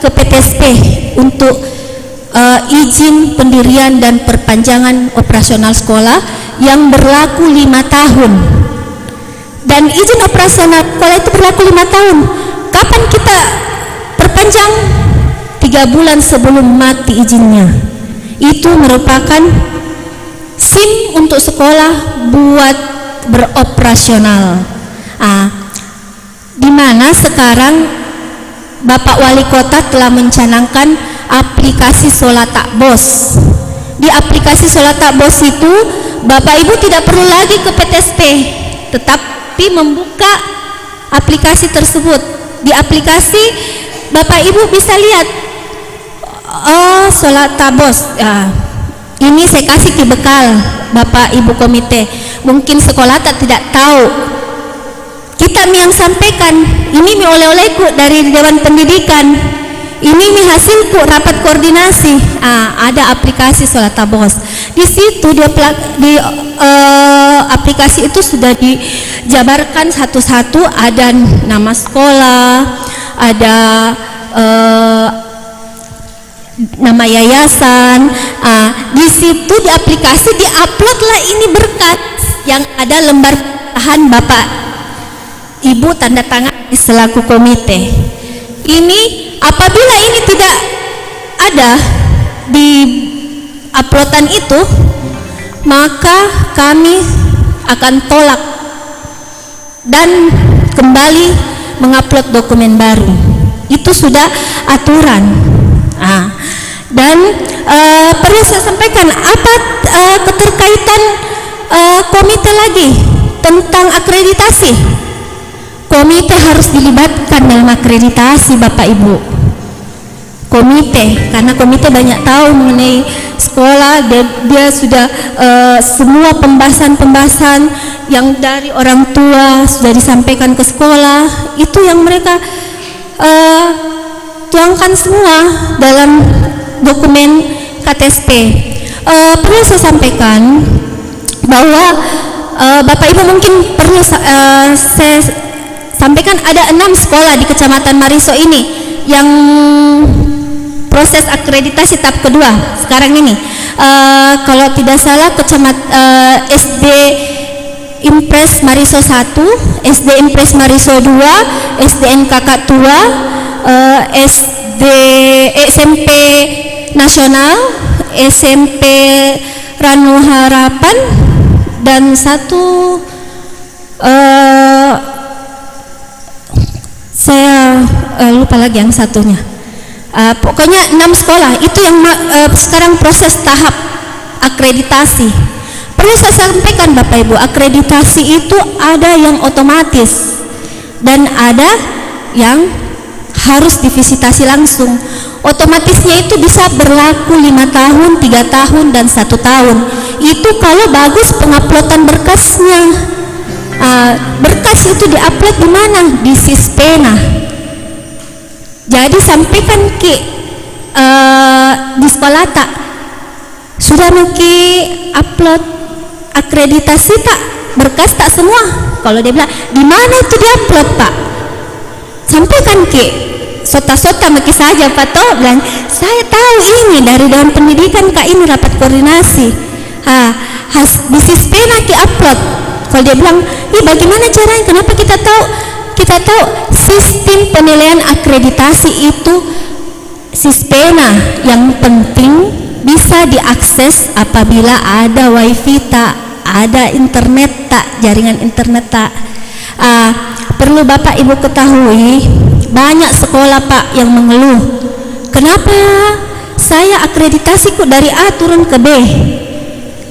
ke PTSP untuk izin pendirian dan perpanjangan operasional sekolah yang berlaku 5 tahun. Dan izin operasional sekolah itu berlaku 5 tahun. Kapan kita perpanjang? 3 bulan sebelum mati izinnya. Itu merupakan SIM untuk sekolah buat beroperasional. Di mana sekarang Bapak Wali Kota telah mencanangkan aplikasi Solata Bos. Di aplikasi Solata Bos itu Bapak Ibu tidak perlu lagi ke PTSP, tetapi membuka aplikasi tersebut. Di aplikasi Bapak Ibu bisa lihat, oh Solata Bos, ini saya kasih ke bekal Bapak Ibu komite. Mungkin sekolah tidak tahu, kita yang sampaikan ini oleh-olehku dari Dewan Pendidikan, ini hasilku rapat koordinasi. Ada aplikasi Solata Bos. Di situ di aplikasi itu sudah dijabarkan satu-satu, ada nama sekolah, ada nama yayasan. Di situ di aplikasi diuploadlah ini berkas yang ada lembar tahan Bapak Ibu tanda tangan selaku komite. Ini apabila ini tidak ada di uploadan itu, maka kami akan tolak dan kembali mengupload dokumen baru. Itu sudah aturan. Dan perlu saya sampaikan apa keterkaitan komite lagi tentang akreditasi. Komite harus dilibatkan dalam akreditasi Bapak Ibu. Komite, karena komite banyak tahu mengenai sekolah, dia sudah semua pembahasan yang dari orang tua sudah disampaikan ke sekolah, itu yang mereka tuangkan semua dalam dokumen KTSP. Perlu saya sampaikan bahwa Bapak Ibu mungkin perlu saya sampaikan, ada 6 sekolah di Kecamatan Mariso ini yang proses akreditasi tahap kedua sekarang ini. Kalau tidak salah SD Impres Mariso 1, SD Impres Mariso 2, SDN Kakak Tua, SMP Nasional, SMP Ranu Harapan, dan satu saya lupa lagi yang satunya. Pokoknya 6 sekolah itu yang sekarang proses tahap akreditasi. Perlu saya sampaikan Bapak Ibu, akreditasi itu ada yang otomatis dan ada yang harus divisitasi langsung. Otomatisnya itu bisa berlaku 5 tahun, 3 tahun, dan 1 tahun. Itu kalau bagus penguploadan berkasnya. Berkas itu diupload di mana? Di Sispena. Jadi sampaikan ke di sekolah tak sudah mungkin upload akreditasi tak, berkas tak semua. Kalau dia bilang di mana itu diupload Pak, sampaikan ke sota-sota mungkin saja Pak toh bilang saya tahu ini dari Dewan Pendidikan Kak, ini rapat koordinasi. Di Sispena ke upload. Kalau dia bilang, bagaimana caranya? Kenapa kita tahu? Kita tahu sistem penilaian akreditasi itu Sispena. Yang penting bisa diakses apabila ada wifi tak, ada internet tak, jaringan internet tak. Perlu Bapak Ibu ketahui, banyak sekolah Pak yang mengeluh, kenapa saya akreditasiku dari A turun ke B,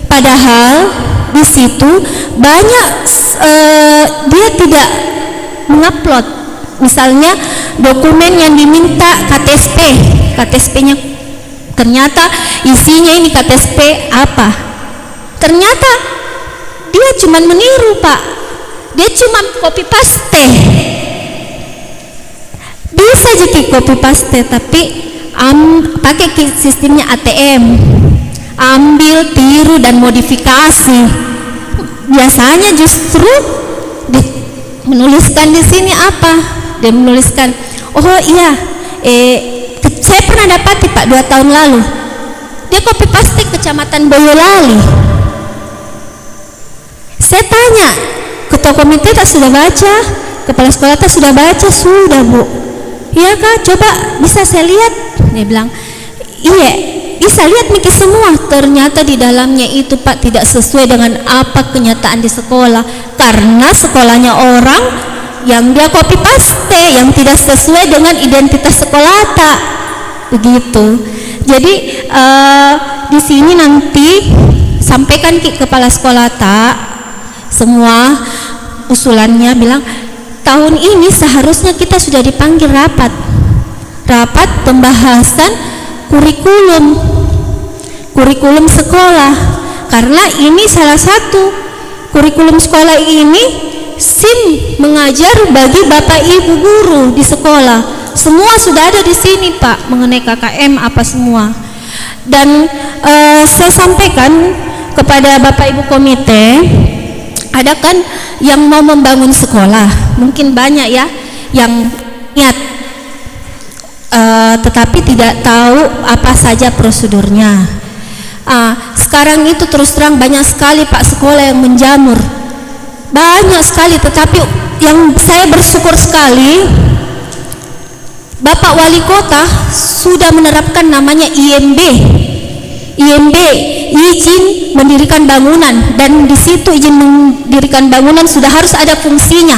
padahal di situ banyak dia tidak mengupload. Misalnya dokumen yang diminta KTSP-nya ternyata isinya ini KTSP apa? Ternyata dia cuma meniru Pak, dia cuma copy paste. Bisa jadi copy paste, tapi pakai sistemnya ATM, ambil, tiru, dan modifikasi. Biasanya justru menuliskan di sini apa? Dia menuliskan, oh iya, pernah dapati Pak 2 tahun lalu. Dia copy paste Kecamatan Boyolali. Saya tanya, ketua komite tak sudah baca, kepala sekolah tak sudah baca? Sudah Bu. Iya kah? Coba bisa saya lihat? Dia bilang, iya bisa lihat Miki semua. Ternyata di dalamnya itu Pak tidak sesuai dengan apa kenyataan di sekolah, karena sekolahnya orang yang dia copy paste yang tidak sesuai dengan identitas sekolah tak begitu. Jadi di sini nanti sampaikan ke kepala sekolah tak semua usulannya, bilang tahun ini seharusnya kita sudah dipanggil rapat pembahasan kurikulum sekolah, karena ini salah satu kurikulum sekolah ini SIM mengajar bagi Bapak Ibu guru di sekolah. Semua sudah ada di sini Pak, mengenai KKM apa semua. Dan saya sampaikan kepada Bapak Ibu komite, ada kan yang mau membangun sekolah, mungkin banyak ya yang niat, tetapi tidak tahu apa saja prosedurnya. Sekarang itu terus terang banyak sekali Pak sekolah yang menjamur, banyak sekali. Tetapi yang saya bersyukur sekali, Bapak Wali Kota sudah menerapkan namanya IMB, izin mendirikan bangunan, dan di situ izin mendirikan bangunan sudah harus ada fungsinya.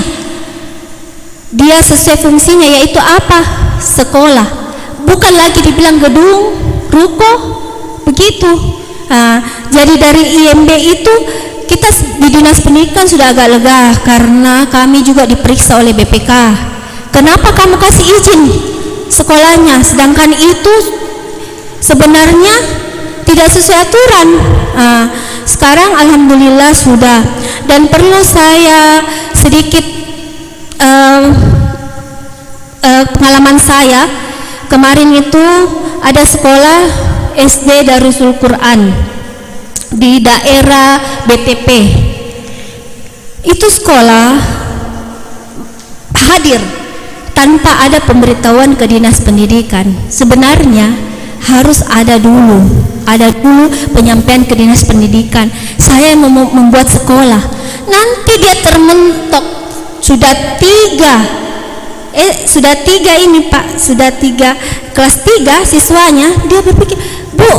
Dia sesuai fungsinya, yaitu apa? Sekolah, bukan lagi dibilang gedung, ruko, begitu. Jadi dari IMB itu kita di Dinas Pendidikan sudah agak lega, karena kami juga diperiksa oleh BPK. Kenapa kamu kasih izin sekolahnya, sedangkan itu sebenarnya tidak sesuai aturan? Sekarang alhamdulillah sudah. Dan perlu saya sedikit pengalaman saya, kemarin itu ada sekolah SD Darussul Quran di daerah BTP. Itu sekolah hadir tanpa ada pemberitahuan ke Dinas Pendidikan. Sebenarnya harus ada dulu penyampaian ke Dinas Pendidikan, saya mau membuat sekolah. Nanti dia termentok sudah tiga ini Pak, sudah 3 kelas 3 siswanya. Dia berpikir, Bu,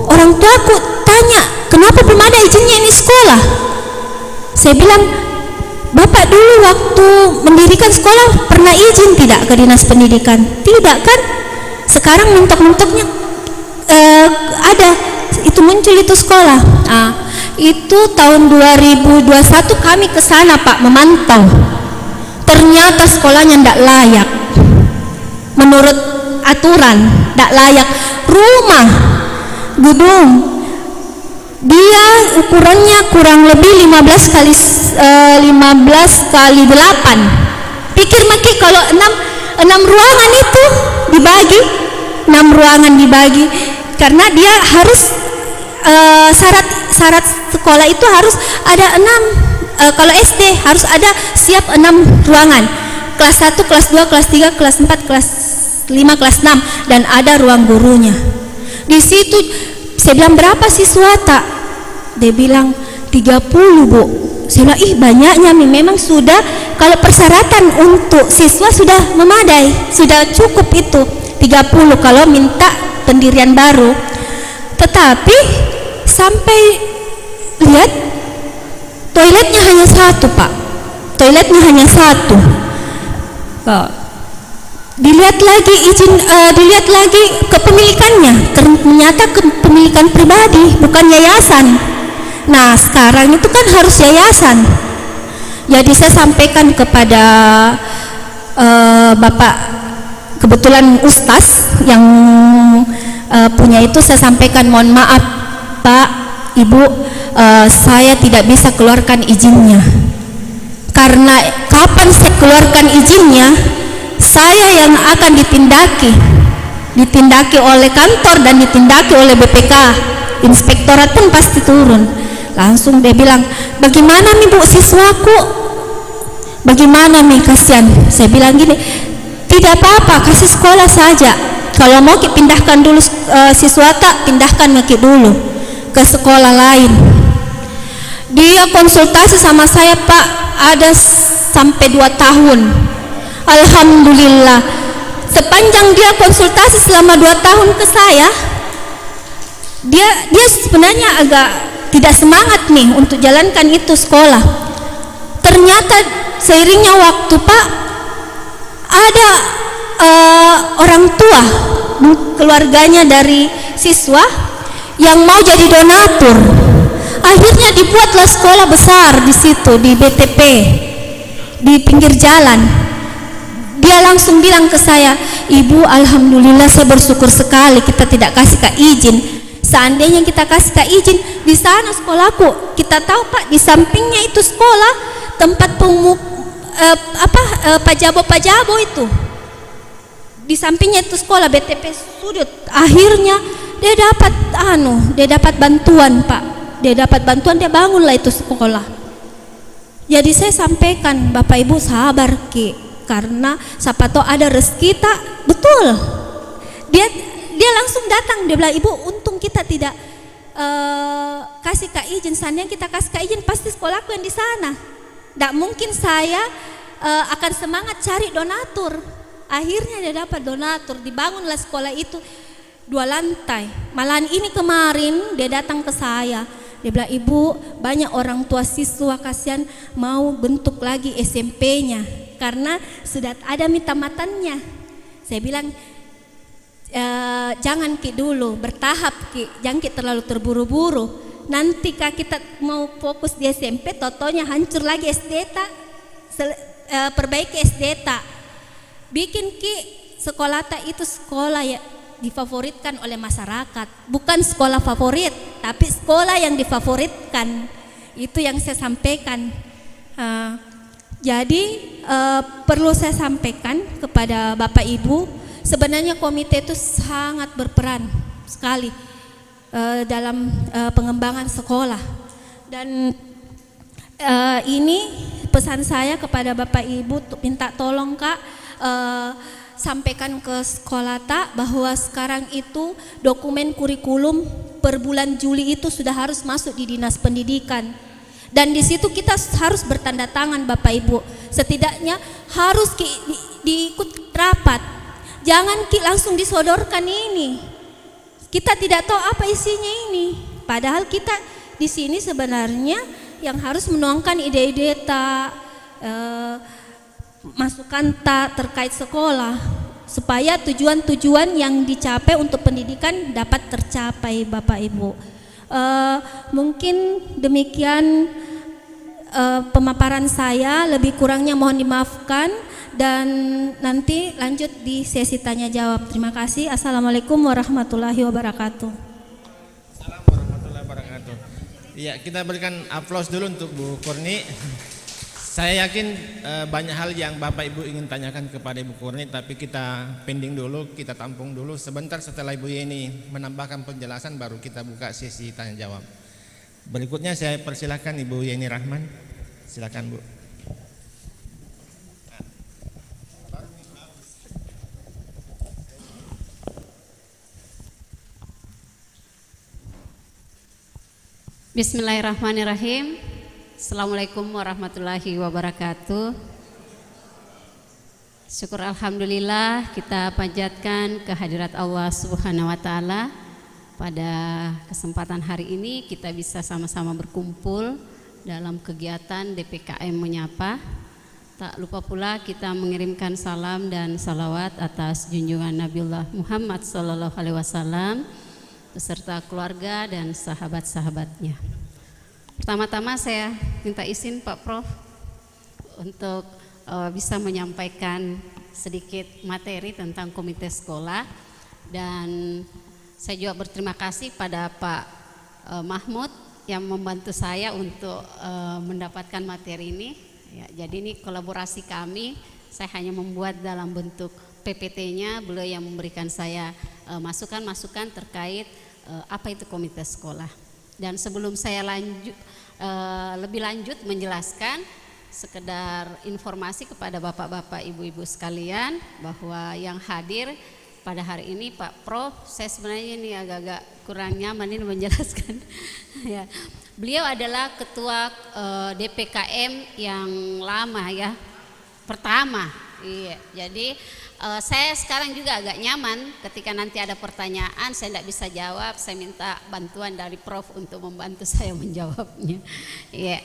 orang tuaku tanya kenapa belum ada izinnya ini sekolah. Saya bilang, Bapak dulu waktu mendirikan sekolah pernah izin tidak ke Dinas Pendidikan? Tidak kan? Sekarang mentok-mentoknya ada, itu muncul itu sekolah. Itu tahun 2021 kami ke sana Pak, memantau. Ternyata sekolahnya tidak layak menurut aturan, tidak layak. Rumah, gedung, dia ukurannya kurang lebih 15 kali 8. Pikir Maki kalau 6 ruangan itu dibagi, 6 ruangan dibagi, karena dia harus syarat sekolah itu harus ada 6. Kalau SD harus ada siap 6 ruangan, kelas 1, kelas 2, kelas 3, kelas 4, kelas 5, kelas 6, dan ada ruang gurunya. Di situ saya bilang, berapa siswa tak? Dia bilang 30 Bu. Saya bilang, banyaknya memang sudah, kalau persyaratan untuk siswa sudah memadai, sudah cukup itu 30 kalau minta pendirian baru. Tetapi sampai lihat toiletnya hanya 1 Pak, toiletnya hanya 1. Dilihat lagi izin, dilihat lagi kepemilikannya, ternyata kepemilikan pribadi, bukan yayasan. Nah sekarang itu kan harus yayasan. Jadi saya sampaikan kepada Bapak, kebetulan Ustaz yang punya itu, saya sampaikan, mohon maaf Pak, Ibu, saya tidak bisa keluarkan izinnya, karena kapan saya keluarkan izinnya, saya yang akan ditindaki oleh kantor dan ditindaki oleh BPK, inspektorat pun pasti turun. Langsung dia bilang, bagaimana nih Bu siswaku, bagaimana nih, kasihan. Saya bilang gini, tidak apa-apa, kasih sekolah saja, kalau mau ki pindahkan dulu siswa tak, pindahkan ki dulu ke sekolah lain. Dia konsultasi sama saya Pak ada sampai 2 tahun. Alhamdulillah, sepanjang dia konsultasi selama 2 tahun ke saya, dia sebenarnya agak tidak semangat nih untuk jalankan itu sekolah. Ternyata seiringnya waktu Pak, ada orang tua keluarganya dari siswa yang mau jadi donatur. Akhirnya dibuatlah sekolah besar di situ, di BTP, di pinggir jalan. Dia langsung bilang ke saya, Ibu, alhamdulillah saya bersyukur sekali kita tidak kasih Kak izin. Seandainya kita kasih Kak izin di sana sekolahku, kita tahu Pak di sampingnya itu sekolah tempat pajabo itu. Di sampingnya itu sekolah BTP sudut. Akhirnya dia dapat bantuan Pak. Dia dapat bantuan, dia bangunlah itu sekolah. Jadi saya sampaikan, Bapak Ibu sabar Ki, karena siapa tahu ada rezeki tak. Betul. Dia langsung datang, dia bilang, Ibu untung kita tidak kasih Kak izin. Seandainya kita kasih Kak izin pasti sekolahku yang di sana. Tidak mungkin saya akan semangat cari donatur. Akhirnya dia dapat donatur, dibangunlah sekolah itu 2 lantai. Malahan ini kemarin dia datang ke saya, dia bilang, Ibu banyak orang tua siswa kasihan mau bentuk lagi SMP-nya karena sudah ada mitamatannya. Saya bilang, jangan Ki dulu, bertahap Ki, jangan Ki terlalu terburu-buru. Nanti Kak kita mau fokus di SMP, totonya hancur lagi SD tak, perbaiki SD tak. Bikin Ki sekolah tak itu sekolah ya difavoritkan oleh masyarakat, bukan sekolah favorit, tapi sekolah yang difavoritkan. Itu yang saya sampaikan. Jadi perlu saya sampaikan kepada Bapak Ibu, sebenarnya komite itu sangat berperan sekali dalam pengembangan sekolah. Dan ini pesan saya kepada Bapak Ibu, minta tolong Kak, sampaikan ke sekolah tak bahwa sekarang itu dokumen kurikulum per bulan Juli itu sudah harus masuk di Dinas Pendidikan, dan di situ kita harus bertanda tangan Bapak Ibu, setidaknya harus diikut rapat, jangan langsung disodorkan ini, kita tidak tahu apa isinya ini, padahal kita di sini sebenarnya yang harus menuangkan ide-ide tak masukan tak terkait sekolah, supaya tujuan-tujuan yang dicapai untuk pendidikan dapat tercapai Bapak Ibu. Mungkin demikian pemaparan saya, lebih kurangnya mohon dimaafkan, dan nanti lanjut di sesi tanya jawab. Terima kasih. Assalamualaikum warahmatullahi wabarakatuh. Assalamualaikum warahmatullahi wabarakatuh. Iya, kita berikan aplaus dulu untuk Bu Kurni. Saya yakin banyak hal yang Bapak Ibu ingin tanyakan kepada Ibu Kurni, tapi kita pending dulu, kita tampung dulu. Sebentar setelah Ibu Yeni menambahkan penjelasan, baru kita buka sesi tanya jawab. Berikutnya saya persilahkan Ibu Yeni Rahman. Silakan Bu. Bismillahirrahmanirrahim. Assalamualaikum warahmatullahi wabarakatuh. Syukur alhamdulillah kita panjatkan kehadirat Allah Subhanahu wa taala. Pada kesempatan hari ini kita bisa sama-sama berkumpul dalam kegiatan DPKM Menyapa. Tak lupa pula kita mengirimkan salam dan salawat atas junjungan Nabiullah Muhammad SAW beserta keluarga dan sahabat-sahabatnya. Pertama-tama saya minta izin Pak Prof untuk bisa menyampaikan sedikit materi tentang komite sekolah, dan saya juga berterima kasih pada Pak Mahmud yang membantu saya untuk mendapatkan materi ini. Ya, jadi ini kolaborasi kami, saya hanya membuat dalam bentuk PPT-nya, beliau yang memberikan saya masukan-masukan terkait apa itu komite sekolah. Dan sebelum saya lebih lanjut menjelaskan, sekedar informasi kepada bapak-bapak, ibu-ibu sekalian bahwa yang hadir pada hari ini Pak Prof, saya sebenarnya ini agak-agak kurang nyaman ini menjelaskan. Ya, beliau adalah ketua DPKM yang lama ya, pertama. Iya, jadi saya sekarang juga agak nyaman ketika nanti ada pertanyaan saya tidak bisa jawab, saya minta bantuan dari Prof untuk membantu saya menjawabnya. Iya,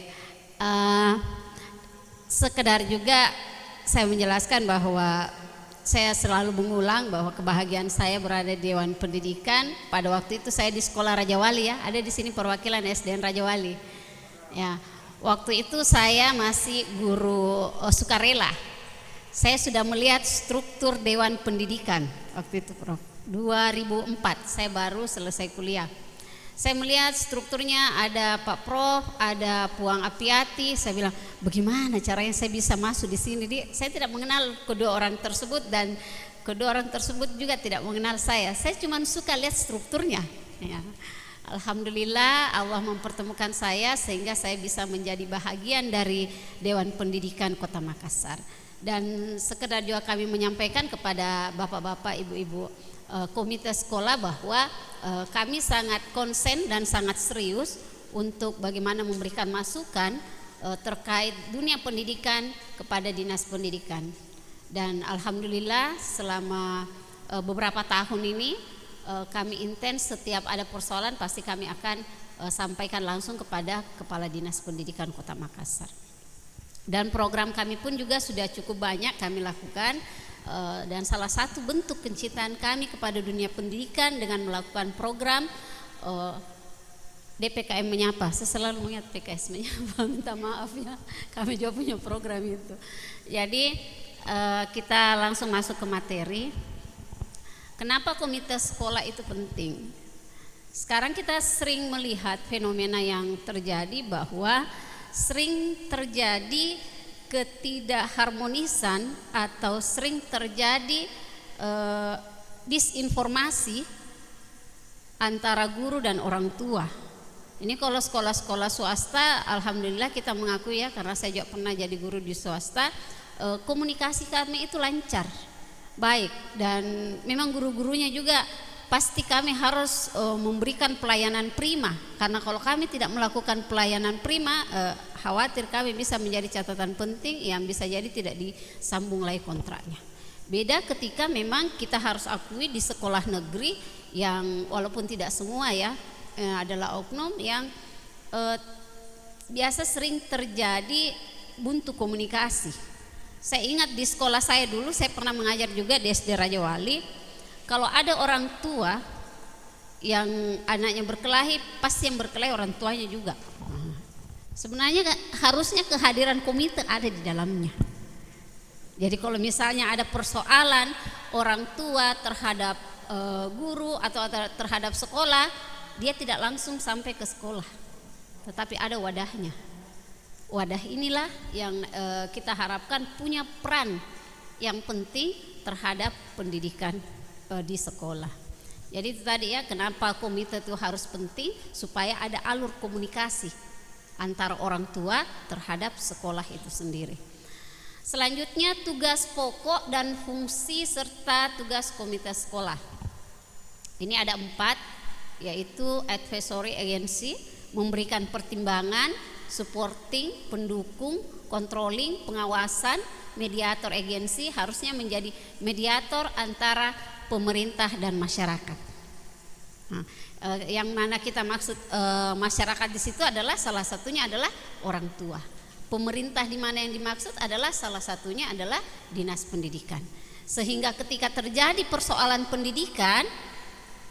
sekedar juga saya menjelaskan bahwa saya selalu mengulang bahwa kebahagiaan saya berada di Dewan Pendidikan. Pada waktu itu saya di sekolah Raja Wali ya, ada di sini perwakilan SDN Raja Wali. Ya, waktu itu saya masih guru sukarela. Saya sudah melihat struktur Dewan Pendidikan waktu itu Prof. 2004 saya baru selesai kuliah. Saya melihat strukturnya, ada Pak Prof, ada Puang Apiati. Saya bilang, bagaimana caranya saya bisa masuk di sini? Saya tidak mengenal kedua orang tersebut dan kedua orang tersebut juga tidak mengenal saya. Saya cuma suka lihat strukturnya. Ya. Alhamdulillah Allah mempertemukan saya sehingga saya bisa menjadi bahagian dari Dewan Pendidikan Kota Makassar. Dan sekedar juga kami menyampaikan kepada bapak-bapak, ibu-ibu komite sekolah bahwa kami sangat konsen dan sangat serius untuk bagaimana memberikan masukan terkait dunia pendidikan kepada dinas pendidikan. Dan alhamdulillah selama beberapa tahun ini kami intens, setiap ada persoalan pasti kami akan sampaikan langsung kepada Kepala Dinas Pendidikan Kota Makassar. Dan program kami pun juga sudah cukup banyak kami lakukan. Dan salah satu bentuk kecintaan kami kepada dunia pendidikan dengan melakukan program DPKM Menyapa. Saya selalu mengingat PKS Menyapa, minta maaf ya, kami juga punya program itu. Jadi kita langsung masuk ke materi. Kenapa komite sekolah itu penting? Sekarang kita sering melihat fenomena yang terjadi bahwa sering terjadi ketidakharmonisan atau sering terjadi disinformasi antara guru dan orang tua. Ini kalau sekolah-sekolah swasta, alhamdulillah kita mengakui ya, karena saya juga pernah jadi guru di swasta, komunikasi kami itu lancar, baik, dan memang guru-gurunya juga pasti kami harus memberikan pelayanan prima, karena kalau kami tidak melakukan pelayanan prima, khawatir kami bisa menjadi catatan penting yang bisa jadi tidak disambung lagi kontraknya. Beda ketika memang kita harus akui di sekolah negeri yang walaupun tidak semua ya, adalah oknum yang biasa sering terjadi buntu komunikasi. Saya ingat di sekolah saya dulu, saya pernah mengajar juga di SD Raja Wali. Kalau ada orang tua yang anaknya berkelahi, pasti yang berkelahi orang tuanya juga. Sebenarnya harusnya kehadiran komite ada di dalamnya. Jadi kalau misalnya ada persoalan orang tua terhadap guru atau terhadap sekolah, dia tidak langsung sampai ke sekolah, tetapi ada wadahnya. Wadah inilah yang kita harapkan punya peran yang penting terhadap pendidikan di sekolah. Jadi itu tadi ya, kenapa komite itu harus penting, supaya ada alur komunikasi antara orang tua terhadap sekolah itu sendiri. Selanjutnya tugas pokok dan fungsi serta tugas komite sekolah. Ini ada 4, yaitu advisory agency, memberikan pertimbangan, supporting, pendukung, controlling, pengawasan. Mediator agensi harusnya menjadi mediator antara pemerintah dan masyarakat. Nah, yang mana kita maksud masyarakat di situ adalah salah satunya adalah orang tua. Pemerintah di mana yang dimaksud adalah salah satunya adalah dinas pendidikan. Sehingga ketika terjadi persoalan pendidikan,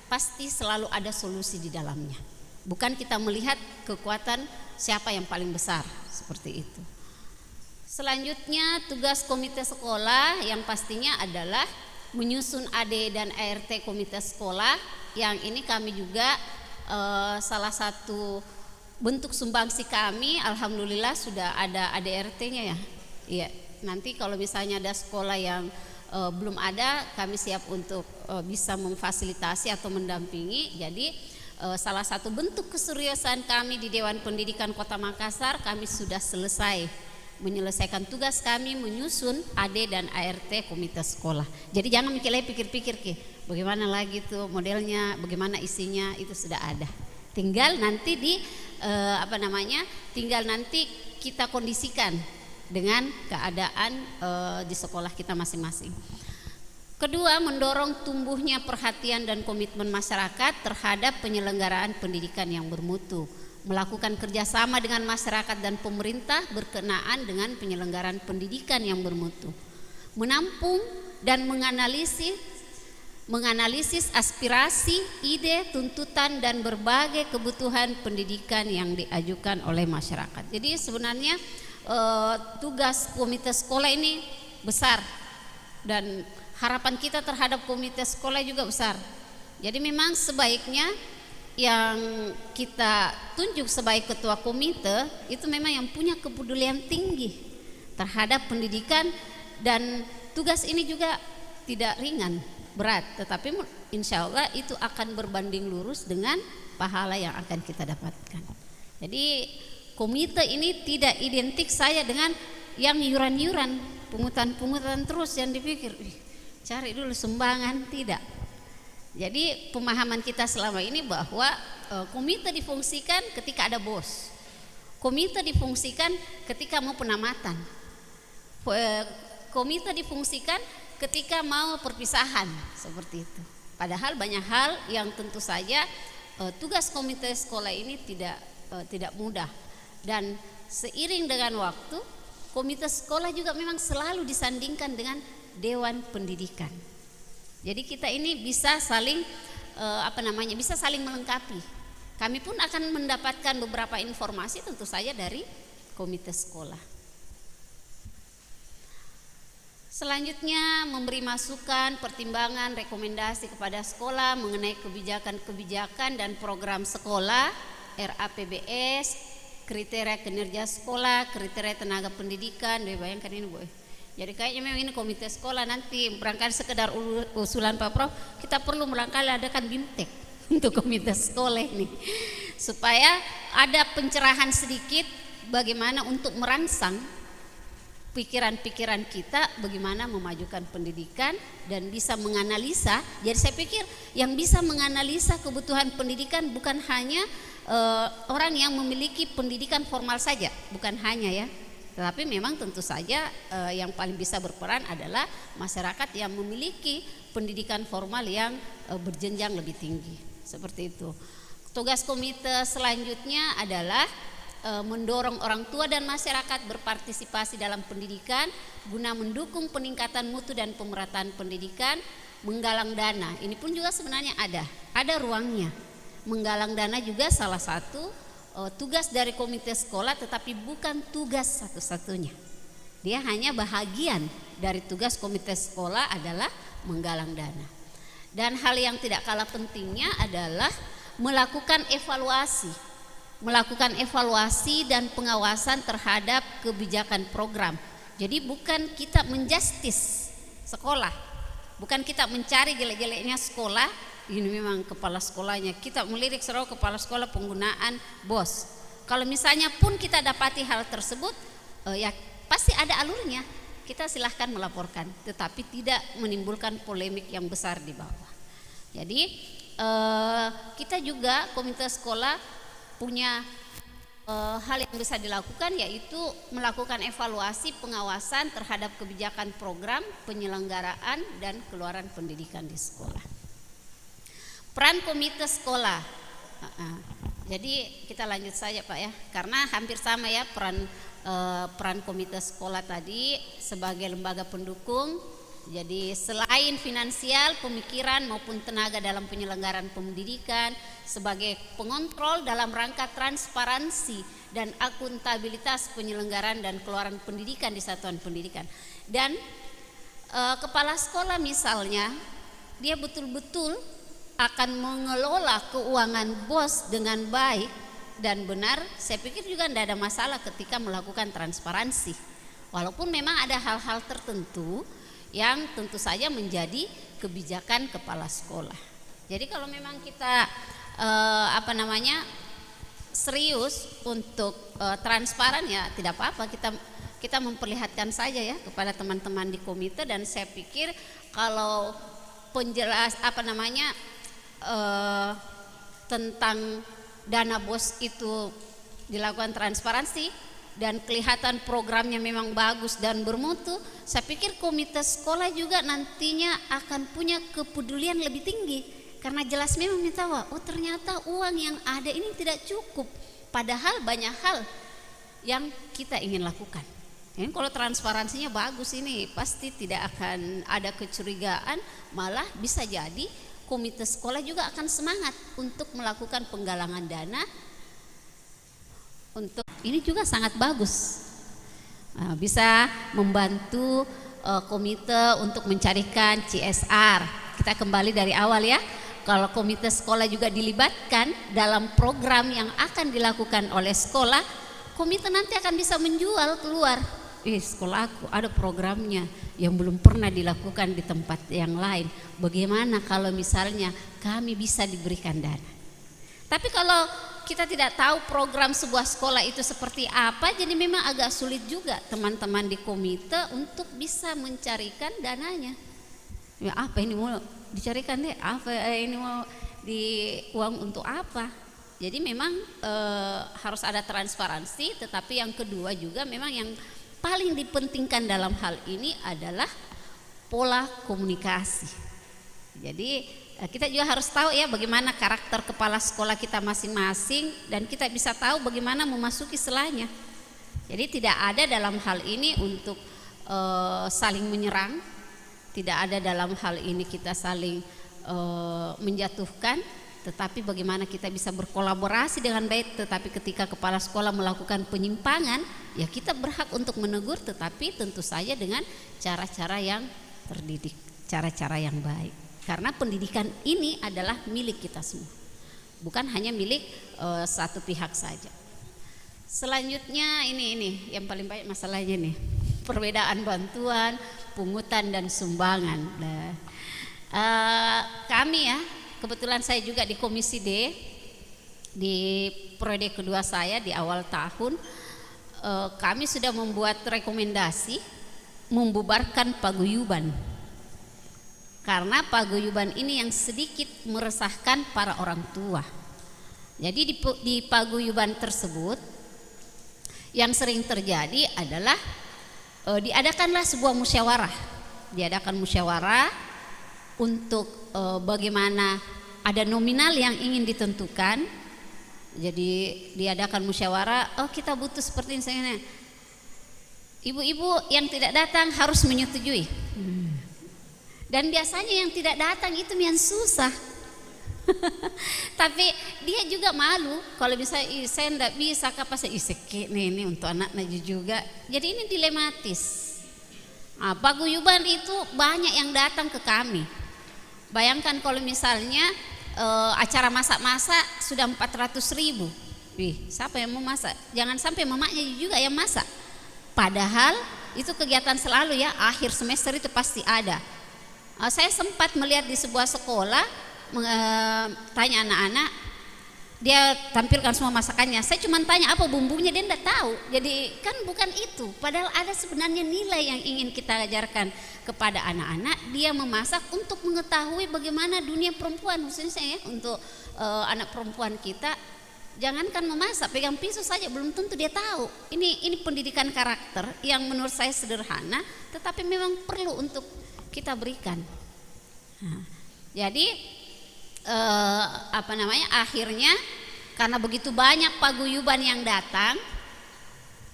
pasti selalu ada solusi di dalamnya. Bukan kita melihat kekuatan siapa yang paling besar, seperti itu. Selanjutnya tugas komite sekolah yang pastinya adalah menyusun AD dan ART komite sekolah. Yang ini kami juga salah satu bentuk sumbangsi kami, alhamdulillah sudah ada ADRT-nya ya. Iya, nanti kalau misalnya ada sekolah yang belum ada, kami siap untuk bisa memfasilitasi atau mendampingi. Jadi salah satu bentuk keseriusan kami di Dewan Pendidikan Kota Makassar, kami sudah selesai menyelesaikan tugas kami menyusun AD dan ART komite sekolah. Jadi jangan mikirnya pikir-pikir bagaimana lagi tuh modelnya, bagaimana isinya, itu sudah ada. Tinggal nanti tinggal nanti kita kondisikan dengan keadaan di sekolah kita masing-masing. Kedua, mendorong tumbuhnya perhatian dan komitmen masyarakat terhadap penyelenggaraan pendidikan yang bermutu, melakukan kerjasama dengan masyarakat dan pemerintah berkenaan dengan penyelenggaraan pendidikan yang bermutu, menampung dan menganalisis aspirasi, ide, tuntutan dan berbagai kebutuhan pendidikan yang diajukan oleh masyarakat. Jadi sebenarnya tugas komite sekolah ini besar dan harapan kita terhadap komite sekolah juga besar. Jadi memang sebaiknya yang kita tunjuk sebagai ketua komite itu memang yang punya kepedulian tinggi terhadap pendidikan, dan tugas ini juga tidak ringan, berat, tetapi insya Allah itu akan berbanding lurus dengan pahala yang akan kita dapatkan. Jadi komite ini tidak identik saya dengan yang yuran-yuran, pungutan-pungutan terus yang dipikir cari dulu sumbangan, tidak. Jadi pemahaman kita selama ini bahwa komite difungsikan ketika ada bos, komite difungsikan ketika mau penamatan, komite difungsikan ketika mau perpisahan, seperti itu. Padahal banyak hal yang tentu saja tugas komite sekolah ini tidak mudah, dan seiring dengan waktu komite sekolah juga memang selalu disandingkan dengan Dewan Pendidikan. Jadi kita ini bisa saling bisa saling melengkapi. Kami pun akan mendapatkan beberapa informasi tentu saja dari komite sekolah. Selanjutnya, memberi masukan, pertimbangan, rekomendasi kepada sekolah mengenai kebijakan-kebijakan dan program sekolah, RAPBS, kriteria kinerja sekolah, kriteria tenaga pendidikan. Bayangkan ini, Bu. Jadi kayaknya memang ini komite sekolah nanti berangkat sekedar usulan Pak Prof, kita perlu barangkali adakan BIMTEK untuk komite sekolah ini, supaya ada pencerahan sedikit bagaimana untuk merangsang pikiran-pikiran kita bagaimana memajukan pendidikan dan bisa menganalisa. Jadi saya pikir yang bisa menganalisa kebutuhan pendidikan bukan hanya orang yang memiliki pendidikan formal saja, bukan hanya ya, tetapi memang tentu saja yang paling bisa berperan adalah masyarakat yang memiliki pendidikan formal yang berjenjang lebih tinggi, seperti itu. Tugas komite selanjutnya adalah mendorong orang tua dan masyarakat berpartisipasi dalam pendidikan guna mendukung peningkatan mutu dan pemerataan pendidikan, menggalang dana. Ini pun juga sebenarnya ada ruangnya. Menggalang dana juga salah satu tugas dari komite sekolah, tetapi bukan tugas satu-satunya. Dia hanya bahagian dari tugas komite sekolah adalah menggalang dana. Dan hal yang tidak kalah pentingnya adalah melakukan evaluasi dan pengawasan terhadap kebijakan program. Jadi bukan kita menjustis sekolah, bukan kita mencari jelek-jeleknya sekolah. Ini memang kepala sekolahnya, kita melirik seluruh kepala sekolah penggunaan bos. Kalau misalnya pun kita dapati hal tersebut, ya pasti ada alurnya. Kita silahkan melaporkan, tetapi tidak menimbulkan polemik yang besar di bawah. Jadi kita juga komite sekolah punya hal yang bisa dilakukan, yaitu melakukan evaluasi pengawasan terhadap kebijakan program, penyelenggaraan dan keluaran pendidikan di sekolah. Peran komite sekolah. Jadi kita lanjut saja Pak ya, karena hampir sama ya peran komite sekolah tadi sebagai lembaga pendukung. Jadi selain finansial, pemikiran maupun tenaga dalam penyelenggaraan pendidikan, sebagai pengontrol dalam rangka transparansi dan akuntabilitas penyelenggaraan dan keluaran pendidikan di satuan pendidikan. Dan kepala sekolah misalnya, dia betul-betul akan mengelola keuangan bos dengan baik dan benar. Saya pikir juga tidak ada masalah ketika melakukan transparansi, walaupun memang ada hal-hal tertentu yang tentu saja menjadi kebijakan kepala sekolah. Jadi kalau memang kita serius untuk transparan, ya tidak apa-apa, kita memperlihatkan saja ya kepada teman-teman di komite. Dan saya pikir kalau tentang dana BOS itu dilakukan transparansi dan kelihatan programnya memang bagus dan bermutu, saya pikir komite sekolah juga nantinya akan punya kepedulian lebih tinggi, karena jelas memang minta oh ternyata uang yang ada ini tidak cukup, padahal banyak hal yang kita ingin lakukan. Ini kalau transparansinya bagus, ini pasti tidak akan ada kecurigaan, malah bisa jadi komite sekolah juga akan semangat untuk melakukan penggalangan dana. Untuk ini juga sangat bagus, bisa membantu komite untuk mencarikan CSR. Kita kembali dari awal ya, kalau komite sekolah juga dilibatkan dalam program yang akan dilakukan oleh sekolah, komite nanti akan bisa menjual keluar. Sekolahku ada programnya yang belum pernah dilakukan di tempat yang lain. Bagaimana kalau misalnya kami bisa diberikan dana? Tapi kalau kita tidak tahu program sebuah sekolah itu seperti apa, jadi memang agak sulit juga teman-teman di komite untuk bisa mencarikan dananya. Ya, apa ini mau dicarikan deh? Apa ini mau uang untuk apa? Jadi memang harus ada transparansi, tetapi yang kedua juga memang yang paling dipentingkan dalam hal ini adalah pola komunikasi. Jadi kita juga harus tahu ya bagaimana karakter kepala sekolah kita masing-masing, dan kita bisa tahu bagaimana memasuki selanya. Jadi tidak ada dalam hal ini untuk saling menyerang, tidak ada dalam hal ini kita saling menjatuhkan, tetapi bagaimana kita bisa berkolaborasi dengan baik. Tetapi ketika kepala sekolah melakukan penyimpangan, ya kita berhak untuk menegur, tetapi tentu saja dengan cara-cara yang terdidik, cara-cara yang baik. Karena pendidikan ini adalah milik kita semua, bukan hanya milik satu pihak saja. Selanjutnya ini yang paling banyak masalahnya nih, perbedaan bantuan, pungutan dan sumbangan. Kami ya, kebetulan saya juga di Komisi D di periode kedua saya di awal tahun, kami sudah membuat rekomendasi membubarkan paguyuban, karena paguyuban ini yang sedikit meresahkan para orang tua. Jadi di paguyuban tersebut yang sering terjadi adalah diadakanlah sebuah musyawarah untuk bagaimana ada nominal yang ingin ditentukan. Jadi diadakan musyawarah, kita butuh seperti misalnya ibu-ibu yang tidak datang harus menyetujui. Dan biasanya yang tidak datang itu yang susah. Tapi dia juga malu kalau bisa saya tidak bisa ini untuk anak-anak juga. Jadi ini dilematis. Paguyuban itu banyak yang datang ke kami. Bayangkan kalau misalnya acara masak-masak sudah 400.000. Siapa yang mau masak? Jangan sampai mamanya juga yang masak. Padahal itu kegiatan selalu ya, akhir semester itu pasti ada. Saya sempat melihat di sebuah sekolah, tanya anak-anak, dia tampilkan semua masakannya. Saya cuma tanya apa bumbunya, dia tidak tahu. Jadi kan bukan itu. Padahal ada sebenarnya nilai yang ingin kita ajarkan kepada anak-anak. Dia memasak untuk mengetahui bagaimana dunia perempuan, khususnya ya untuk anak perempuan kita. Jangankan memasak, pegang pisau saja belum tentu dia tahu. Ini pendidikan karakter yang menurut saya sederhana, tetapi memang perlu untuk kita berikan. Jadi akhirnya karena begitu banyak paguyuban yang datang,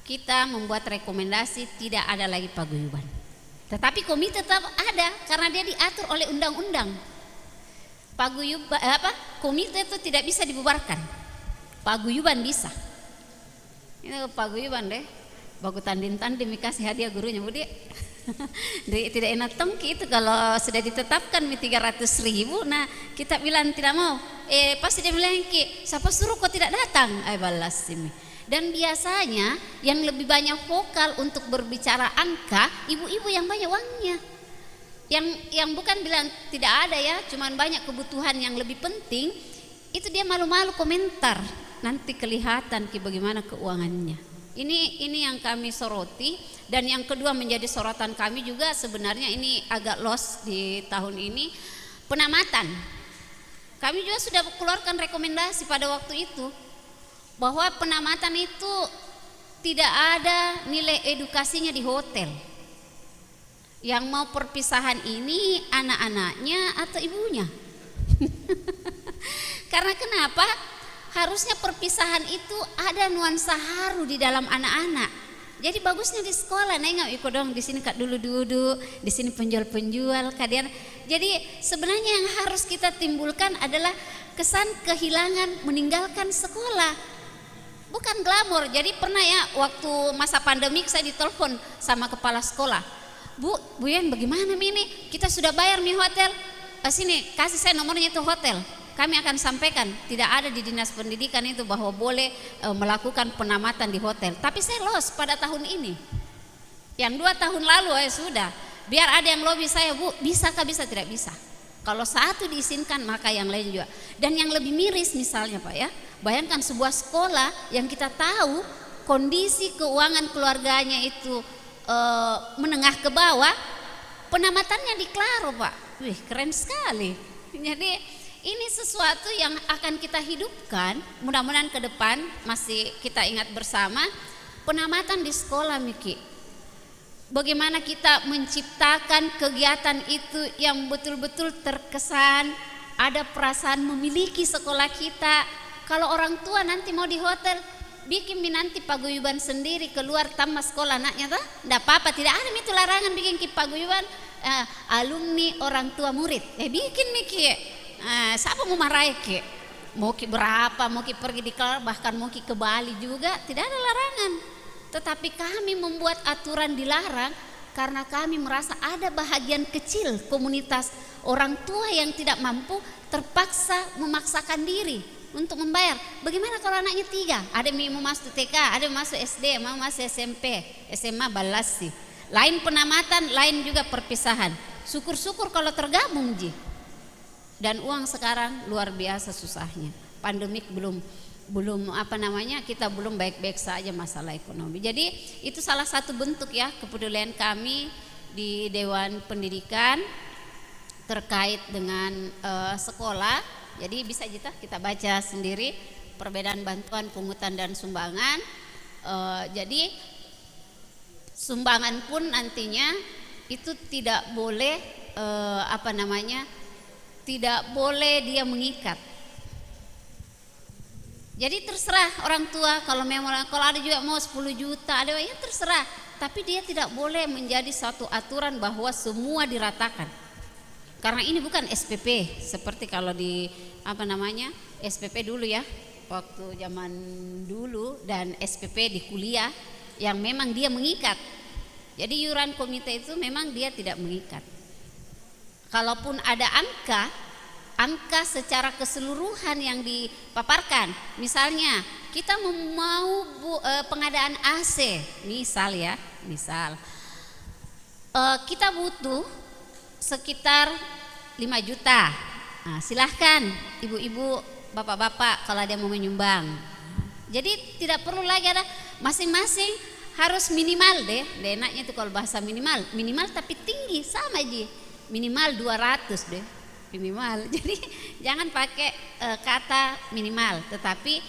kita membuat rekomendasi tidak ada lagi paguyuban. Tetapi komite tetap ada karena dia diatur oleh undang-undang. Komite itu tidak bisa dibubarkan. Paguyuban bisa. Ini paguyuban deh. Baku tanding-tanding dikasih hadiah gurunya, Budi. Tidak enak tongki itu kalau sudah ditetapkan 300.000. Nah kita bilang tidak mau, pasti dia bilang siapa suruh kau tidak datang, balas ini. Dan biasanya yang lebih banyak vokal untuk berbicara angka, ibu-ibu yang banyak uangnya. Yang bukan bilang tidak ada ya, cuman banyak kebutuhan yang lebih penting, itu dia malu-malu komentar. Nanti kelihatan bagaimana keuangannya. Ini yang kami soroti. Dan yang kedua menjadi sorotan kami juga, sebenarnya ini agak lost di tahun ini. penamatan. Kami juga sudah keluarkan rekomendasi pada waktu itu bahwa penamatan itu tidak ada nilai edukasinya di hotel. Yang mau perpisahan ini anak-anaknya atau ibunya. Karena kenapa? Harusnya perpisahan itu ada nuansa haru di dalam anak-anak. Jadi bagusnya di sekolah, nengok ikut dong di sini kak dulu duduk, di sini penjual-penjual kalian. Jadi sebenarnya yang harus kita timbulkan adalah kesan kehilangan meninggalkan sekolah, bukan glamor. Jadi pernah ya waktu masa pandemik saya ditelepon sama kepala sekolah, Bu Yen bagaimana ini? Kita sudah bayar nih hotel, sini kasih saya nomornya itu hotel. Kami akan sampaikan, tidak ada di dinas pendidikan itu bahwa boleh melakukan penamatan di hotel. Tapi saya los pada tahun ini. Yang 2 tahun lalu sudah. Biar ada yang lobby saya, Bu, bisakah bisa tidak bisa. Kalau satu diizinkan maka yang lain juga. Dan yang lebih miris misalnya Pak ya, bayangkan sebuah sekolah yang kita tahu kondisi keuangan keluarganya itu menengah ke bawah, penamatannya di Klaro Pak. Wih keren sekali. Jadi ini sesuatu yang akan kita hidupkan, mudah-mudahan ke depan masih kita ingat bersama. Penamatan di sekolah Miki, bagaimana kita menciptakan kegiatan itu yang betul-betul terkesan, ada perasaan memiliki sekolah kita. Kalau orang tua nanti mau di hotel, bikin nanti paguyuban sendiri keluar tamat sekolah anaknya tuh, enggak apa-apa, tidak ada itu larangan bikin paguyuban alumni orang tua murid. Bikin Miki. Siapa mau marah ke? Mau ki berapa, mau ki pergi di Klaro, bahkan mau ki ke Bali juga tidak ada larangan. Tetapi kami membuat aturan dilarang karena kami merasa ada bahagian kecil komunitas orang tua yang tidak mampu terpaksa memaksakan diri untuk membayar. Bagaimana kalau anaknya 3? Ada yang mau masuk TK, ada yang masuk SD, mau masuk SMP, SMA balas sih. Lain penamatan, lain juga perpisahan. Syukur-syukur kalau tergabung Ji. Dan uang sekarang luar biasa susahnya. Pandemik belum kita belum baik-baik saja masalah ekonomi. Jadi itu salah satu bentuk ya kepedulian kami di Dewan Pendidikan terkait dengan sekolah. Jadi bisa kita baca sendiri perbedaan bantuan, pungutan dan sumbangan. Jadi sumbangan pun nantinya itu tidak boleh tidak boleh dia mengikat. Jadi terserah orang tua kalau ada juga mau 10 juta, ada ya terserah. Tapi dia tidak boleh menjadi satu aturan bahwa semua diratakan. Karena ini bukan SPP seperti kalau di SPP dulu ya, waktu zaman dulu dan SPP di kuliah yang memang dia mengikat. Jadi iuran komite itu memang dia tidak mengikat. Kalaupun ada angka secara keseluruhan yang dipaparkan, misalnya kita mau pengadaan AC, misal kita butuh sekitar 5 juta. Nah, silahkan ibu-ibu, bapak-bapak kalau ada yang mau menyumbang. Jadi tidak perlu lagi ada masing-masing harus minimal deh enaknya itu kalau bahasa minimal tapi tinggi sama aja. Minimal 200 deh, minimal. Jadi jangan pakai kata minimal, tetapi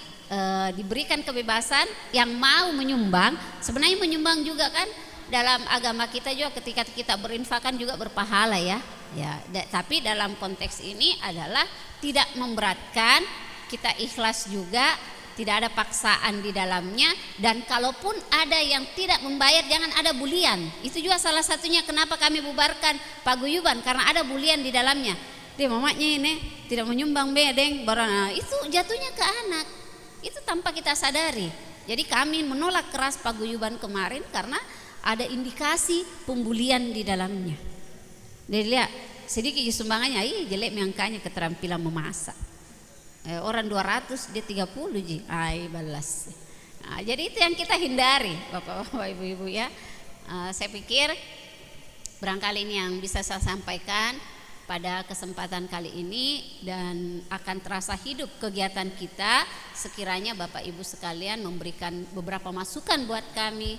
diberikan kebebasan yang mau menyumbang. Sebenarnya menyumbang juga kan dalam agama kita juga ketika kita berinfak kan juga berpahala ya. Tapi dalam konteks ini adalah tidak memberatkan, kita ikhlas juga. Tidak ada paksaan di dalamnya. Dan kalaupun ada yang tidak membayar, jangan ada bulian. Itu juga salah satunya kenapa kami bubarkan paguyuban, karena ada bulian di dalamnya. Dia mamanya ini tidak menyumbang bedeng barang, itu jatuhnya ke anak. Itu tanpa kita sadari. Jadi kami menolak keras paguyuban kemarin karena ada indikasi pembulian di dalamnya. Jadi lihat sedikit sumbangannya, jelek angkanya keterampilan memasak. Orang 200 dia 30 ji, balas. Nah, jadi itu yang kita hindari, bapak-bapak, ibu-ibu ya. Saya pikir barangkali ini yang bisa saya sampaikan pada kesempatan kali ini dan akan terasa hidup kegiatan kita sekiranya bapak ibu sekalian memberikan beberapa masukan buat kami.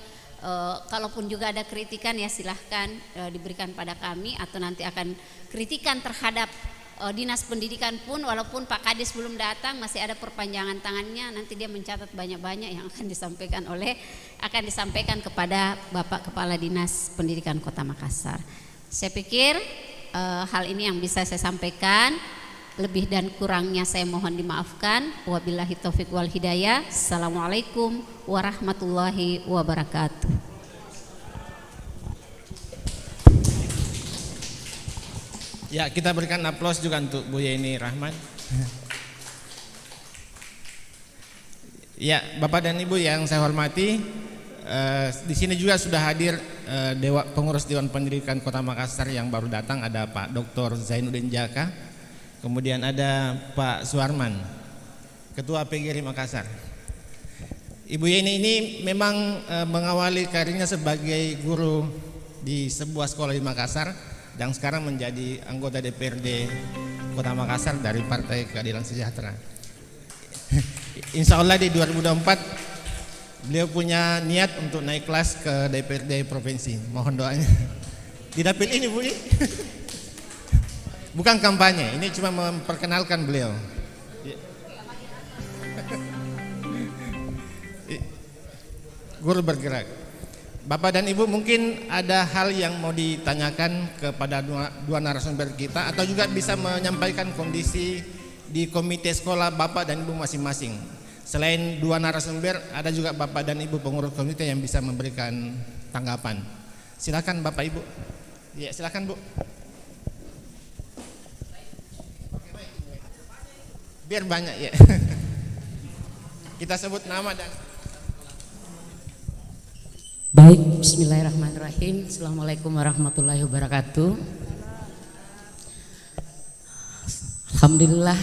Kalaupun juga ada kritikan ya silahkan diberikan pada kami atau nanti akan kritikan terhadap Dinas Pendidikan pun walaupun Pak Kades belum datang masih ada perpanjangan tangannya, nanti dia mencatat banyak-banyak yang akan disampaikan kepada Bapak Kepala Dinas Pendidikan Kota Makassar. Saya pikir hal ini yang bisa saya sampaikan, lebih dan kurangnya saya mohon dimaafkan. Wabillahi taufik wal hidayah. Assalamualaikum warahmatullahi wabarakatuh. Ya, kita berikan aplaus juga untuk Bu Yeni Rahman. Ya, Bapak dan Ibu yang saya hormati, di sini juga sudah hadir pengurus Dewan Pendidikan Kota Makassar yang baru datang. Ada Pak Dr. Zainuddin Jaka, kemudian ada Pak Suarman, Ketua PGRI Makassar. Ibu Yeni ini memang mengawali karirnya sebagai guru di sebuah sekolah di Makassar, dan sekarang menjadi anggota DPRD Kota Makassar dari Partai Keadilan Sejahtera. Insya Allah di 2024 beliau punya niat untuk naik kelas ke DPRD Provinsi. Mohon doanya. Di dapil ini Bu, bukan kampanye, ini cuma memperkenalkan beliau. Guru bergerak. Bapak dan Ibu, mungkin ada hal yang mau ditanyakan kepada dua narasumber kita, atau juga bisa menyampaikan kondisi di komite sekolah Bapak dan Ibu masing-masing. Selain dua narasumber, ada juga Bapak dan Ibu pengurus komite yang bisa memberikan tanggapan. Silakan Bapak Ibu. Ya, silakan Bu. Biar banyak ya. Kita sebut nama dan Baik, bismillahirrahmanirrahim. Assalamualaikum warahmatullahi wabarakatuh. Alhamdulillah,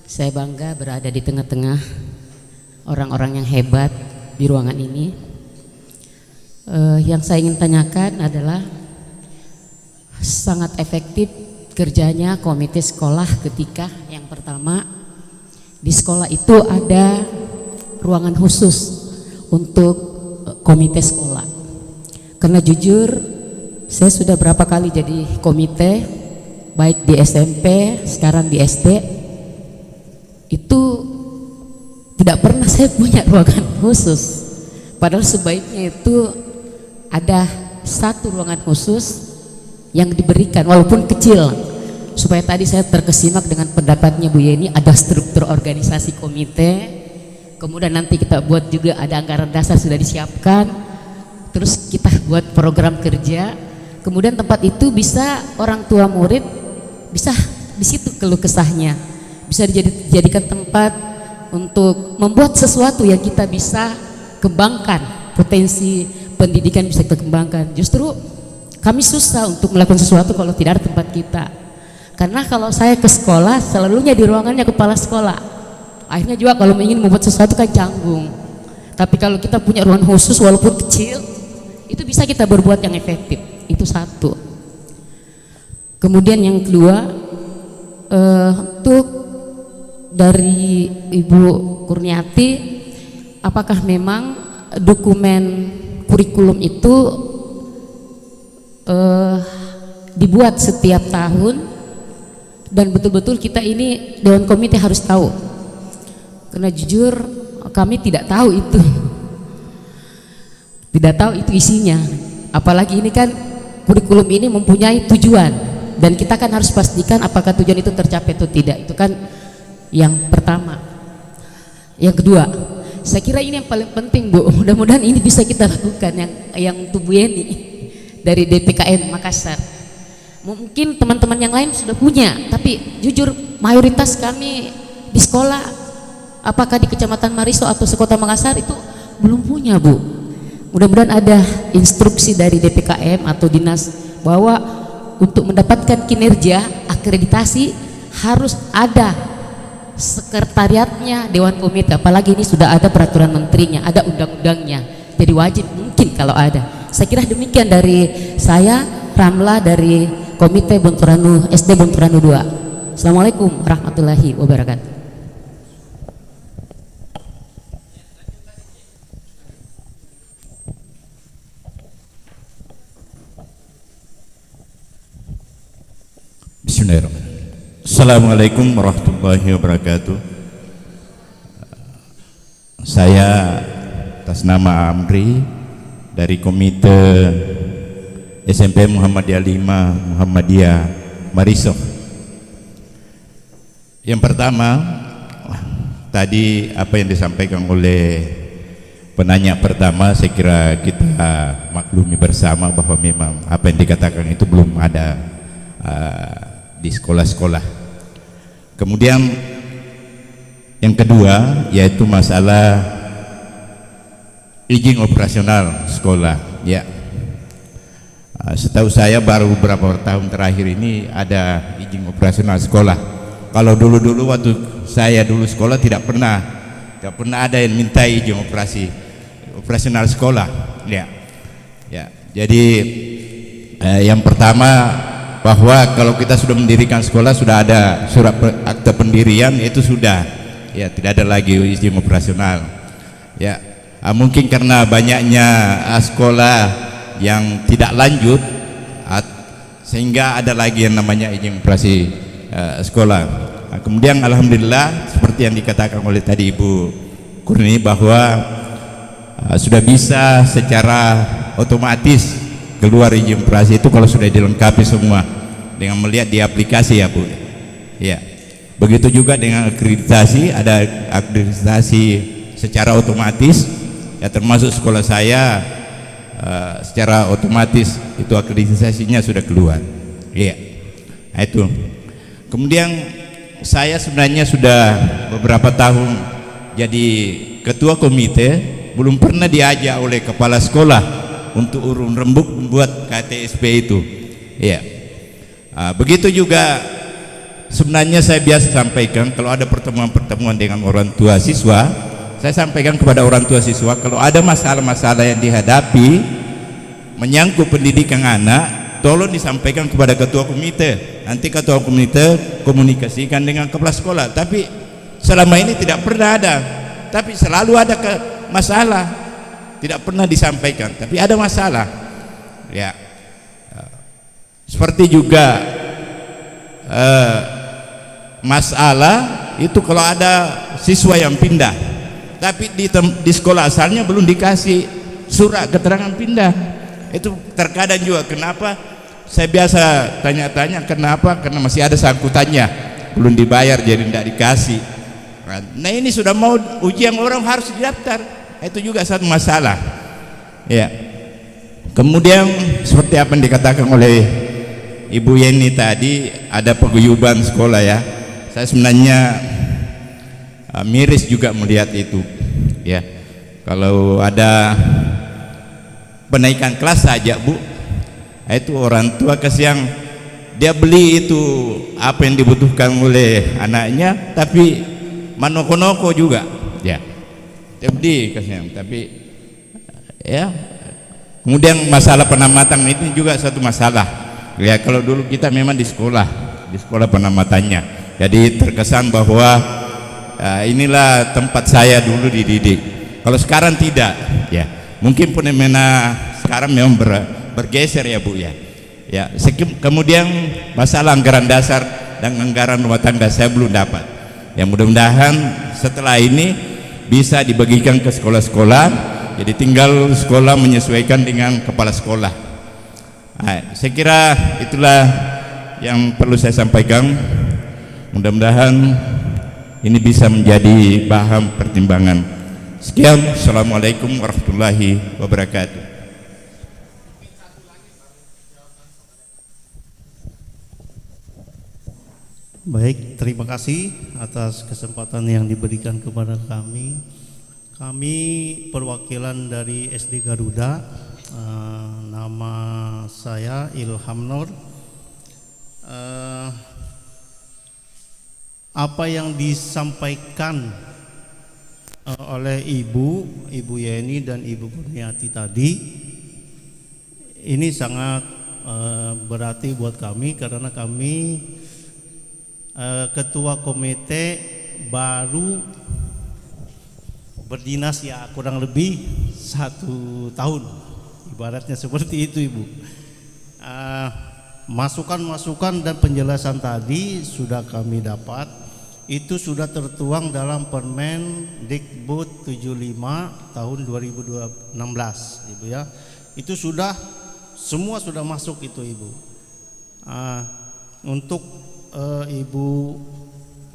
saya bangga berada di tengah-tengah orang-orang yang hebat di ruangan ini. Yang saya ingin tanyakan adalah sangat efektif kerjanya komite sekolah ketika yang pertama di sekolah itu ada ruangan khusus untuk komite sekolah. Karena jujur saya sudah berapa kali jadi komite, baik di SMP, sekarang di SD, itu tidak pernah saya punya ruangan khusus. Padahal sebaiknya itu ada satu ruangan khusus yang diberikan walaupun kecil, supaya tadi saya terkesimak dengan pendapatnya Bu Yeni, ada struktur organisasi komite. Kemudian nanti kita buat juga ada anggaran dasar sudah disiapkan, terus kita buat program kerja. Kemudian tempat itu bisa orang tua murid bisa di situ keluh kesahnya, bisa dijadikan tempat untuk membuat sesuatu yang kita bisa kembangkan, potensi pendidikan bisa kita kembangkan. Justru kami susah untuk melakukan sesuatu kalau tidak ada tempat kita. Karena kalau saya ke sekolah selalunya di ruangannya kepala sekolah. Akhirnya juga kalau ingin membuat sesuatu kan canggung. Tapi kalau kita punya ruangan khusus walaupun kecil, itu bisa kita berbuat yang efektif. Itu satu. Kemudian yang kedua, untuk dari Ibu Kurniati, apakah memang dokumen kurikulum itu dibuat setiap tahun, dan betul-betul kita ini Dewan Komite harus tahu? Karena jujur kami tidak tahu itu, tidak tahu itu isinya. Apalagi ini kan kurikulum ini mempunyai tujuan, dan kita kan harus pastikan apakah tujuan itu tercapai atau tidak. Itu kan yang pertama. Yang kedua, saya kira ini yang paling penting Bu, mudah-mudahan ini bisa kita lakukan yang untuk Bu Yeni dari DPKM Makassar. Mungkin teman-teman yang lain sudah punya, tapi jujur mayoritas kami di sekolah, apakah di Kecamatan Mariso atau sekota Makassar itu belum punya Bu. Mudah-mudahan ada instruksi dari DPKM atau dinas bahwa untuk mendapatkan kinerja akreditasi harus ada sekretariatnya Dewan Komite. Apalagi ini sudah ada peraturan menterinya, ada undang-undangnya, jadi wajib mungkin kalau ada. Saya kira demikian dari saya, Ramla dari Komite Bontoranu SD Bontoranu 2. Assalamualaikum warahmatullahi wabarakatuh. Bismillahirrahmanirrahim. Assalamualaikum warahmatullahi wabarakatuh. Saya atas nama Amri dari Komite SMP Muhammadiyah 5 Muhammadiyah Marisoh. Yang pertama, tadi apa yang disampaikan oleh penanya pertama, saya kira kita maklumi bersama bahwa memang apa yang dikatakan itu belum ada di sekolah-sekolah. Kemudian yang kedua yaitu masalah izin operasional sekolah. Ya, setahu saya baru beberapa tahun terakhir ini ada izin operasional sekolah. Kalau dulu-dulu waktu saya dulu sekolah tidak pernah ada yang minta izin operasional sekolah. Ya, ya. Jadi yang pertama, bahwa kalau kita sudah mendirikan sekolah sudah ada surat akte pendirian, itu sudah, ya, tidak ada lagi izin operasional. Ya, mungkin karena banyaknya sekolah yang tidak lanjut, sehingga ada lagi yang namanya izin operasi sekolah. Kemudian alhamdulillah seperti yang dikatakan oleh tadi Ibu Kurni bahwa sudah bisa secara otomatis keluar izin operasi itu kalau sudah dilengkapi semua dengan melihat di aplikasi, ya Bu. Ya, begitu juga dengan akreditasi, ada akreditasi secara otomatis, ya, termasuk sekolah saya secara otomatis itu akreditasinya sudah keluar. Iya, nah, itu. Kemudian saya sebenarnya sudah beberapa tahun jadi ketua komite, belum pernah diajak oleh kepala sekolah untuk urun rembuk membuat KTSP itu. Ya, begitu juga sebenarnya saya biasa sampaikan kalau ada pertemuan-pertemuan dengan orang tua siswa, saya sampaikan kepada orang tua siswa kalau ada masalah-masalah yang dihadapi menyangkut pendidikan anak, tolong disampaikan kepada ketua komite. Nanti ketua komite komunikasikan dengan kepala sekolah. Tapi selama ini tidak pernah ada, tapi selalu ada masalah. Tidak pernah disampaikan, tapi ada masalah. Ya, seperti juga masalah itu kalau ada siswa yang pindah, tapi di sekolah asalnya belum dikasih surat keterangan pindah. Itu terkadang juga kenapa saya biasa tanya-tanya kenapa, karena masih ada sangkutannya belum dibayar jadi tidak dikasih. Nah ini sudah mau ujian orang harus didaftar. Itu juga satu masalah. Ya. Kemudian seperti apa yang dikatakan oleh Ibu Yeni tadi, ada paguyuban sekolah, ya. Saya sebenarnya miris juga melihat itu. Ya. Kalau ada penaikan kelas saja, Bu, itu orang tua kasihan, dia beli itu apa yang dibutuhkan oleh anaknya, tapi manoko-noko juga. Ya. Jadi kasihan, tapi ya. Kemudian masalah penamatan itu juga satu masalah. Ya, kalau dulu kita memang di sekolah penamatannya. Jadi terkesan bahwa inilah tempat saya dulu dididik. Kalau sekarang tidak, ya. Mungkin fenomena sekarang memang bergeser, ya Bu, ya. Ya, kemudian masalah anggaran dasar dan anggaran rumah tangga saya belum dapat. Ya, mudah-mudahan setelah ini bisa dibagikan ke sekolah-sekolah, jadi tinggal sekolah menyesuaikan dengan kepala sekolah. Nah, saya kira itulah yang perlu saya sampaikan. Mudah-mudahan ini bisa menjadi bahan pertimbangan. Sekian, assalamualaikum warahmatullahi wabarakatuh. Baik, terima kasih atas kesempatan yang diberikan kepada kami. Kami perwakilan dari SD Garuda, nama saya Ilham Nur. Apa yang disampaikan oleh Ibu Yeni dan Ibu Kurniati tadi, ini sangat berarti buat kami karena kami ketua komite baru berdinas ya kurang lebih 1 tahun, ibaratnya seperti itu Ibu. masukan-masukan dan penjelasan tadi sudah kami dapat. Itu sudah tertuang dalam Permen Dikbud 75 tahun 2016, Ibu ya. Itu sudah semua sudah masuk itu, Ibu. Untuk Ibu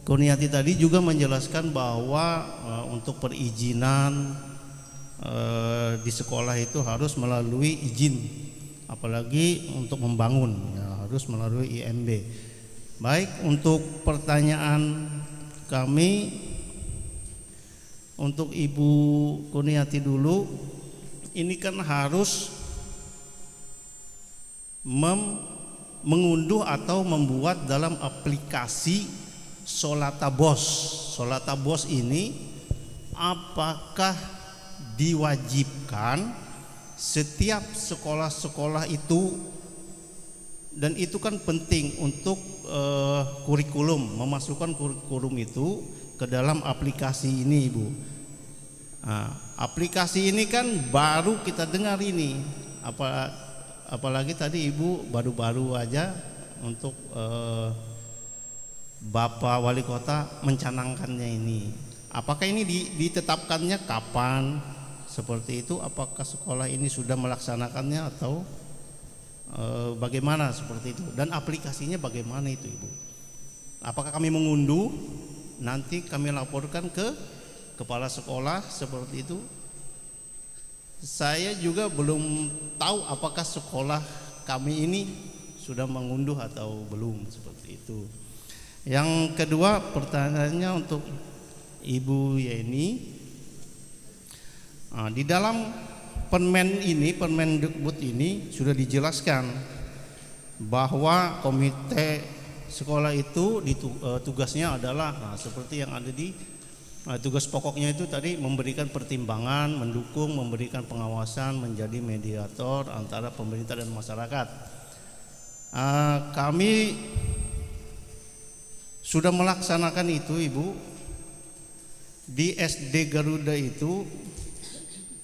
Kurniati tadi juga menjelaskan bahwa untuk perizinan di sekolah itu harus melalui izin, apalagi untuk membangun ya, harus melalui IMB. Baik, untuk pertanyaan kami untuk Ibu Kurniati dulu, ini kan harus mengunduh atau membuat dalam aplikasi Solata Bos. Solata Bos ini apakah diwajibkan setiap sekolah-sekolah itu, dan itu kan penting untuk kurikulum, memasukkan kurikulum itu ke dalam aplikasi ini, Ibu. Aplikasi ini kan baru kita dengar ini, apalagi tadi Ibu baru-baru aja untuk Bapak Wali Kota mencanangkannya ini. Apakah ini ditetapkannya kapan? Seperti itu, apakah sekolah ini sudah melaksanakannya atau bagaimana seperti itu? Dan aplikasinya bagaimana itu, Ibu? Apakah kami mengunduh, nanti kami laporkan ke kepala sekolah seperti itu? Saya juga belum tahu apakah sekolah kami ini sudah mengunduh atau belum, seperti itu. Yang kedua pertanyaannya untuk Ibu Yeni. Di dalam Permen ini, Permen Dikbud ini sudah dijelaskan bahwa komite sekolah itu tugasnya adalah seperti yang ada di tugas pokoknya itu tadi, memberikan pertimbangan, mendukung, memberikan pengawasan, menjadi mediator antara pemerintah dan masyarakat. Kami sudah melaksanakan itu, Ibu. Di SD Garuda itu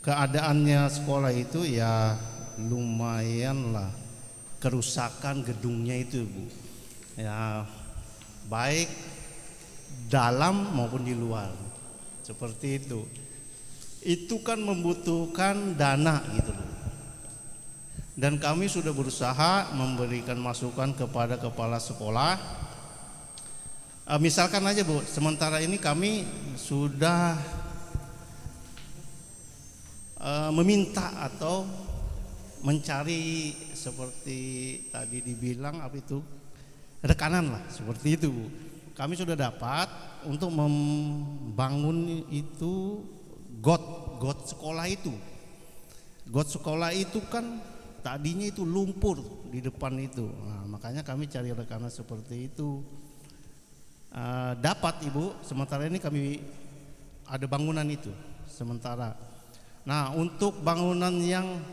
keadaannya sekolah itu ya lumayan lah, kerusakan gedungnya itu, Bu. Ya, baik dalam maupun di luar, seperti itu. Itu kan membutuhkan dana gitu loh. Dan kami sudah berusaha memberikan masukan kepada kepala sekolah. Misalkan aja, Bu, sementara ini kami sudah meminta atau mencari seperti tadi dibilang apa itu, rekanan lah, seperti itu, Bu. Kami sudah dapat untuk membangun itu got sekolah itu. Got sekolah itu kan tadinya itu lumpur di depan itu. Nah, makanya kami cari rekanan seperti itu. Dapat, Ibu, sementara ini kami ada bangunan itu sementara. Nah, untuk bangunan yang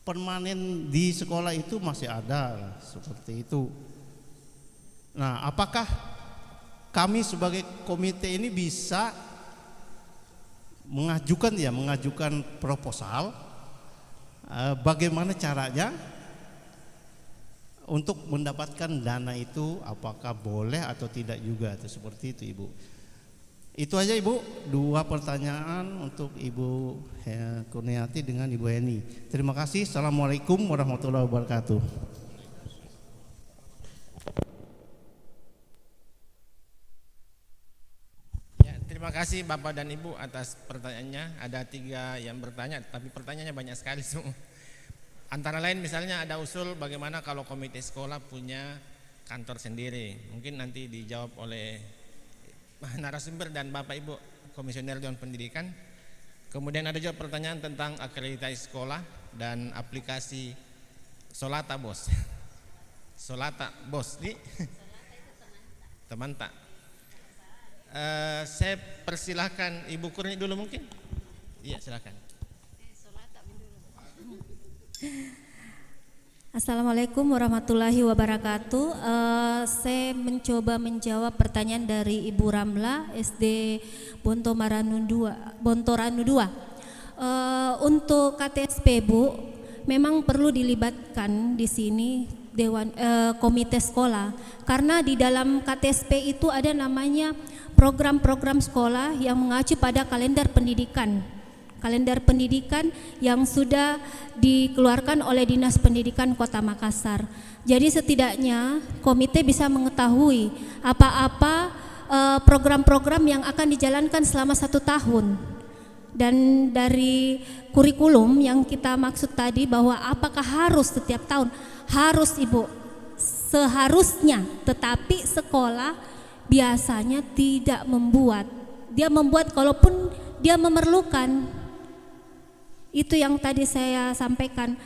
permanen di sekolah itu masih ada seperti itu. Nah, apakah kami sebagai komite ini bisa mengajukan proposal bagaimana caranya untuk mendapatkan dana itu, apakah boleh atau tidak juga, itu seperti itu, Ibu. Itu aja, Ibu, 2 pertanyaan untuk Ibu Kurniati dengan Ibu Heni. Terima kasih. Assalamualaikum warahmatullahi wabarakatuh. Ya, terima kasih Bapak dan Ibu atas pertanyaannya. Ada 3 yang bertanya, tapi pertanyaannya banyak sekali semua. Antara lain misalnya ada usul bagaimana kalau komite sekolah punya kantor sendiri. Mungkin nanti dijawab oleh narasumber dan Bapak Ibu Komisioner Dewan Pendidikan. Kemudian ada juga pertanyaan tentang akreditasi sekolah dan aplikasi Solata Bos. Solata Bos di Temanta. Saya persilahkan Ibu Kurni dulu mungkin. Iya, silakan. Assalamualaikum warahmatullahi wabarakatuh. Saya mencoba menjawab pertanyaan dari Ibu Ramla, SD Bontoranu 2. Untuk KTSP, Bu, memang perlu dilibatkan di sini komite sekolah, karena di dalam KTSP itu ada namanya program-program sekolah yang mengacu pada kalender pendidikan yang sudah dikeluarkan oleh Dinas Pendidikan Kota Makassar. Jadi setidaknya komite bisa mengetahui apa-apa program-program yang akan dijalankan selama 1 tahun. Dan dari kurikulum yang kita maksud tadi, bahwa apakah harus setiap tahun? Harus, Ibu, seharusnya, tetapi sekolah biasanya tidak membuat. Dia membuat kalaupun dia memerlukan. Itu yang tadi saya sampaikan.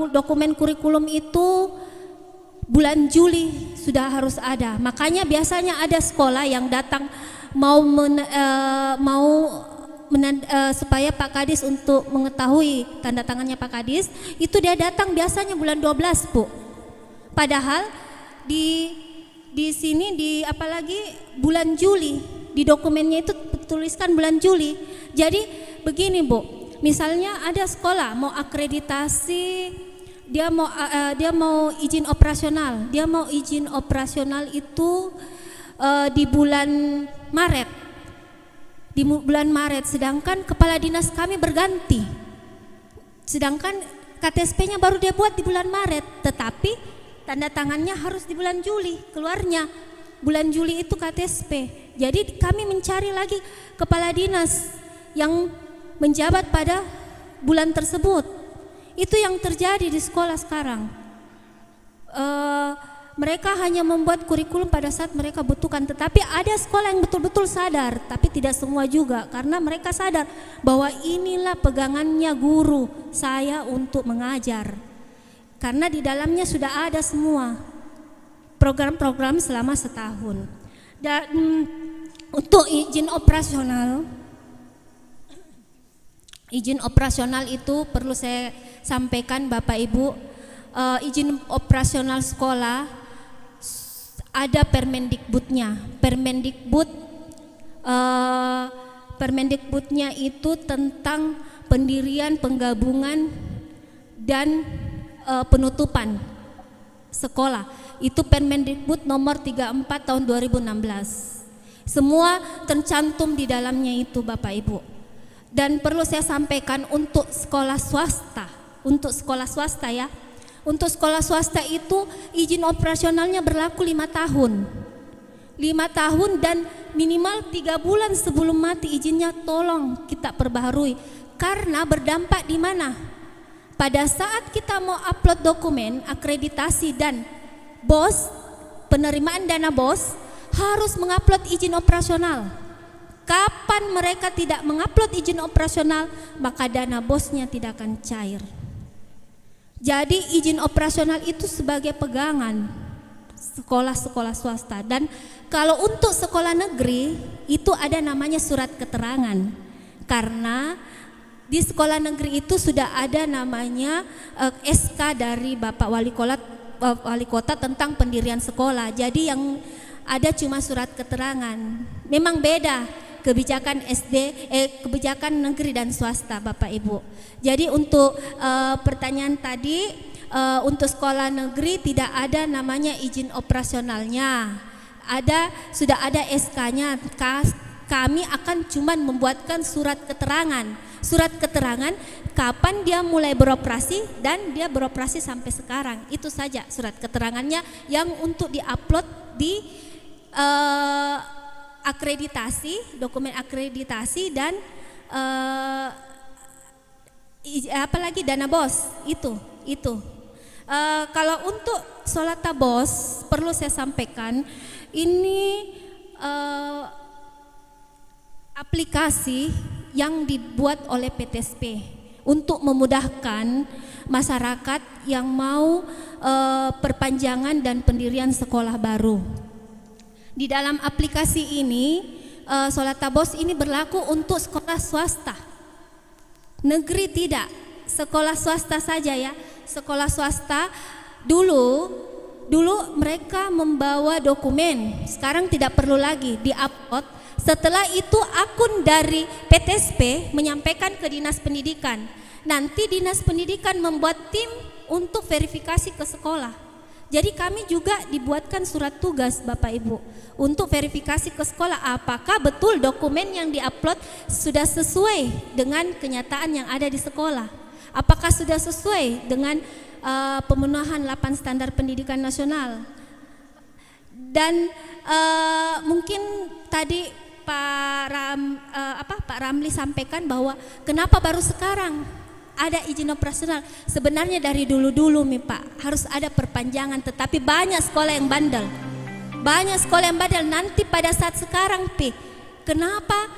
Dokumen kurikulum itu bulan Juli sudah harus ada. Makanya biasanya ada sekolah yang datang supaya Pak Kadis untuk mengetahui tanda tangannya Pak Kadis, itu dia datang biasanya bulan 12, Bu. Padahal di sini apalagi bulan Juli, di dokumennya itu tuliskan bulan Juli. Jadi begini, Bu, misalnya ada sekolah mau akreditasi, dia mau izin operasional, itu di bulan Maret, sedangkan kepala dinas kami berganti, sedangkan KTSP-nya baru dia buat di bulan Maret, tetapi tanda tangannya harus di bulan Juli, keluarnya bulan Juli itu KTSP. Jadi kami mencari lagi kepala dinas yang menjabat pada bulan tersebut. Itu yang terjadi di sekolah sekarang. Mereka hanya membuat kurikulum pada saat mereka butuhkan, tetapi ada sekolah yang betul-betul sadar, tapi tidak semua juga, karena mereka sadar bahwa inilah pegangannya guru saya untuk mengajar, karena di dalamnya sudah ada semua program-program selama setahun. Dan untuk izin operasional itu perlu saya sampaikan, Bapak Ibu, izin operasional sekolah ada Permendikbudnya. Permendikbudnya itu tentang pendirian, penggabungan, dan penutupan sekolah. Itu Permendikbud nomor 34 tahun 2016. Semua tercantum di dalamnya itu, Bapak Ibu. Dan perlu saya sampaikan untuk sekolah swasta, ya. Untuk sekolah swasta itu izin operasionalnya berlaku 5 tahun. 5 tahun dan minimal 3 bulan sebelum mati izinnya tolong kita perbaharui. Karena berdampak di mana? Pada saat kita mau upload dokumen akreditasi dan BOS, penerimaan dana BOS, harus mengupload izin operasional. Kapan mereka tidak mengupload izin operasional, maka dana BOS-nya tidak akan cair. Jadi izin operasional itu sebagai pegangan sekolah-sekolah swasta. Dan kalau untuk sekolah negeri itu ada namanya surat keterangan, karena di sekolah negeri itu sudah ada namanya SK dari Bapak Wali Kota tentang pendirian sekolah. Jadi yang ada cuma surat keterangan. Memang beda kebijakan kebijakan negeri dan swasta, Bapak Ibu. Jadi untuk pertanyaan tadi, untuk sekolah negeri tidak ada namanya izin operasionalnya. Sudah ada SK-nya. Kami akan cuman membuatkan surat keterangan. Surat keterangan kapan dia mulai beroperasi dan dia beroperasi sampai sekarang. Itu saja surat keterangannya yang untuk diupload di akreditasi, dokumen akreditasi, dan apalagi dana BOS itu. Kalau untuk Solata BOS perlu saya sampaikan, ini aplikasi yang dibuat oleh PTSP untuk memudahkan masyarakat yang mau perpanjangan dan pendirian sekolah baru. Di dalam aplikasi ini, Solata BOS ini berlaku untuk sekolah swasta. Negeri tidak, sekolah swasta saja ya. Sekolah swasta dulu mereka membawa dokumen, sekarang tidak perlu lagi di-upload. Setelah itu akun dari PTSP menyampaikan ke Dinas Pendidikan. nanti Dinas Pendidikan membuat tim untuk verifikasi ke sekolah. Jadi kami juga dibuatkan surat tugas Bapak Ibu untuk verifikasi ke sekolah apakah betul dokumen yang diupload sudah sesuai dengan kenyataan yang ada di sekolah. Apakah sudah sesuai dengan pemenuhan 8 standar pendidikan nasional. Dan mungkin tadi Pak Ramli sampaikan bahwa kenapa baru sekarang ada izin operasional. Sebenarnya dari dulu-dulu nih Pak, harus ada perpanjangan, tetapi banyak sekolah yang bandel. Banyak sekolah yang bandel. Nanti pada saat sekarang kenapa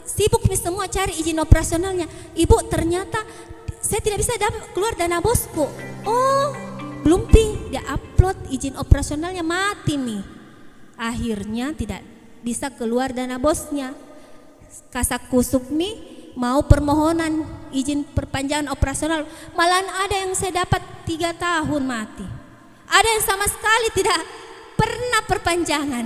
sibuk nih semua cari izin operasionalnya. Ibu, ternyata saya tidak bisa keluar dana bosku. Oh, belum dia upload izin operasionalnya, mati nih. Akhirnya tidak bisa keluar dana bosnya. Kasak kusuk nih mau permohonan izin perpanjangan operasional, malahan ada yang saya dapat 3 tahun mati. Ada yang sama sekali tidak pernah perpanjangan.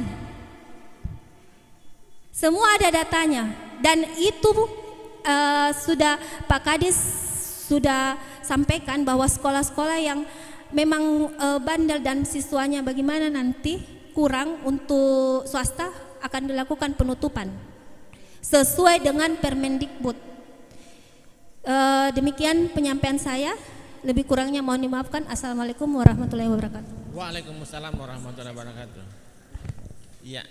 Semua ada datanya, dan itu sudah Pak Kadis sudah sampaikan bahwa sekolah-sekolah yang memang bandel dan siswanya bagaimana nanti kurang untuk swasta akan dilakukan penutupan sesuai dengan Permendikbud. Demikian penyampaian saya. Lebih kurangnya mohon dimaafkan. Assalamualaikum warahmatullahi wabarakatuh. Waalaikumsalam warahmatullahi wabarakatuh. Ya,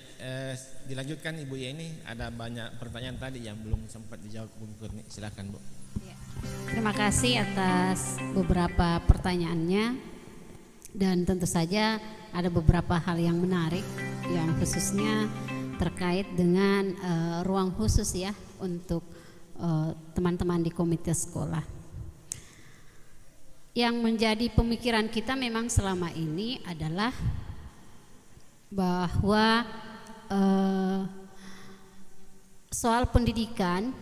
dilanjutkan Ibu Yeni. Ada banyak pertanyaan tadi yang belum sempat dijawab Bu Kurni. Silakan Bu. Ya. Terima kasih atas beberapa pertanyaannya. Dan tentu saja ada beberapa hal yang menarik yang khususnya terkait dengan ruang khusus ya untuk teman-teman di komite sekolah. Yang menjadi pemikiran kita memang selama ini adalah bahwa soal pendidikan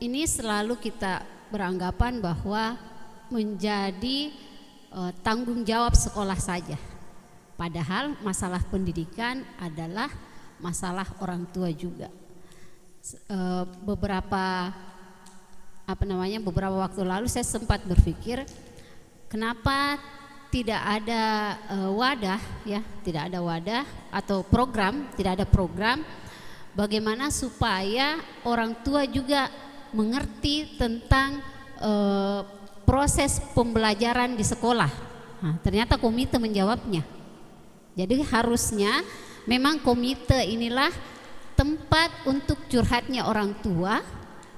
ini selalu kita beranggapan bahwa menjadi tanggung jawab sekolah saja. Padahal masalah pendidikan adalah masalah orang tua juga. Beberapa waktu lalu saya sempat berpikir kenapa tidak ada tidak ada wadah atau program, tidak ada program bagaimana supaya orang tua juga mengerti tentang proses pembelajaran di sekolah. Nah, ternyata komite menjawabnya. Jadi harusnya memang komite inilah tempat untuk curhatnya orang tua,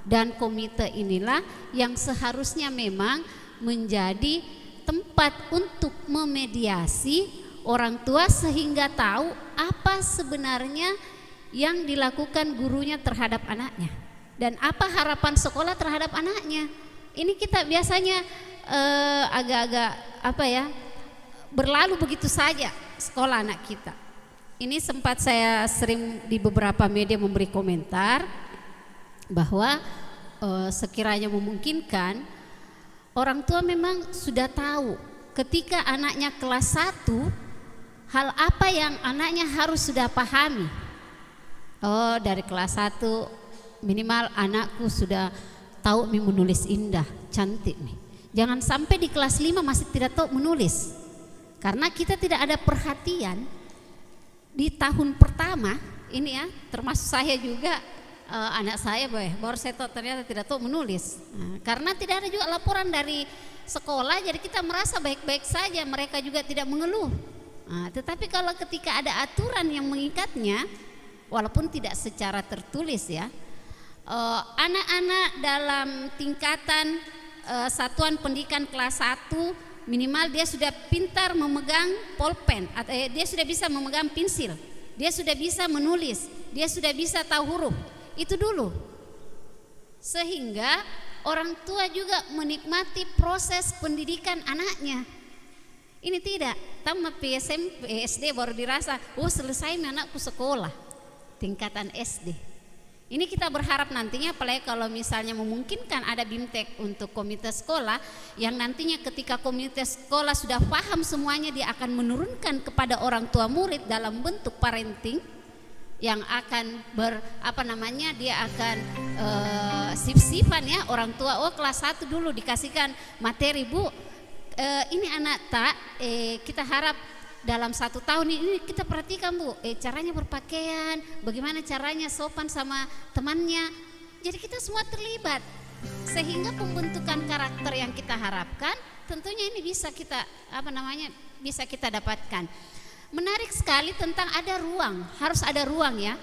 dan komite inilah yang seharusnya memang menjadi tempat untuk memediasi orang tua sehingga tahu apa sebenarnya yang dilakukan gurunya terhadap anaknya dan apa harapan sekolah terhadap anaknya. Ini kita biasanya agak-agak berlalu begitu saja sekolah anak kita. Ini sempat saya sering di beberapa media memberi komentar bahwa sekiranya memungkinkan orang tua memang sudah tahu ketika anaknya kelas 1 hal apa yang anaknya harus sudah pahami. Oh, dari kelas 1 minimal anakku sudah tahu menulis indah, cantik nih. Jangan sampai di kelas 5 masih tidak tahu menulis. Karena kita tidak ada perhatian di tahun pertama ini ya, termasuk saya juga, anak saya baru saya tahu ternyata tidak tahu menulis. Nah, karena tidak ada juga laporan dari sekolah, jadi kita merasa baik-baik saja, mereka juga tidak mengeluh. Nah, tetapi kalau ketika ada aturan yang mengikatnya, walaupun tidak secara tertulis ya, anak-anak dalam tingkatan satuan pendidikan kelas 1 minimal dia sudah pintar memegang pulpen, dia sudah bisa memegang pensil, dia sudah bisa menulis, dia sudah bisa tahu huruf. Itu dulu. Sehingga orang tua juga menikmati proses pendidikan anaknya. Ini tidak, tamat SMP, SD baru dirasa, oh selesai anakku sekolah tingkatan SD. Ini kita berharap nantinya, apalagi kalau misalnya memungkinkan ada BIMTEK untuk komite sekolah, yang nantinya ketika komite sekolah sudah paham semuanya, dia akan menurunkan kepada orang tua murid dalam bentuk parenting, yang akan dia akan sip-sipan ya orang tua. Oh kelas 1 dulu dikasihkan materi, Bu, ini anak kita harap dalam 1 tahun ini kita perhatikan, Bu, caranya berpakaian, bagaimana caranya sopan sama temannya. Jadi kita semua terlibat sehingga pembentukan karakter yang kita harapkan tentunya ini bisa kita bisa kita dapatkan. Menarik sekali tentang ada ruang, harus ada ruang ya.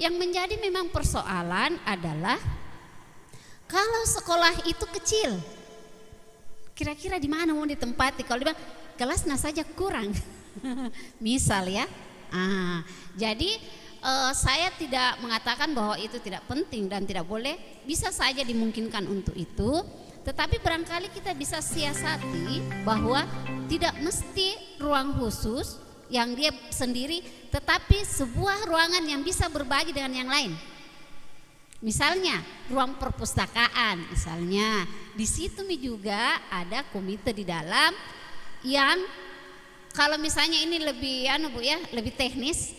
Yang menjadi memang persoalan adalah kalau sekolah itu kecil, kira-kira di mana mau ditempati? Kalau dibilang kelasnya saja kurang, misal ya. Jadi saya tidak mengatakan bahwa itu tidak penting dan tidak boleh, bisa saja dimungkinkan untuk itu. Tetapi barangkali kita bisa siasati bahwa tidak mesti ruang khusus yang dia sendiri, tetapi sebuah ruangan yang bisa berbagi dengan yang lain. Misalnya ruang perpustakaan, misalnya di situ juga ada komite di dalam yang kalau misalnya ini lebih Bu ya, lebih teknis.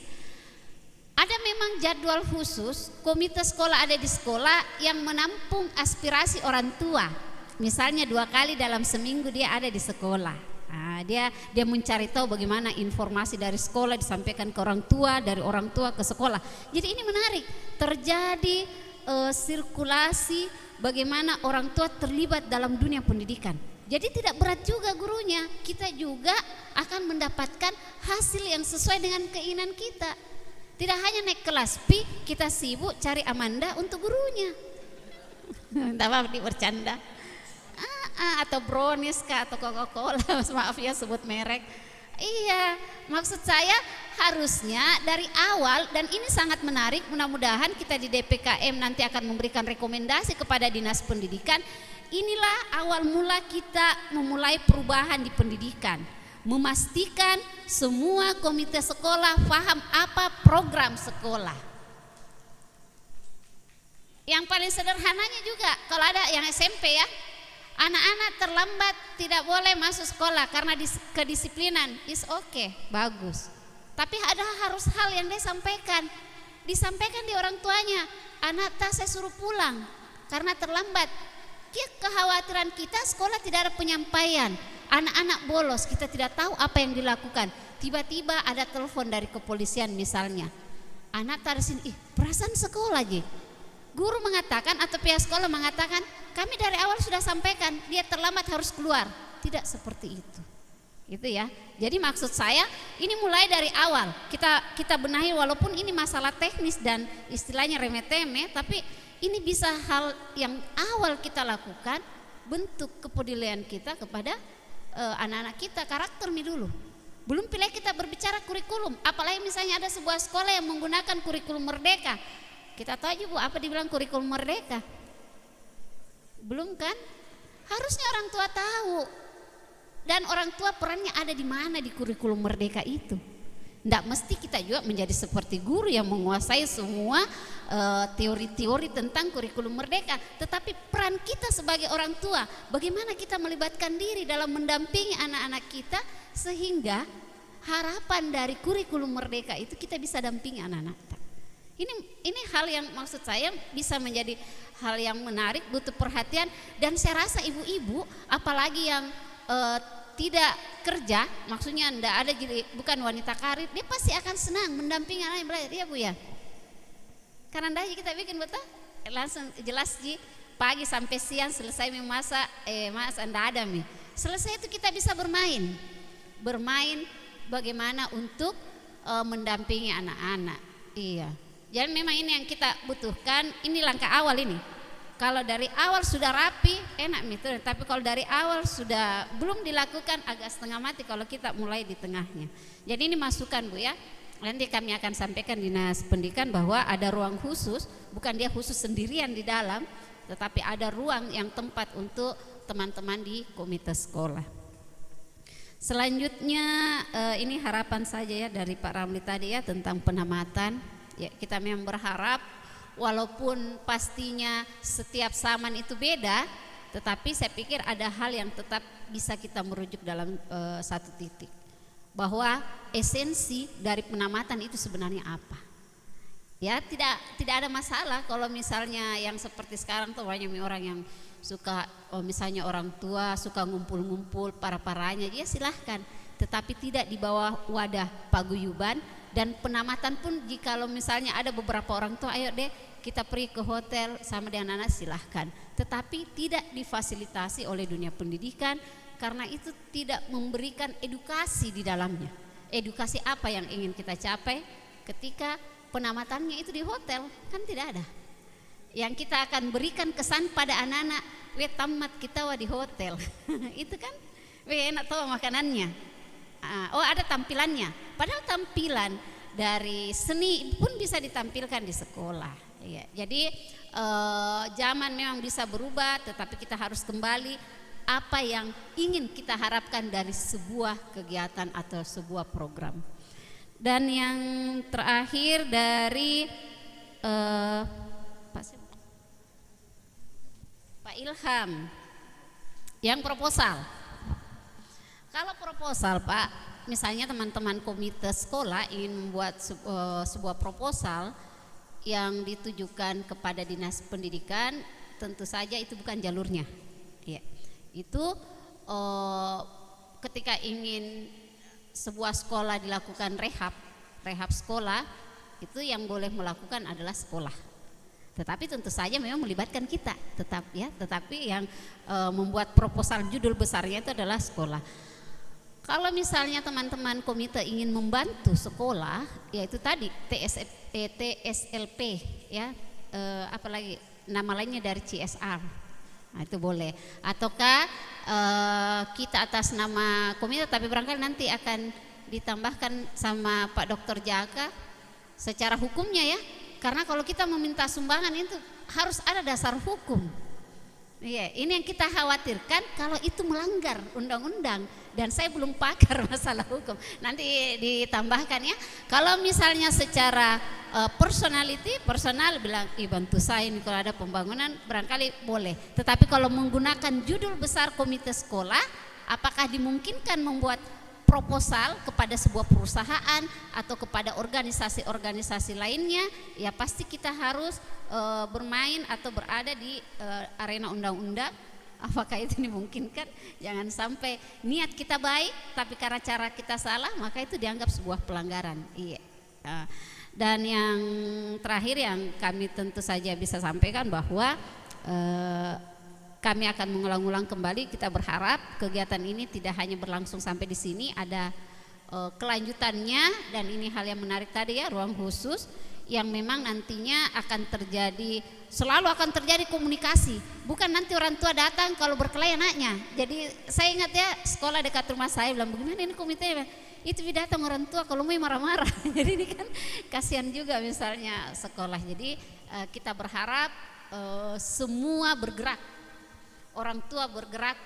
Ada memang jadwal khusus komite sekolah ada di sekolah yang menampung aspirasi orang tua. Misalnya 2 kali dalam seminggu dia ada di sekolah. Dia mencari tahu bagaimana informasi dari sekolah disampaikan ke orang tua, dari orang tua ke sekolah. Jadi ini menarik, terjadi sirkulasi bagaimana orang tua terlibat dalam dunia pendidikan. Jadi tidak berat juga gurunya, kita juga akan mendapatkan hasil yang sesuai dengan keinginan kita. Tidak hanya naik kelas P, kita sibuk cari Amanda untuk gurunya. Tidak apa bercanda. Atau brownies kah, atau Coca-Cola, maaf ya sebut merek. Iya, maksud saya harusnya dari awal, dan ini sangat menarik, mudah-mudahan kita di DPKM nanti akan memberikan rekomendasi kepada Dinas Pendidikan. Inilah awal mula kita memulai perubahan di pendidikan, memastikan semua komite sekolah paham apa program sekolah. Yang paling sederhananya juga kalau ada yang SMP ya, anak-anak terlambat tidak boleh masuk sekolah karena kedisiplinan. Is okay, bagus. Tapi ada harus hal yang disampaikan di orang tuanya. Anak saya suruh pulang karena terlambat. Kekhawatiran kita sekolah tidak ada penyampaian. Anak-anak bolos, kita tidak tahu apa yang dilakukan. Tiba-tiba ada telepon dari kepolisian misalnya. Anak taruh sini, perasaan sekolah aja. Guru mengatakan atau pihak sekolah mengatakan, kami dari awal sudah sampaikan, dia terlambat harus keluar. Tidak seperti itu. Gitu ya. Jadi maksud saya ini mulai dari awal. Kita benahi walaupun ini masalah teknis dan istilahnya remeh-temeh, tapi ini bisa hal yang awal kita lakukan, bentuk kepedulian kita kepada anak-anak kita, karakter dulu. Belum pilih kita berbicara kurikulum, apalagi misalnya ada sebuah sekolah yang menggunakan kurikulum merdeka. Kita tahu aja Bu, apa dibilang kurikulum merdeka? Belum kan? Harusnya orang tua tahu. Dan orang tua perannya ada di mana di kurikulum merdeka itu. Tidak mesti kita juga menjadi seperti guru yang menguasai semua teori-teori tentang kurikulum merdeka. Tetapi peran kita sebagai orang tua, bagaimana kita melibatkan diri dalam mendampingi anak-anak kita sehingga harapan dari kurikulum merdeka itu kita bisa dampingi anak-anak. Ini hal yang maksud saya bisa menjadi hal yang menarik, butuh perhatian. Dan saya rasa ibu-ibu apalagi yang tidak kerja, maksudnya enggak ada jadi bukan wanita karir, dia pasti akan senang mendampingi anaknya belajar. Iya Bu ya. Karena enggak kita bikin betul langsung jelas di pagi sampai siang selesai memasak, enggak ada mi. Selesai itu kita bisa bermain bagaimana untuk mendampingi anak-anak. Iya. Jadi memang ini yang kita butuhkan, ini langkah awal ini. Kalau dari awal sudah rapi, enak gitu. Tapi kalau dari awal sudah belum dilakukan, agak setengah mati kalau kita mulai di tengahnya. Jadi ini masukan Bu ya. Nanti kami akan sampaikan Dinas Pendidikan bahwa ada ruang khusus, bukan dia khusus sendirian di dalam, tetapi ada ruang yang tempat untuk teman-teman di komite sekolah. Selanjutnya ini harapan saja ya dari Pak Ramli tadi ya tentang penamatan. Ya, kita memang berharap walaupun pastinya setiap zaman itu beda, tetapi saya pikir ada hal yang tetap bisa kita merujuk dalam satu titik, bahwa esensi dari penamatan itu sebenarnya apa. Ya tidak ada masalah kalau misalnya yang seperti sekarang tuh banyak orang yang suka, misalnya orang tua suka ngumpul-ngumpul para-paranya, ya silahkan, tetapi tidak di bawah wadah paguyuban. Dan penamatan pun jikalau misalnya ada beberapa orang tua, ayo deh kita pergi ke hotel sama dengan anak, silahkan, tetapi tidak difasilitasi oleh dunia pendidikan, karena itu tidak memberikan edukasi di dalamnya. Edukasi apa yang ingin kita capai ketika penamatannya itu di hotel? Kan tidak ada. Yang kita akan berikan kesan pada anak-anak, tamat kita di hotel. Itu kan enak tahu makanannya. Oh, ada tampilannya. Padahal tampilan dari seni pun bisa ditampilkan di sekolah. Ya, jadi zaman memang bisa berubah, tetapi kita harus kembali apa yang ingin kita harapkan dari sebuah kegiatan atau sebuah program. Dan yang terakhir dari Pak Ilham, yang proposal. Kalau proposal Pak, misalnya teman-teman komite sekolah ingin membuat sebuah proposal yang ditujukan kepada dinas pendidikan, tentu saja itu bukan jalurnya. Ya, itu ketika ingin sebuah sekolah dilakukan rehab sekolah, itu yang boleh melakukan adalah sekolah. Tetapi tentu saja memang melibatkan kita, tetapi yang membuat proposal judul besarnya itu adalah sekolah. Kalau misalnya teman-teman komite ingin membantu sekolah, yaitu tadi TSLP, ya, apalagi nama lainnya dari CSR, nah, itu boleh. Ataukah kita atas nama komite, tapi barangkali nanti akan ditambahkan sama Pak Dr. Jaka secara hukumnya, ya, karena kalau kita meminta sumbangan itu harus ada dasar hukum. Iya, ini yang kita khawatirkan kalau itu melanggar undang-undang, dan saya belum pakar masalah hukum. Nanti ditambahkan, ya. Kalau misalnya secara personal bilang bantu saya ini kalau ada pembangunan, barangkali boleh. Tetapi kalau menggunakan judul besar komite sekolah, apakah dimungkinkan membuat proposal kepada sebuah perusahaan atau kepada organisasi-organisasi lainnya, ya pasti kita harus bermain atau berada di arena undang-undang. Apakah itu dimungkinkan? Jangan sampai niat kita baik tapi karena cara kita salah, maka itu dianggap sebuah pelanggaran. Iya. Dan yang terakhir yang kami tentu saja bisa sampaikan bahwa kami akan mengulang-ulang kembali. Kita berharap kegiatan ini tidak hanya berlangsung sampai di sini, ada kelanjutannya. Dan ini hal yang menarik tadi, ya, ruang khusus yang memang nantinya akan terjadi, selalu akan terjadi komunikasi. Bukan nanti orang tua datang kalau berkelahi anaknya. Jadi saya ingat, ya, sekolah dekat rumah saya bilang, bagaimana ini komite? Itu datang orang tua kalau mau marah-marah. Jadi ini kan kasihan juga misalnya sekolah. Jadi kita berharap semua bergerak. Orang tua bergerak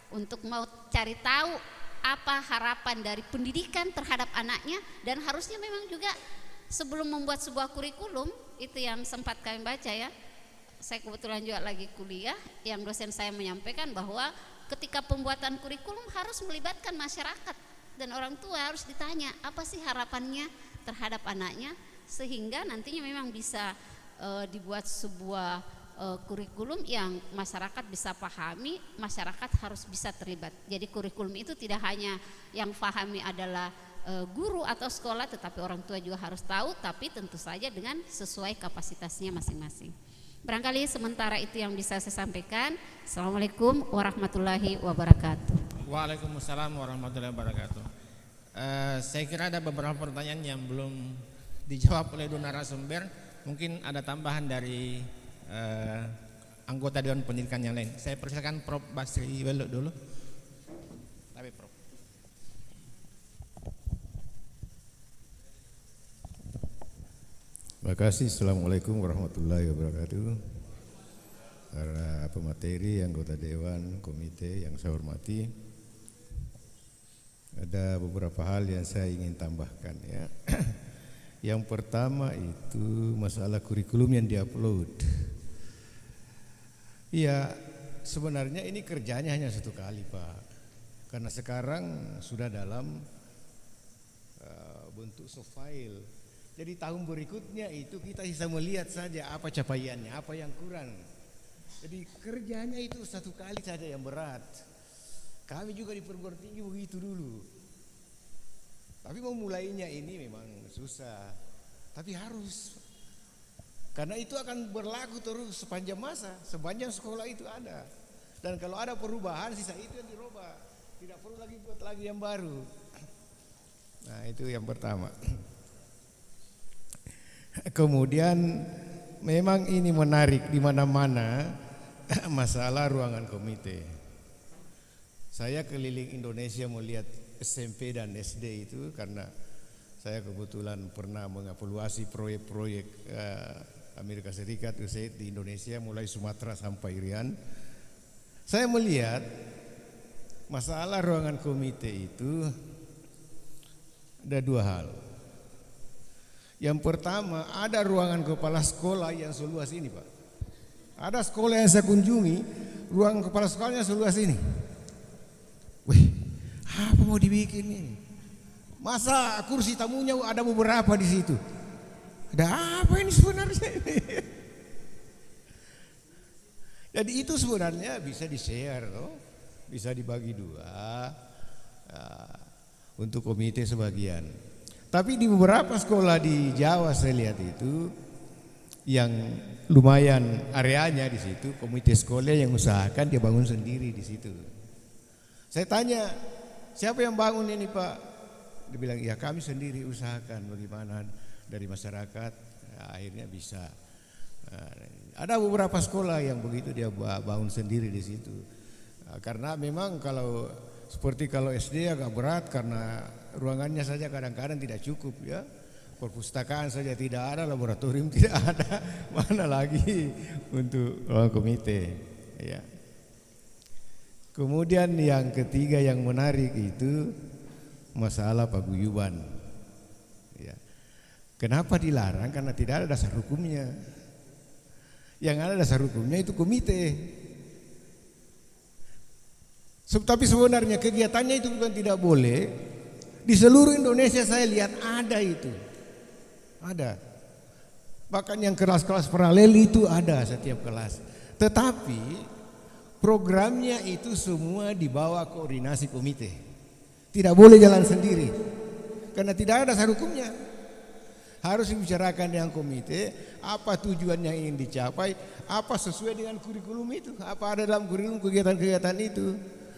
untuk mau cari tahu apa harapan dari pendidikan terhadap anaknya, dan harusnya memang juga sebelum membuat sebuah kurikulum, itu yang sempat kami baca, ya. Saya kebetulan juga lagi kuliah, yang dosen saya menyampaikan bahwa ketika pembuatan kurikulum harus melibatkan masyarakat dan orang tua, harus ditanya apa sih harapannya terhadap anaknya, sehingga nantinya memang bisa dibuat sebuah kurikulum yang masyarakat bisa pahami, masyarakat harus bisa terlibat. Jadi kurikulum itu tidak hanya yang pahami adalah guru atau sekolah, tetapi orang tua juga harus tahu, tapi tentu saja dengan sesuai kapasitasnya masing-masing. Barangkali sementara itu yang bisa saya sampaikan. Assalamualaikum warahmatullahi wabarakatuh. Waalaikumsalam warahmatullahi wabarakatuh. Saya kira ada beberapa pertanyaan yang belum dijawab oleh dua narasumber. Mungkin ada tambahan dari anggota Dewan Pendidikan yang lain. Saya persilakan Prof. Basri Welo dulu. Tapi Prof. Terima kasih. Assalamualaikum warahmatullahi wabarakatuh. Para pemateri, anggota Dewan, komite yang saya hormati, ada beberapa hal yang saya ingin tambahkan, ya. Yang pertama itu masalah kurikulum yang diupload. Iya, sebenarnya ini kerjanya hanya satu kali, Pak. Karena sekarang sudah dalam bentuk soft file Jadi tahun berikutnya itu kita bisa melihat saja apa capaiannya, apa yang kurang. Jadi kerjanya itu satu kali saja yang berat. Kami juga di perguruan tinggi begitu dulu. Tapi memulainya ini memang susah. Tapi harus. Karena itu akan berlaku terus sepanjang masa, sepanjang sekolah itu ada. Dan kalau ada perubahan, sisa itu yang dirubah. Tidak perlu lagi buat lagi yang baru. Nah, itu yang pertama. Kemudian memang ini menarik di mana-mana masalah ruangan komite. Saya keliling Indonesia melihat SMP dan SD itu karena saya kebetulan pernah mengevaluasi proyek-proyek Amerika Serikat USAID di Indonesia mulai Sumatera sampai Irian. Saya melihat masalah ruangan komite itu ada dua hal. Yang pertama, ada ruangan kepala sekolah yang seluas ini, Pak. Ada sekolah yang saya kunjungi, ruang kepala sekolahnya seluas ini. Wih, apa mau dibikin ini? Masa kursi tamunya ada beberapa di situ? Ada apa ini sebenarnya ini? Jadi itu sebenarnya bisa di-share, loh. Bisa dibagi dua untuk komite sebagian. Tapi di beberapa sekolah di Jawa saya lihat itu yang lumayan areanya di situ, komite sekolah yang usahakan dia bangun sendiri di situ. Saya tanya, siapa yang bangun ini Pak? Dia bilang, ya kami sendiri usahakan bagaimana dari masyarakat, ya, akhirnya bisa. Ada beberapa sekolah yang begitu dia bangun sendiri di situ. Karena memang kalau seperti kalau SD agak berat karena ruangannya saja kadang-kadang tidak cukup ya. Perpustakaan saja tidak ada, laboratorium tidak ada, mana lagi untuk ruang komite ya. Kemudian yang ketiga yang menarik itu masalah paguyuban ya. Kenapa dilarang? Karena tidak ada dasar hukumnya. Yang ada dasar hukumnya itu komite. Tapi sebenarnya kegiatannya itu bukan tidak boleh. Di seluruh Indonesia saya lihat ada itu. Ada. Bahkan yang kelas-kelas paralel itu ada setiap kelas. Tetapi programnya itu semua di bawah koordinasi komite. Tidak boleh jalan sendiri. Karena tidak ada dasar hukumnya. Harus dibicarakan dengan komite, apa tujuan yang ingin dicapai, apa sesuai dengan kurikulum itu, apa ada dalam kurikulum kegiatan-kegiatan itu.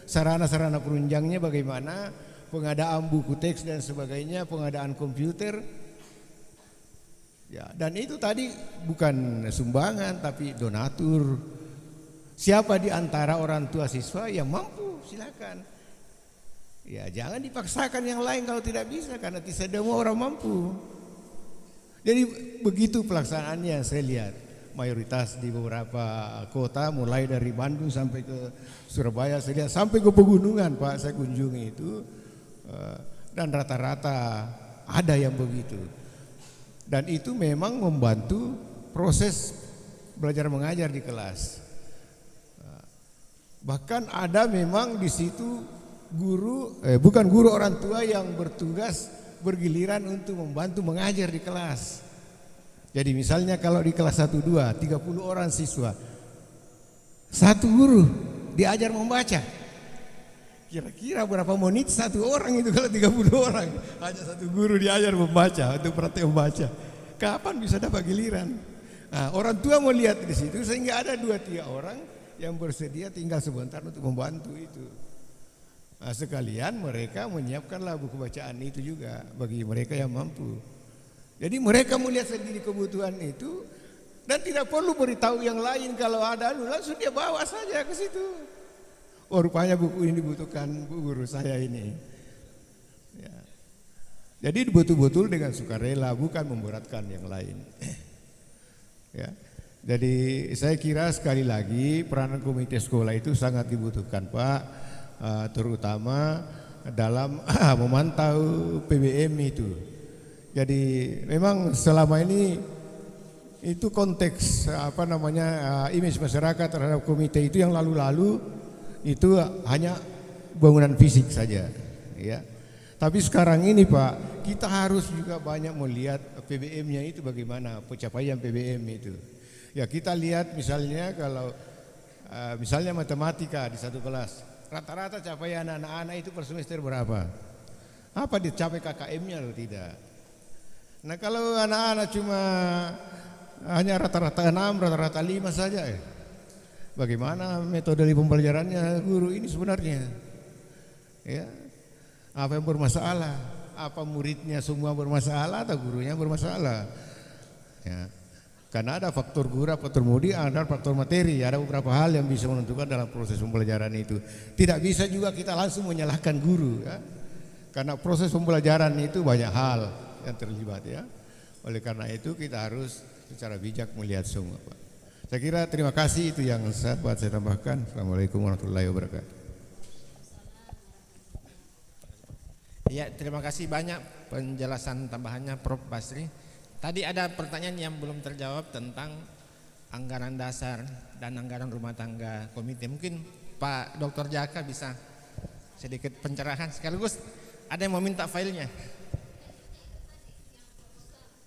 Sarana-sarana penunjangnya bagaimana, pengadaan buku teks dan sebagainya, pengadaan komputer. Ya, dan itu tadi bukan sumbangan tapi donatur. Siapa di antara orang tua siswa yang mampu silakan. Ya, jangan dipaksakan yang lain kalau tidak bisa karena tidak semua orang mampu. Jadi begitu pelaksanaannya saya lihat. Mayoritas di beberapa kota mulai dari Bandung sampai ke Surabaya saya lihat sampai ke pegunungan Pak saya kunjungi itu dan rata-rata ada yang begitu dan itu memang membantu proses belajar mengajar di kelas. Bahkan ada memang di situ guru bukan guru, orang tua yang bertugas bergiliran untuk membantu mengajar di kelas. Jadi misalnya kalau di kelas 1-2 30 orang siswa, satu guru diajar membaca. Kira-kira berapa menit satu orang itu kalau 30 orang? Hanya satu guru diajar membaca untuk praktek membaca. Kapan bisa dapat giliran? Nah, orang tua melihat di situ sehingga ada 2-3 orang yang bersedia tinggal sebentar untuk membantu itu. Nah, sekalian mereka menyiapkanlah buku bacaan itu juga bagi mereka yang mampu. Jadi mereka melihat sendiri kebutuhan itu dan tidak perlu beritahu yang lain kalau ada, langsung dia bawa saja ke situ. Oh, rupanya buku ini dibutuhkan bu guru saya ini. Ya. Jadi betul-betul dengan sukarela, bukan memberatkan yang lain. Ya. Jadi saya kira sekali lagi peranan komite sekolah itu sangat dibutuhkan Pak, terutama dalam memantau PBM itu. Jadi memang selama ini itu konteks image masyarakat terhadap komite itu yang lalu-lalu itu hanya bangunan fisik saja, ya. Tapi sekarang ini Pak, kita harus juga banyak melihat PBM-nya itu bagaimana, pencapaian PBM itu. Ya kita lihat misalnya kalau misalnya matematika di satu kelas, rata-rata capaian anak-anak itu per semester berapa? Apa dicapai KKM-nya atau tidak? Nah kalau anak-anak cuma hanya rata-rata 6, rata-rata 5 saja, bagaimana metode pembelajarannya guru ini sebenarnya? Ya, apa yang bermasalah? Apa muridnya semua bermasalah atau gurunya bermasalah? Ya, karena ada faktor guru, faktor mudi, ada faktor materi, ada beberapa hal yang bisa menentukan dalam proses pembelajaran itu. Tidak bisa juga kita langsung menyalahkan guru, ya, karena proses pembelajaran itu banyak hal yang terlibat, ya. Oleh karena itu kita harus secara bijak melihat semua, Pak. Saya kira terima kasih, itu yang saya tambahkan. Assalamualaikum warahmatullahi wabarakatuh. Ya, terima kasih banyak penjelasan tambahannya Prof. Basri. Tadi ada pertanyaan yang belum terjawab tentang anggaran dasar dan anggaran rumah tangga komite. Mungkin Pak Dr. Jaka bisa sedikit pencerahan, sekaligus ada yang mau minta filenya.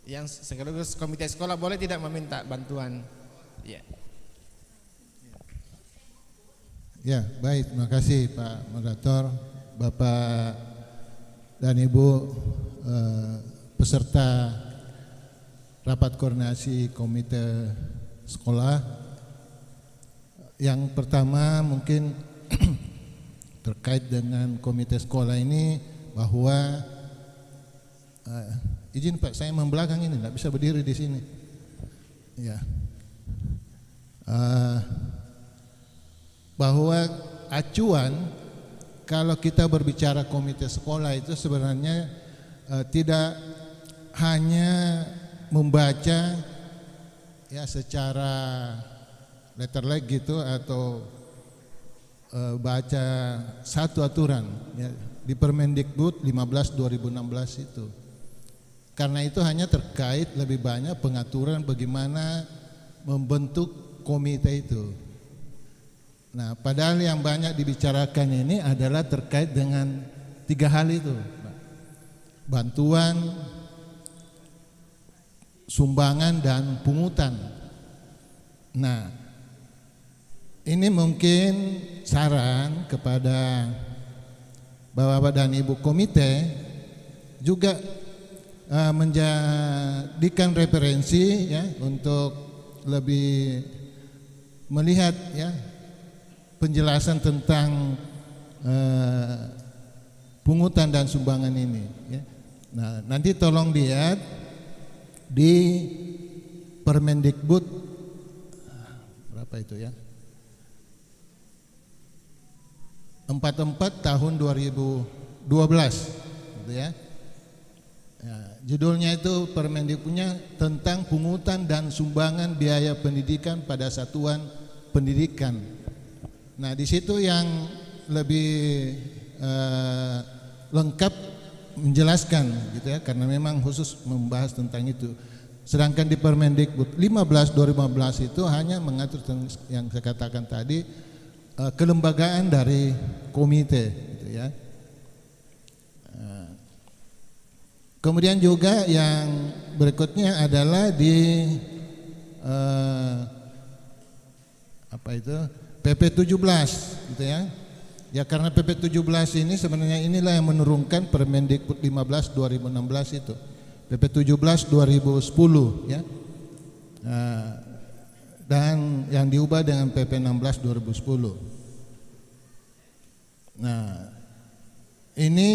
Yang sekaligus komite sekolah boleh tidak meminta bantuan? Ya. Ya, baik, terima kasih Pak Moderator, Bapak dan Ibu peserta rapat koordinasi komite sekolah. Yang pertama mungkin terkait dengan komite sekolah ini, bahwa izin Pak, saya membelakang ini, tidak bisa berdiri di sini. Ya, bahwa acuan kalau kita berbicara komite sekolah itu sebenarnya tidak hanya membaca ya secara letterleg gitu, atau baca satu aturan ya, di Permendikbud 15/2016 itu. Karena itu hanya terkait lebih banyak pengaturan bagaimana membentuk komite itu. Nah, padahal yang banyak dibicarakan ini adalah terkait dengan 3 hal itu: bantuan, sumbangan, dan pungutan. Nah, ini mungkin saran kepada Bapak dan Ibu komite juga menjadikan referensi ya, untuk lebih melihat ya penjelasan tentang pungutan dan sumbangan ini ya. Nah, nanti tolong lihat di Permendikbud berapa itu ya, 44 tahun 2012 gitu ya. Ya, judulnya itu Permendikbudnya tentang pungutan dan sumbangan biaya pendidikan pada satuan pendidikan. Nah, di situ yang lebih lengkap menjelaskan gitu ya, karena memang khusus membahas tentang itu. Sedangkan di Permendikbud 15/2015 itu hanya mengatur tentang yang saya katakan tadi, kelembagaan dari komite gitu ya. Kemudian juga yang berikutnya adalah di apa itu, PP 17 gitu ya. Ya, karena PP 17 ini sebenarnya inilah yang menurunkan Permendikbud 15/2016 itu. PP 17 2010 ya. Dan yang diubah dengan PP 16 2010. Nah, ini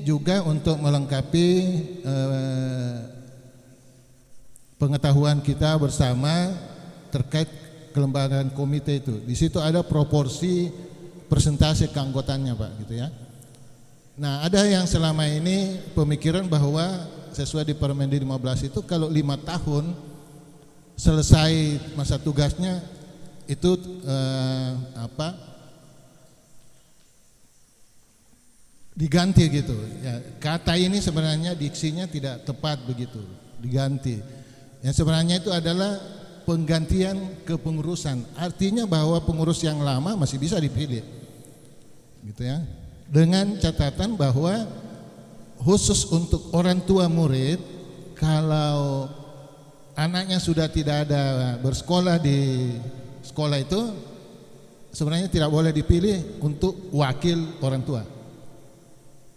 juga untuk melengkapi pengetahuan kita bersama terkait kelembagaan komite itu. Di situ ada proporsi persentase keanggotaannya, Pak, gitu ya. Nah, ada yang selama ini pemikiran bahwa sesuai di Permendikbud 15 itu kalau 5 tahun selesai masa tugasnya itu diganti gitu ya. Kata ini sebenarnya diksinya tidak tepat begitu, diganti. Yang sebenarnya itu adalah penggantian kepengurusan. Artinya bahwa pengurus yang lama masih bisa dipilih gitu ya, dengan catatan bahwa khusus untuk orang tua murid, kalau anaknya sudah tidak ada bersekolah di sekolah itu, sebenarnya tidak boleh dipilih untuk wakil orang tua.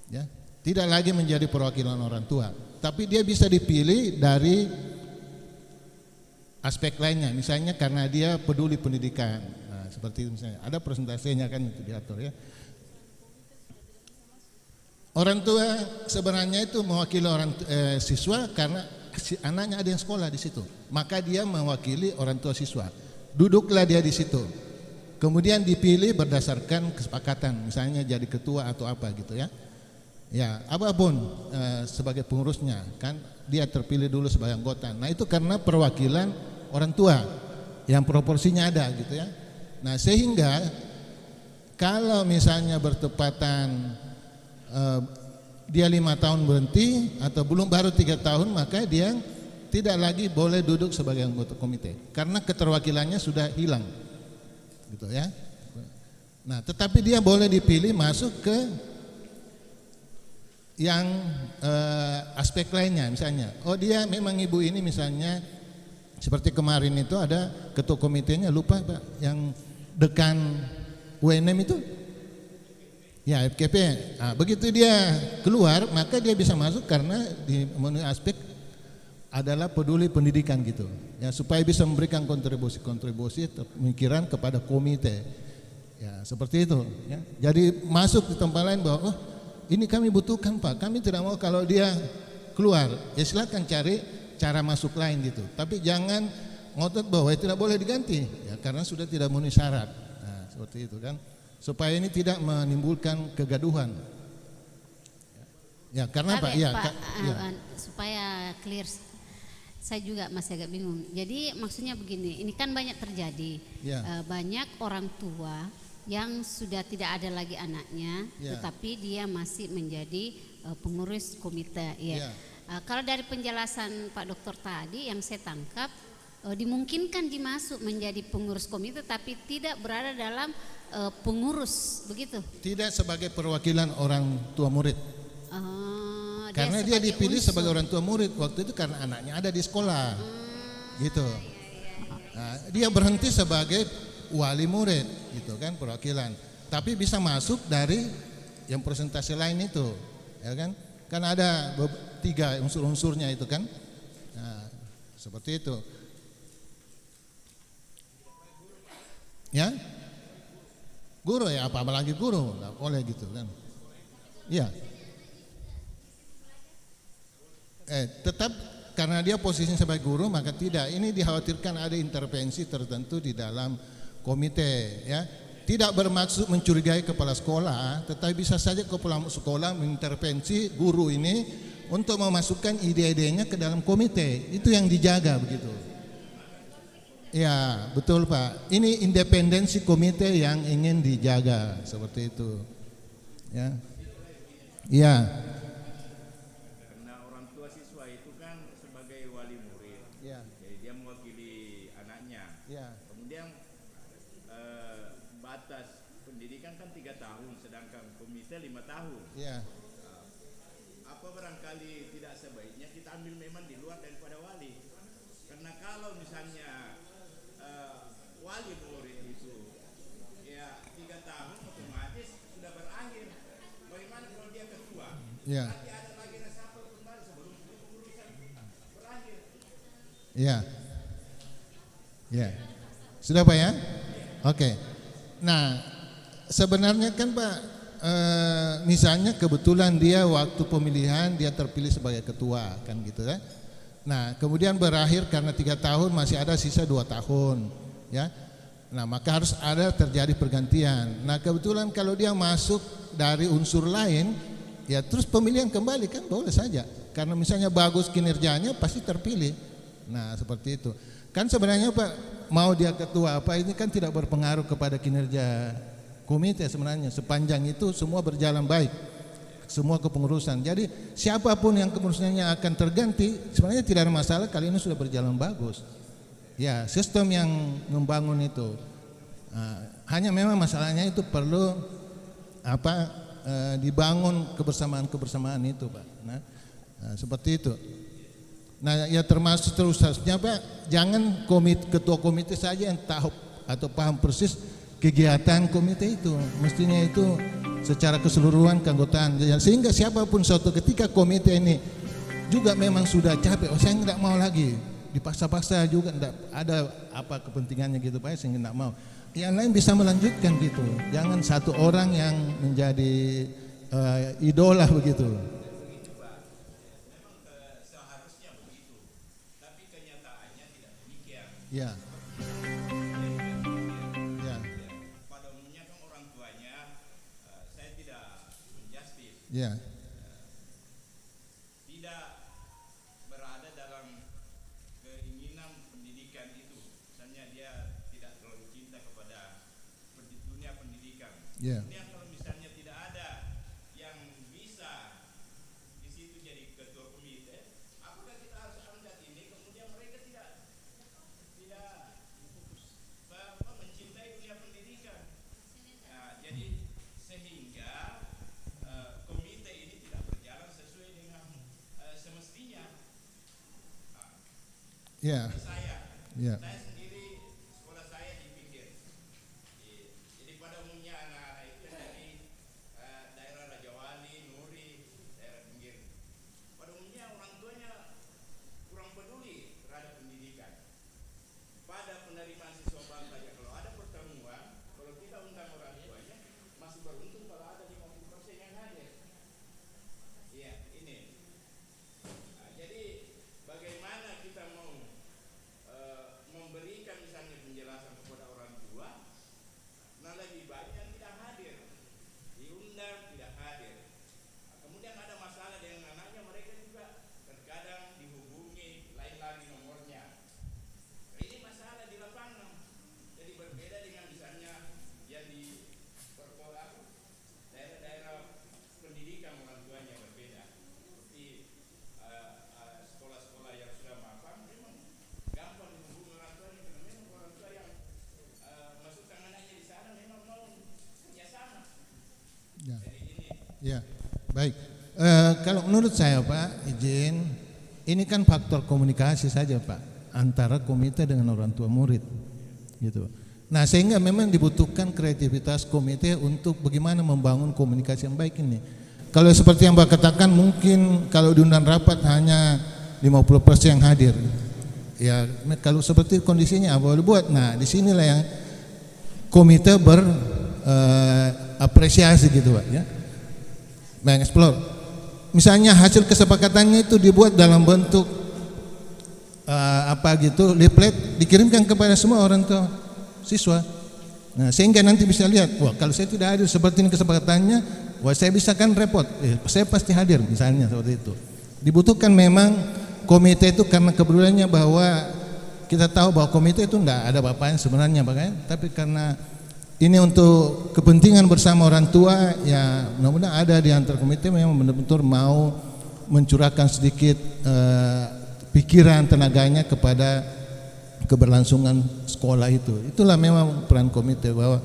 Ya, tidak lagi menjadi perwakilan orang tua, tapi dia bisa dipilih dari aspek lainnya, misalnya karena dia peduli pendidikan. Nah, seperti itu misalnya, ada presentasinya kan itu diatur ya. Orang tua sebenarnya itu mewakili siswa karena anaknya ada yang sekolah di situ, maka dia mewakili orang tua siswa. Duduklah dia di situ, kemudian dipilih berdasarkan kesepakatan, misalnya jadi ketua atau apa gitu ya. Ya, apapun sebagai pengurusnya kan dia terpilih dulu sebagai anggota. Nah, itu karena perwakilan orang tua yang proporsinya ada gitu ya. Nah, sehingga kalau misalnya bertepatan dia 5 tahun berhenti atau belum baru 3 tahun, maka dia tidak lagi boleh duduk sebagai anggota komite karena keterwakilannya sudah hilang gitu ya. Nah, tetapi dia boleh dipilih masuk ke yang aspek lainnya, misalnya oh dia memang ibu ini misalnya seperti kemarin itu ada ketua komitenya, lupa Pak, yang dekan UNM itu ya, FKP. Nah, begitu dia keluar maka dia bisa masuk karena di aspek adalah peduli pendidikan gitu ya, supaya bisa memberikan kontribusi pemikiran kepada komite ya, seperti itu ya. Jadi masuk di tempat lain bahwa oh ini kami butuhkan Pak, kami tidak mau kalau dia keluar, ya silakan cari cara masuk lain gitu, tapi jangan ngotot bahwa tidak boleh diganti ya, karena sudah tidak memenuhi syarat. Nah, seperti itu kan, supaya ini tidak menimbulkan kegaduhan ya, karena Pak, ya, supaya clear, saya juga masih agak bingung. Jadi maksudnya begini, ini kan banyak terjadi ya. Banyak orang tua yang sudah tidak ada lagi anaknya, tetapi dia masih menjadi pengurus komite ya. Kalau dari penjelasan Pak Dokter tadi yang saya tangkap, dimungkinkan dimasuk menjadi pengurus komite tapi tidak berada dalam pengurus begitu. Tidak sebagai perwakilan orang tua murid. Karena dia dipilih sebagai orang tua murid waktu itu karena anaknya ada di sekolah. Gitu. Nah, dia berhenti sebagai wali murid gitu kan, perwakilan. Tapi bisa masuk dari yang presentasi lain itu. Ya kan? Kan ada 3 unsur-unsurnya itu kan. Nah, seperti itu. Ya? Guru ya, apalagi guru, nggak boleh gitu kan. Iya. Tetap karena dia posisinya sebagai guru maka tidak. Ini dikhawatirkan ada intervensi tertentu di dalam komite ya. Tidak bermaksud mencurigai kepala sekolah, tetapi bisa saja kepala sekolah mengintervensi guru ini untuk memasukkan ide-idenya ke dalam komite. Itu yang dijaga begitu. Ya, betul Pak. Ini independensi komite yang ingin dijaga seperti itu. Ya. Iya. Karena orang tua siswa itu kan sebagai wali murid. Ya. Jadi dia mewakili anaknya. Ya. Kemudian batas pendidikan kan 3 tahun, sedangkan komite 5 tahun. Ya. Apa barangkali tidak sebaiknya kita ambil memang di luar daripada wali? Karena kalau misalnya wali murid itu ya 3 tahun otomatis sudah berakhir. Bagaimana kalau dia ketua? Ya. Nanti ada lagi reshuffle kembali sebelum pengurusan berakhir. Ya. Ya. Sudah Pak ya? Oke. Nah, sebenarnya kan Pak, misalnya kebetulan dia waktu pemilihan dia terpilih sebagai ketua kan gitu ya. Nah, kemudian berakhir karena 3 tahun masih ada sisa 2 tahun ya. Nah, maka harus ada terjadi pergantian. Nah, kebetulan kalau dia masuk dari unsur lain ya terus pemilihan kembali kan boleh saja. Karena misalnya bagus kinerjanya pasti terpilih. Nah, seperti itu. Kan sebenarnya Pak, mau dia ketua apa ini kan tidak berpengaruh kepada kinerja komite sebenarnya. Sepanjang itu semua berjalan baik, semua kepengurusan. Jadi siapapun yang kepengurusannya akan terganti sebenarnya tidak ada masalah, kali ini sudah berjalan bagus. Ya, sistem yang membangun itu. Hanya memang masalahnya itu perlu dibangun kebersamaan itu Pak. Nah, seperti itu. Nah, ya termasuk terusnya Pak, jangan ketua komite saja yang tahu atau paham persis kegiatan komite itu. Mestinya itu secara keseluruhan keanggotaan, sehingga siapapun suatu ketika komite ini juga memang sudah capek, saya tidak mau lagi, dipaksa-paksa juga, tidak ada apa kepentingannya gitu Pak, sehingga tidak mau. Yang lain bisa melanjutkan gitu, jangan satu orang yang menjadi idola begitu. Ya. Ya. Pada umumnya kan orang tuanya, saya tidak menjustis. Ya. Tidak berada dalam keinginan pendidikan itu. Misalnya dia tidak terlalu cinta kepada dunia pendidikan. Ya. Kemudian kalau misalnya tidak ada yang bisa di situ jadi ketua komite, apakah kita harus angkat ini? Kemudian mereka tidak mencintai dunia pendidikan. Nah, jadi sehingga komite ini tidak berjalan sesuai dengan semestinya. Ya. Saya sendiri sekolah saya di pinggir. Jadi pada umumnya anak-anak itu dari daerah Raja Wali, Nuri, daerah pinggir. Pada umumnya orang tuanya kurang peduli terhadap pendidikan. Pada penerimaan siswa baru saja, kalau ada pertemuan, kalau kita undang orang tuanya, masih beruntung kalau ada 50% yang hadir. Iya, ini. Nah, jadi bagaimana kita mau memberikan misalnya penjelasan kepada orang tua, nah lebih banyak yang tidak hadir, diundang tidak hadir. Nah, kemudian ada masalah dengan anaknya, mereka juga terkadang dihubungi lain lagi nomornya. Ini masalah di lapangan. Jadi berbeda dengan misalnya yang di perkolaan, daerah-daerah pendidikan orang tuanya berbeda. Seperti sekolah-sekolah yang sudah mapan, memang gampang dihubungi orang tuanya, karena memang orang tua yang masukkan anaknya di sana memang mau kerjasama. Ya. Jadi ini. Ya, baik. Kalau menurut saya Pak, izin, ini kan faktor komunikasi saja Pak, antara komite dengan orang tua murid, gitu. Nah, sehingga memang dibutuhkan kreativitas komite untuk bagaimana membangun komunikasi yang baik ini. Kalau seperti yang Pak katakan, mungkin kalau diundang rapat hanya 50% yang hadir. Ya, kalau seperti kondisinya apa boleh buat. Nah, disinilah yang komite berapresiasi gitu Pak, ya. Mengeksplor. Misalnya hasil kesepakatannya itu dibuat dalam bentuk leaflet, dikirimkan kepada semua orang tua siswa. Nah, sehingga nanti bisa lihat, wah kalau saya tidak hadir seperti ini kesepakatannya, wah saya bisa kan repot, saya pasti hadir misalnya seperti itu. Dibutuhkan memang komite itu karena kebetulannya bahwa kita tahu bahwa komite itu enggak ada bapaknya sebenarnya Pak, tapi karena ini untuk kepentingan bersama orang tua, ya mudah-mudahan ada di antar komite memang benar-benar mau mencurahkan sedikit pikiran tenaganya kepada keberlangsungan sekolah itu. Itulah memang peran komite bahwa,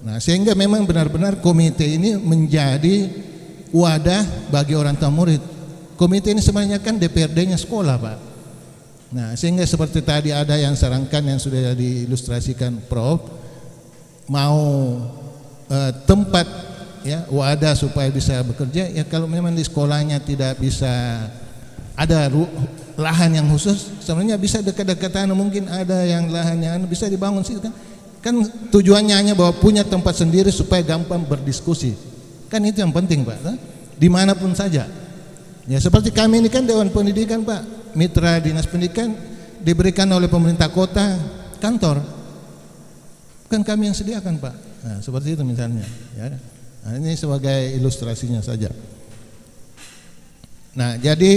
nah sehingga memang benar-benar komite ini menjadi wadah bagi orang tua murid. Komite ini sebenarnya kan DPRD-nya sekolah Pak. Nah sehingga seperti tadi ada yang sarankan yang sudah diilustrasikan Prof, mau tempat ya wadah supaya bisa bekerja, ya kalau memang di sekolahnya tidak bisa ada lahan yang khusus, sebenarnya bisa dekat-dekatan, mungkin ada yang lahan yang bisa dibangun sih kan tujuannya hanya bahwa punya tempat sendiri supaya gampang berdiskusi, kan itu yang penting Pak, dimanapun saja. Ya seperti kami ini kan Dewan Pendidikan Pak, mitra dinas pendidikan diberikan oleh pemerintah kota kantor, kan kami yang sediakan Pak. Nah, seperti itu misalnya ya. Nah, ini sebagai ilustrasinya saja. Nah, jadi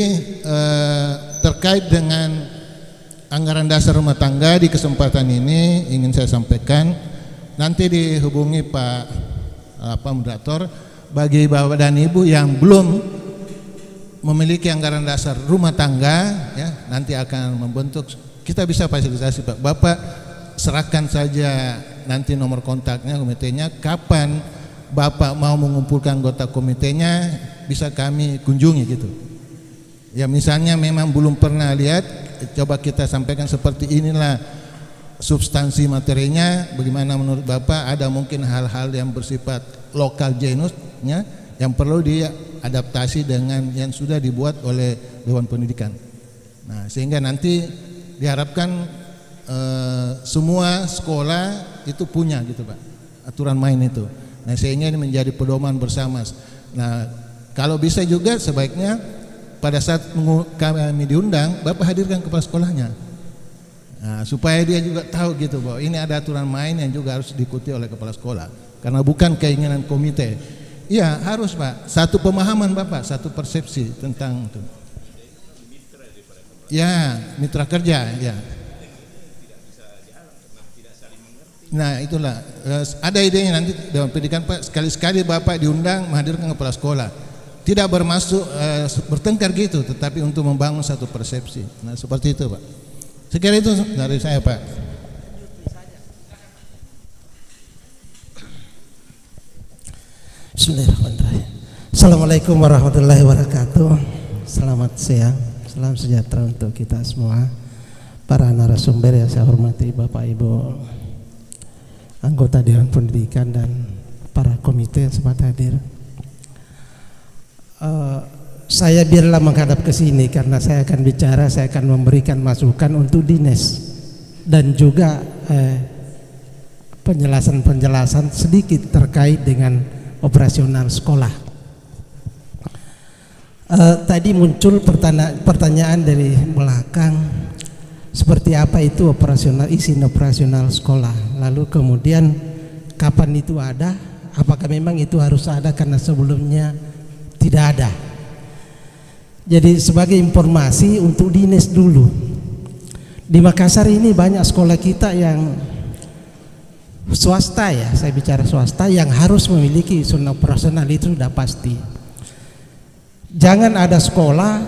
terkait dengan anggaran dasar rumah tangga di kesempatan ini ingin saya sampaikan, nanti dihubungi Pak moderator, bagi Bapak dan Ibu yang belum memiliki anggaran dasar rumah tangga ya, nanti akan membentuk, kita bisa fasilitasi Pak. Bapak serahkan saja nanti nomor kontaknya komitenya, kapan Bapak mau mengumpulkan anggota komitenya, bisa kami kunjungi gitu. Ya misalnya memang belum pernah lihat, coba kita sampaikan seperti inilah substansi materinya, bagaimana menurut Bapak. Ada mungkin hal-hal yang bersifat lokal genusnya yang perlu diadaptasi dengan yang sudah dibuat oleh Dewan Pendidikan. Nah, sehingga nanti diharapkan semua sekolah itu punya gitu Pak, aturan main itu. Nah, sehingga ini menjadi pedoman bersama. Nah, kalau bisa juga sebaiknya pada saat kami diundang, Bapak hadirkan kepala sekolahnya. Nah, supaya dia juga tahu gitu bahwa ini ada aturan main yang juga harus diikuti oleh kepala sekolah. Karena bukan keinginan komite. Iya, harus Pak. Satu pemahaman Bapak, satu persepsi tentang itu. Ya, mitra kerja, ya. Nah, itulah ada idenya nanti Dewan Pendidikan Pak, sekali-sekali Bapak diundang menghadirkan kepala sekolah. Tidak bermaksud bertengkar gitu, tetapi untuk membangun satu persepsi. Nah, seperti itu Pak. Sekiranya itu dari saya Pak. Bismillahirrahmanirrahim. Assalamualaikum warahmatullahi wabarakatuh. Selamat siang, salam sejahtera untuk kita semua. Para narasumber yang saya hormati, Bapak Ibu anggota Dewan Pendidikan dan para komite yang sempat hadir. Saya biarlah menghadap ke sini karena saya akan bicara, saya akan memberikan masukan untuk dinas dan juga penjelasan-penjelasan sedikit terkait dengan operasional sekolah. Tadi muncul pertanyaan dari belakang, seperti apa itu izin operasional sekolah, lalu kemudian kapan itu ada, apakah memang itu harus ada karena sebelumnya tidak ada. Jadi sebagai informasi untuk dinas dulu, di Makassar ini banyak sekolah kita yang swasta ya, saya bicara swasta, yang harus memiliki izin operasional, itu sudah pasti. Jangan ada sekolah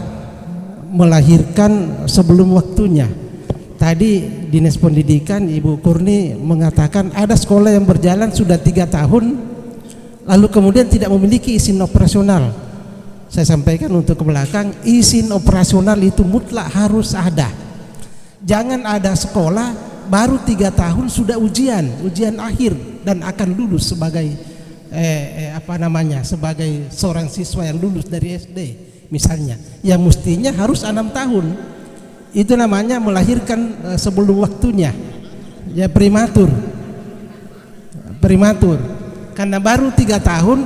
melahirkan sebelum waktunya. Tadi Dinas Pendidikan Ibu Kurni mengatakan ada sekolah yang berjalan sudah 3 tahun lalu kemudian tidak memiliki izin operasional. Saya sampaikan untuk ke belakang, izin operasional itu mutlak harus ada. Jangan ada sekolah baru 3 tahun sudah ujian akhir dan akan lulus sebagai sebagai seorang siswa yang lulus dari SD misalnya, yang mestinya harus 6 tahun. Itu namanya melahirkan sebelum waktunya, ya prematur. Karena baru 3 tahun,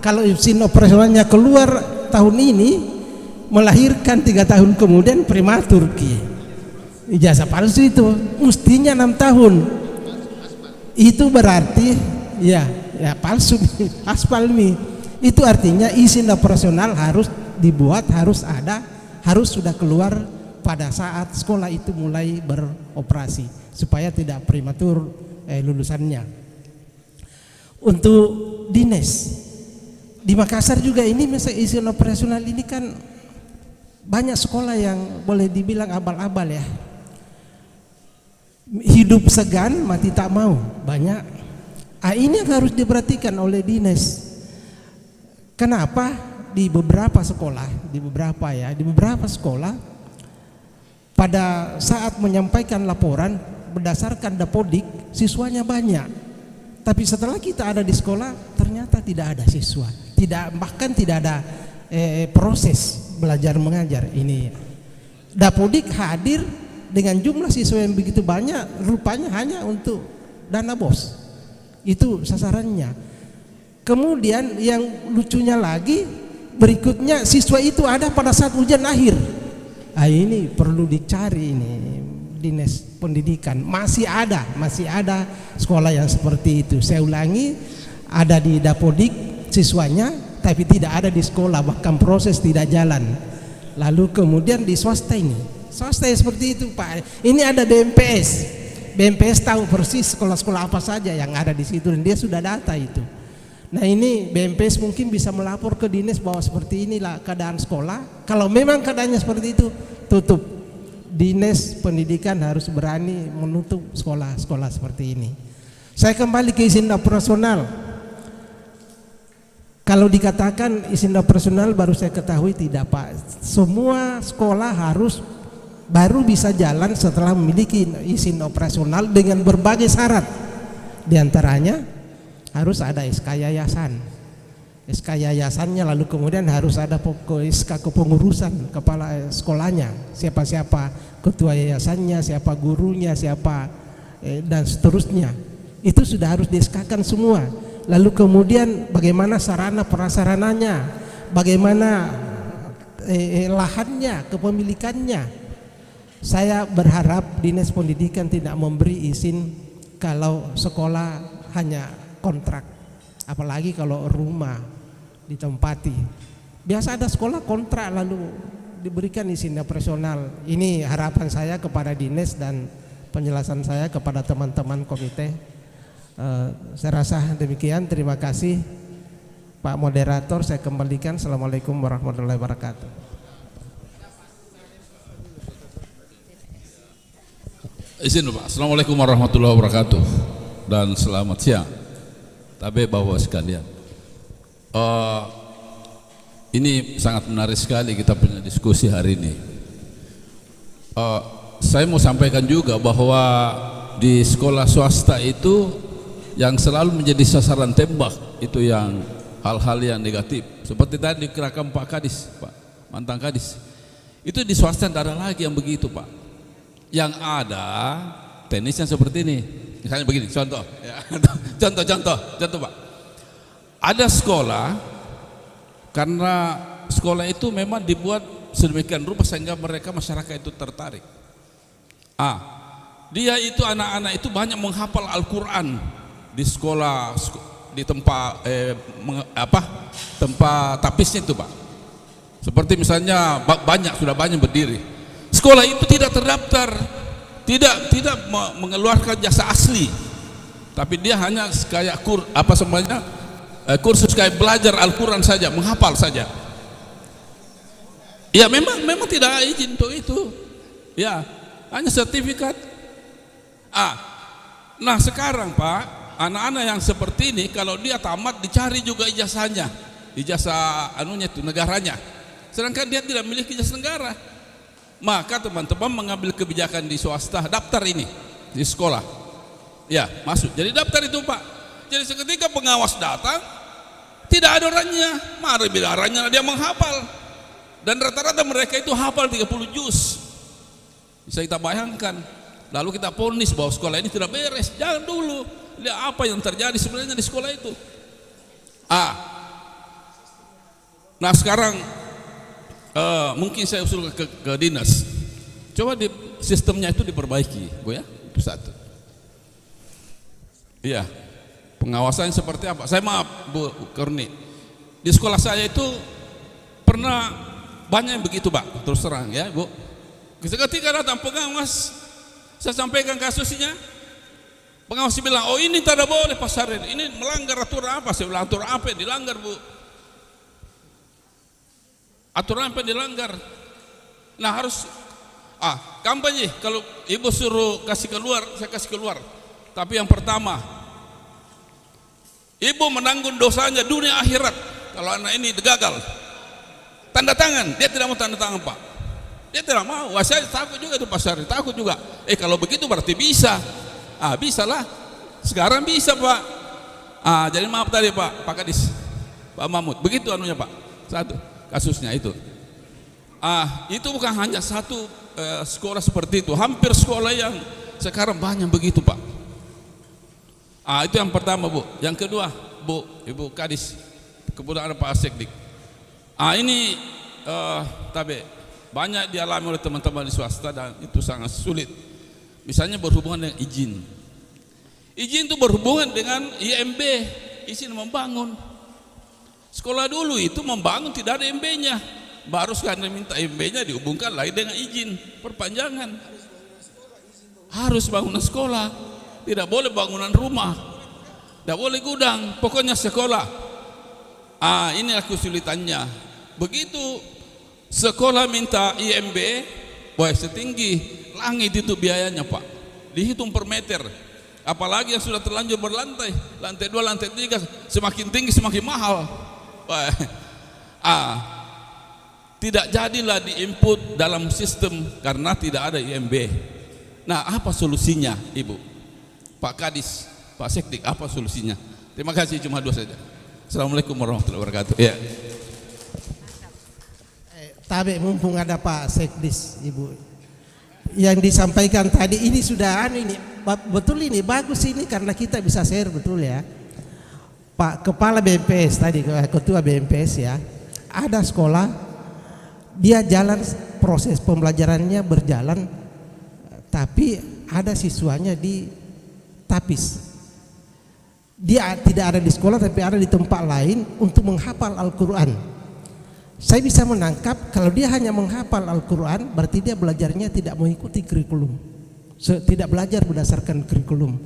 kalau izin operasionalnya keluar tahun ini, melahirkan 3 tahun kemudian prematur ijazah palsu itu mestinya 6 tahun. Itu berarti ya palsu, aspal nih. Itu artinya izin operasional harus dibuat, harus ada, harus sudah keluar pada saat sekolah itu mulai beroperasi supaya tidak prematur lulusannya. Untuk dinas di Makassar juga ini misalnya izin operasional ini kan banyak sekolah yang boleh dibilang abal-abal ya. Hidup segan mati tak mau banyak. Ini yang harus diperhatikan oleh dinas. Kenapa di beberapa sekolah pada saat menyampaikan laporan berdasarkan dapodik siswanya banyak, tapi setelah kita ada di sekolah ternyata tidak ada siswa, bahkan tidak ada proses belajar mengajar. Ini dapodik hadir dengan jumlah siswa yang begitu banyak, rupanya hanya untuk dana BOS. Itu sasarannya. Kemudian yang lucunya lagi, berikutnya siswa itu ada pada saat ujian akhir. Ini perlu dicari ini Dinas Pendidikan. Masih ada sekolah yang seperti itu. Saya ulangi, ada di dapodik siswanya tapi tidak ada di sekolah, bahkan proses tidak jalan. Lalu kemudian di swasta yang seperti itu Pak. Ini ada BMPS tahu persis sekolah-sekolah apa saja yang ada di situ dan dia sudah data itu. Nah ini BMPS mungkin bisa melapor ke dinas bahwa seperti inilah keadaan sekolah. Kalau memang keadaannya seperti itu, tutup. Dinas Pendidikan harus berani menutup sekolah-sekolah seperti ini. Saya kembali ke izin operasional. Kalau dikatakan izin operasional baru saya ketahui tidak Pak. Semua sekolah harus baru bisa jalan setelah memiliki izin operasional dengan berbagai syarat. Di antaranya harus ada SK yayasan. SK yayasannya, lalu kemudian harus ada SK kepengurusan kepala sekolahnya, siapa-siapa ketua yayasannya, siapa gurunya, siapa dan seterusnya. Itu sudah harus di-SK-kan semua. Lalu kemudian bagaimana sarana prasarananya, bagaimana lahannya, kepemilikannya. Saya berharap Dinas Pendidikan tidak memberi izin kalau sekolah hanya kontrak, apalagi kalau rumah ditempati. Biasa ada sekolah kontrak lalu diberikan izin operasional. Ini harapan saya kepada Dinas dan penjelasan saya kepada teman-teman komite. Saya rasa demikian. Terima kasih Pak Moderator, saya kembalikan. Assalamualaikum warahmatullahi wabarakatuh. Izin Pak. Assalamualaikum warahmatullahi wabarakatuh dan selamat siang. Tapi Bapak sekalian, ini sangat menarik sekali kita punya diskusi hari ini. Saya mau sampaikan juga bahwa di sekolah swasta itu yang selalu menjadi sasaran tembak itu yang hal-hal yang negatif. Seperti tadi dikirakan Pak Kadis, Pak mantan Kadis. Itu di swasta tidak ada lagi yang begitu Pak. Yang ada tenisnya seperti ini. Misalnya begini, contoh, ya. contoh Pak. Ada sekolah, karena sekolah itu memang dibuat sedemikian rupa sehingga mereka masyarakat itu tertarik. Dia itu anak-anak itu banyak menghafal Al-Quran di sekolah, di tempat tempat tapisnya itu Pak. Seperti misalnya sudah banyak berdiri. Sekolah itu tidak terdaftar, tidak mengeluarkan jasa asli, tapi dia hanya kayak kursus kayak belajar Al-Quran saja, menghafal saja. Ya memang tidak izin untuk itu. Ya, hanya sertifikat. Nah sekarang Pak, anak-anak yang seperti ini kalau dia tamat dicari juga ijazahnya, ijazah anunya itu negaranya. Sedangkan dia tidak memiliki ijazah negara. Maka teman-teman mengambil kebijakan di swasta, daftar ini di sekolah. Ya, masuk. Jadi daftar itu Pak. Jadi seketika pengawas datang, tidak ada orangnya. Mari bila orangnya dia menghafal. Dan rata-rata mereka itu hafal 30 juz. Bisa kita bayangkan. Lalu kita vonis bahwa sekolah ini tidak beres. Jangan dulu. Lihat apa yang terjadi sebenarnya di sekolah itu. Nah sekarang mungkin saya usul ke dinas. Coba sistemnya itu diperbaiki, Bu ya. Itu satu. Iya. Pengawasannya seperti apa? Saya maaf Bu Kurni. Di sekolah saya itu pernah banyak yang begitu Pak. Terus terang ya Bu. Ketika datang pengawas, saya sampaikan kasusnya. Pengawas bilang, oh ini tidak boleh pasarin, ini melanggar aturan apa? Saya bilang aturan apa yang dilanggar Bu? Aturan apa yang dilanggar? Nah harus kampanye. Kalau ibu suruh kasih keluar, saya kasih keluar. Tapi yang pertama, ibu menanggung dosanya dunia akhirat. Kalau anak ini gagal, tanda tangan, dia tidak mau tanda tangan Pak. Dia tidak mau. Saya takut juga itu pasarin, takut juga. Kalau begitu berarti bisa. Bisa lah, sekarang bisa Pak. Jadi maaf tadi Pak Kadis, Pak Mahmud, begitu anunya Pak. Satu kasusnya itu. Itu bukan hanya satu sekolah seperti itu, hampir sekolah yang sekarang banyak begitu Pak. Itu yang pertama Bu. Yang kedua Bu, Ibu Kadis, kemudian ada Pak Asekdik. Ini tapi banyak dialami oleh teman-teman di swasta dan itu sangat sulit. Misalnya berhubungan dengan izin. Izin itu berhubungan dengan IMB, izin membangun. Sekolah dulu itu membangun tidak ada IMB-nya. Baru sekarang minta IMB-nya dihubungkan lagi dengan izin perpanjangan. Harus bangunan sekolah. Tidak boleh bangunan rumah. Tidak boleh gudang, pokoknya sekolah. Inilah kesulitannya. Begitu sekolah minta IMB, setinggi langit itu biayanya Pak, dihitung per meter. Apalagi yang sudah terlanjur berlantai, lantai 2, lantai 3, semakin tinggi semakin mahal. Tidak jadilah diinput dalam sistem karena tidak ada IMB. Nah, apa solusinya, Ibu? Pak Kadis, Pak Sekdik, apa solusinya? Terima kasih, cuma 2 saja. Assalamualaikum warahmatullahi wabarakatuh. Ya. Tabe, mumpung ada Pak Sekdis, Ibu, yang disampaikan tadi ini sudah ini betul, ini bagus ini karena kita bisa share, betul ya. Pak Kepala BMPS tadi, Ketua BMPS ya, ada sekolah dia jalan proses pembelajarannya berjalan, tapi ada siswanya di tapis. Dia tidak ada di sekolah tapi ada di tempat lain untuk menghafal Al-Quran. Saya bisa menangkap kalau dia hanya menghafal Al-Quran berarti dia belajarnya tidak mengikuti kurikulum, tidak belajar berdasarkan kurikulum.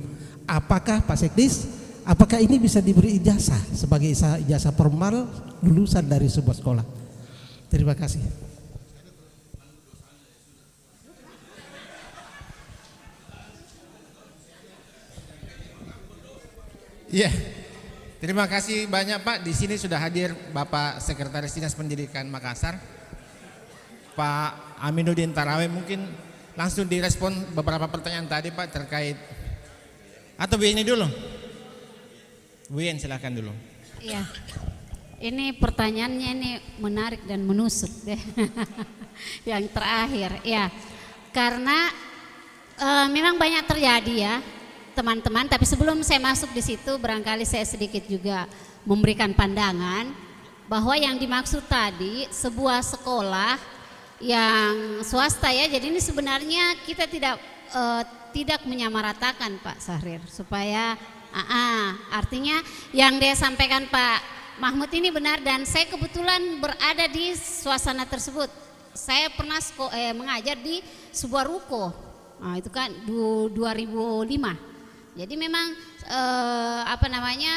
Apakah Pak Sekdis, apakah ini bisa diberi ijazah sebagai ijazah formal lulusan dari sebuah sekolah? Terima kasih. Iya, terima kasih banyak Pak. Di sini sudah hadir Bapak Sekretaris Dinas Pendidikan Makassar, Pak Aminuddin Tarawe. Mungkin langsung direspon beberapa pertanyaan tadi Pak terkait, atau Bu Yeni dulu? Bu Yeni silakan dulu. Iya, ini pertanyaannya ini menarik dan menusuk deh. Yang terakhir, ya, karena memang banyak terjadi ya teman-teman, tapi sebelum saya masuk di situ barangkali saya sedikit juga memberikan pandangan bahwa yang dimaksud tadi sebuah sekolah yang swasta ya, jadi ini sebenarnya kita tidak menyamaratakan Pak Sahrir, supaya artinya yang dia sampaikan Pak Mahmud ini benar, dan saya kebetulan berada di suasana tersebut. Saya pernah mengajar di sebuah ruko, itu kan 2005. Jadi memang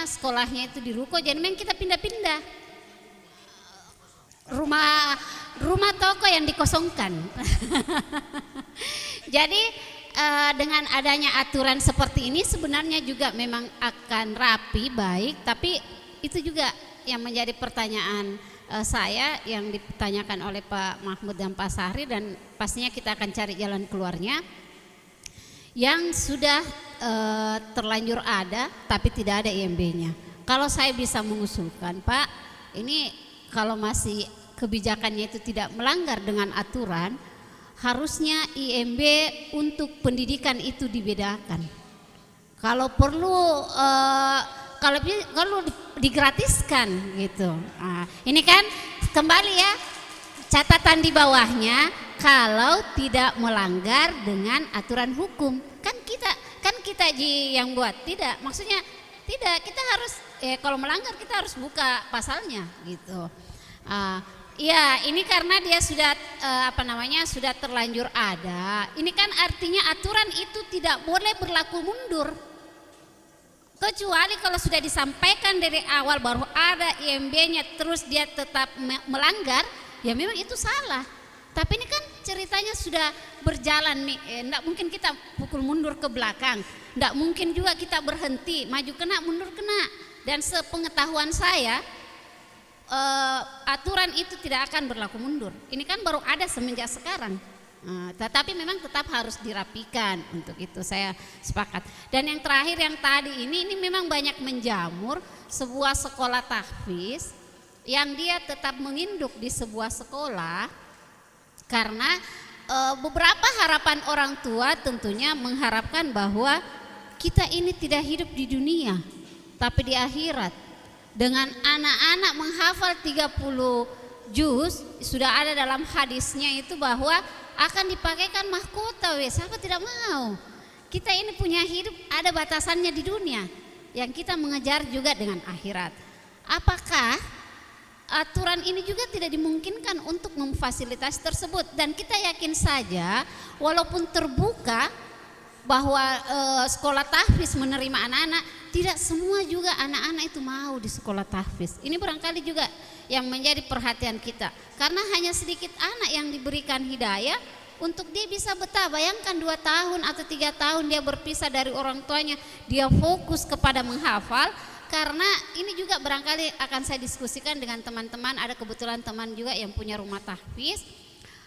sekolahnya itu di ruko, jadi memang kita pindah-pindah rumah toko yang dikosongkan. Jadi dengan adanya aturan seperti ini sebenarnya juga memang akan rapi, baik, tapi itu juga yang menjadi pertanyaan saya yang ditanyakan oleh Pak Mahmud dan Pak Sahri, dan pastinya kita akan cari jalan keluarnya. Yang sudah terlanjur ada tapi tidak ada IMB-nya. Kalau saya bisa mengusulkan Pak, ini kalau masih kebijakannya itu tidak melanggar dengan aturan, harusnya IMB untuk pendidikan itu dibedakan. Kalau perlu kalau digratiskan gitu. Ini kan kembali ya, catatan di bawahnya, kalau tidak melanggar dengan aturan hukum. Kan kita yang buat, tidak, maksudnya tidak, kita harus kalau melanggar kita harus buka pasalnya gitu. Ya, ini karena dia sudah sudah terlanjur ada. Ini kan artinya aturan itu tidak boleh berlaku mundur. Kecuali kalau sudah disampaikan dari awal baru ada IMB-nya terus dia tetap melanggar, ya memang itu salah. Tapi ini kan ceritanya sudah berjalan nih, enggak mungkin kita pukul mundur ke belakang, enggak mungkin juga kita berhenti, maju kena, mundur kena. Dan sepengetahuan saya, aturan itu tidak akan berlaku mundur. Ini kan baru ada semenjak sekarang. Tetapi memang tetap harus dirapikan, untuk itu saya sepakat. Dan yang terakhir yang tadi ini memang banyak menjamur sebuah sekolah tahfiz yang dia tetap menginduk di sebuah sekolah. Karena beberapa harapan orang tua tentunya mengharapkan bahwa kita ini tidak hidup di dunia tapi di akhirat. Dengan anak-anak menghafal 30 juz, sudah ada dalam hadisnya itu bahwa akan dipakaikan mahkota, siapa tidak mau. Kita ini punya hidup ada batasannya di dunia, yang kita mengejar juga dengan akhirat. Apakah aturan ini juga tidak dimungkinkan untuk memfasilitasi tersebut? Dan kita yakin saja walaupun terbuka bahwa sekolah tahfiz menerima anak-anak, tidak semua juga anak-anak itu mau di sekolah tahfiz. Ini barangkali juga yang menjadi perhatian kita, karena hanya sedikit anak yang diberikan hidayah untuk dia bisa betah. Bayangkan 2 tahun atau 3 tahun dia berpisah dari orang tuanya, dia fokus kepada menghafal. Karena ini juga barangkali akan saya diskusikan dengan teman-teman, ada kebetulan teman juga yang punya rumah tahfiz.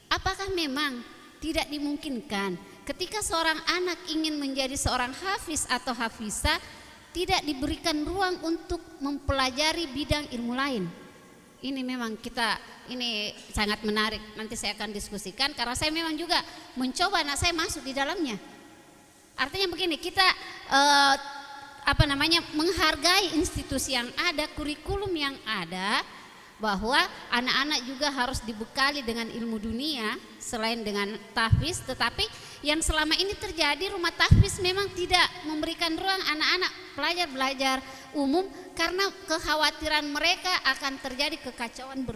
Apakah memang tidak dimungkinkan ketika seorang anak ingin menjadi seorang hafiz atau hafizah, tidak diberikan ruang untuk mempelajari bidang ilmu lain? Ini memang ini sangat menarik, nanti saya akan diskusikan karena saya memang juga mencoba anak saya masuk di dalamnya. Artinya begini, kita menghargai institusi yang ada, kurikulum yang ada, bahwa anak-anak juga harus dibekali dengan ilmu dunia selain dengan tahfiz. Tetapi yang selama ini terjadi, rumah tahfiz memang tidak memberikan ruang anak-anak pelajar belajar umum karena kekhawatiran mereka akan terjadi kekacauan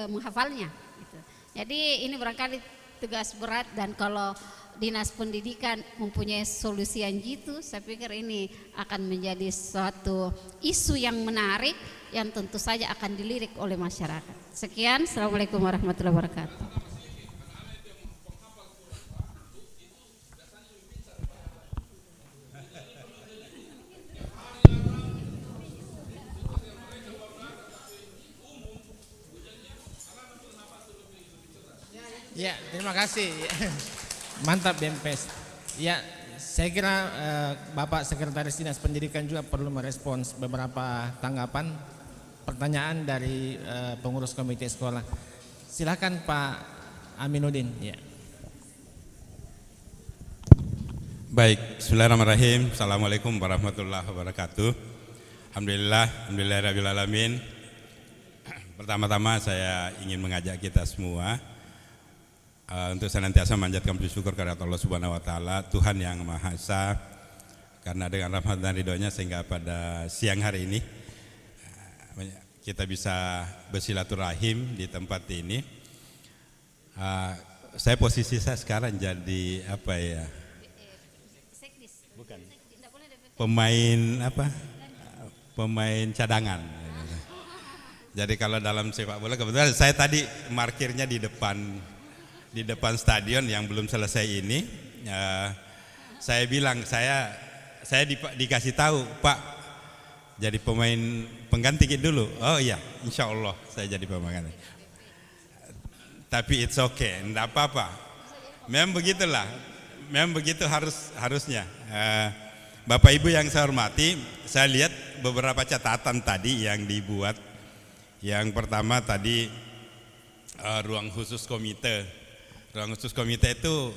menghafalnya gitu. Jadi ini barangkali tugas berat, dan kalau Dinas Pendidikan mempunyai solusi yang gitu, saya pikir ini akan menjadi suatu isu yang menarik yang tentu saja akan dilirik oleh masyarakat. Sekian, Assalamualaikum warahmatullahi wabarakatuh. Ya, terima kasih. Mantap BMPes. Ya, saya kira Bapak Sekretaris Dinas Pendidikan juga perlu merespons beberapa tanggapan pertanyaan dari pengurus komite sekolah. Silakan Pak Aminuddin. Ya. Baik, bismillahirrahmanirrahim. Assalamualaikum warahmatullahi wabarakatuh. Alhamdulillahirabbil alamin. Pertama-tama saya ingin mengajak kita semua untuk senantiasa memanjatkan puji syukur kepada Allah Subhanahu wa taala, Tuhan yang Maha Esa, karena dengan rahmat dan ridhonya sehingga pada siang hari ini kita bisa bersilaturahim di tempat ini. Posisi saya sekarang jadi apa ya? Bukan. Pemain cadangan. Jadi kalau dalam sepak bola kebetulan saya tadi markirnya di depan stadion yang belum selesai ini. Saya bilang saya dikasih tahu, Pak, jadi pemain pengganti dulu. Oh iya, insya Allah saya jadi pemain. Tapi it's okay, enggak apa-apa. Memang begitulah, memang begitu harusnya. Bapak Ibu yang saya hormati, saya lihat beberapa catatan tadi yang dibuat. Yang pertama tadi ruang khusus komite. Ruang khusus komite itu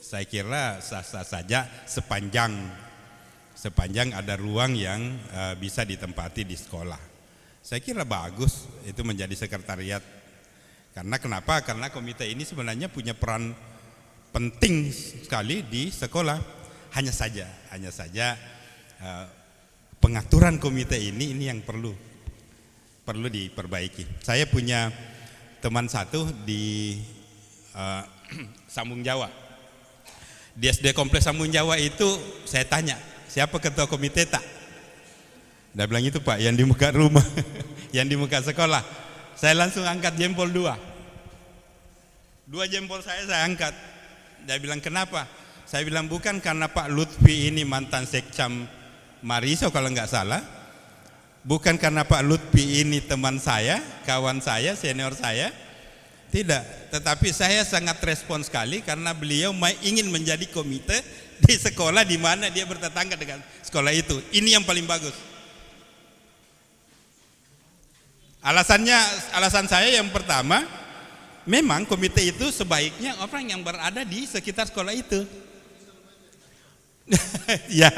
saya kira sah-sah saja sepanjang ada ruang yang bisa ditempati di sekolah. Saya kira bagus itu menjadi sekretariat. Karena kenapa? Karena komite ini sebenarnya punya peran penting sekali di sekolah. Hanya saja pengaturan komite ini yang perlu diperbaiki. Saya punya teman satu di Sambung Jawa. Di SD Kompleks Sambung Jawa itu saya tanya, siapa ketua komite tak? Dia bilang itu Pak, yang di muka rumah, yang di muka sekolah. Saya langsung angkat jempol 2 jempol saya angkat. Dia bilang kenapa? Saya bilang bukan karena Pak Lutfi ini mantan Sekcam Mariso kalau nggak salah, bukan karena Pak Lutfi ini teman saya, kawan saya, senior saya. Tidak, tetapi saya sangat respons sekali karena beliau ingin menjadi komite di sekolah di mana dia bertetangga dengan sekolah itu. Ini yang paling bagus. Alasan saya yang pertama, memang komite itu sebaiknya orang yang berada di sekitar sekolah itu. Ya,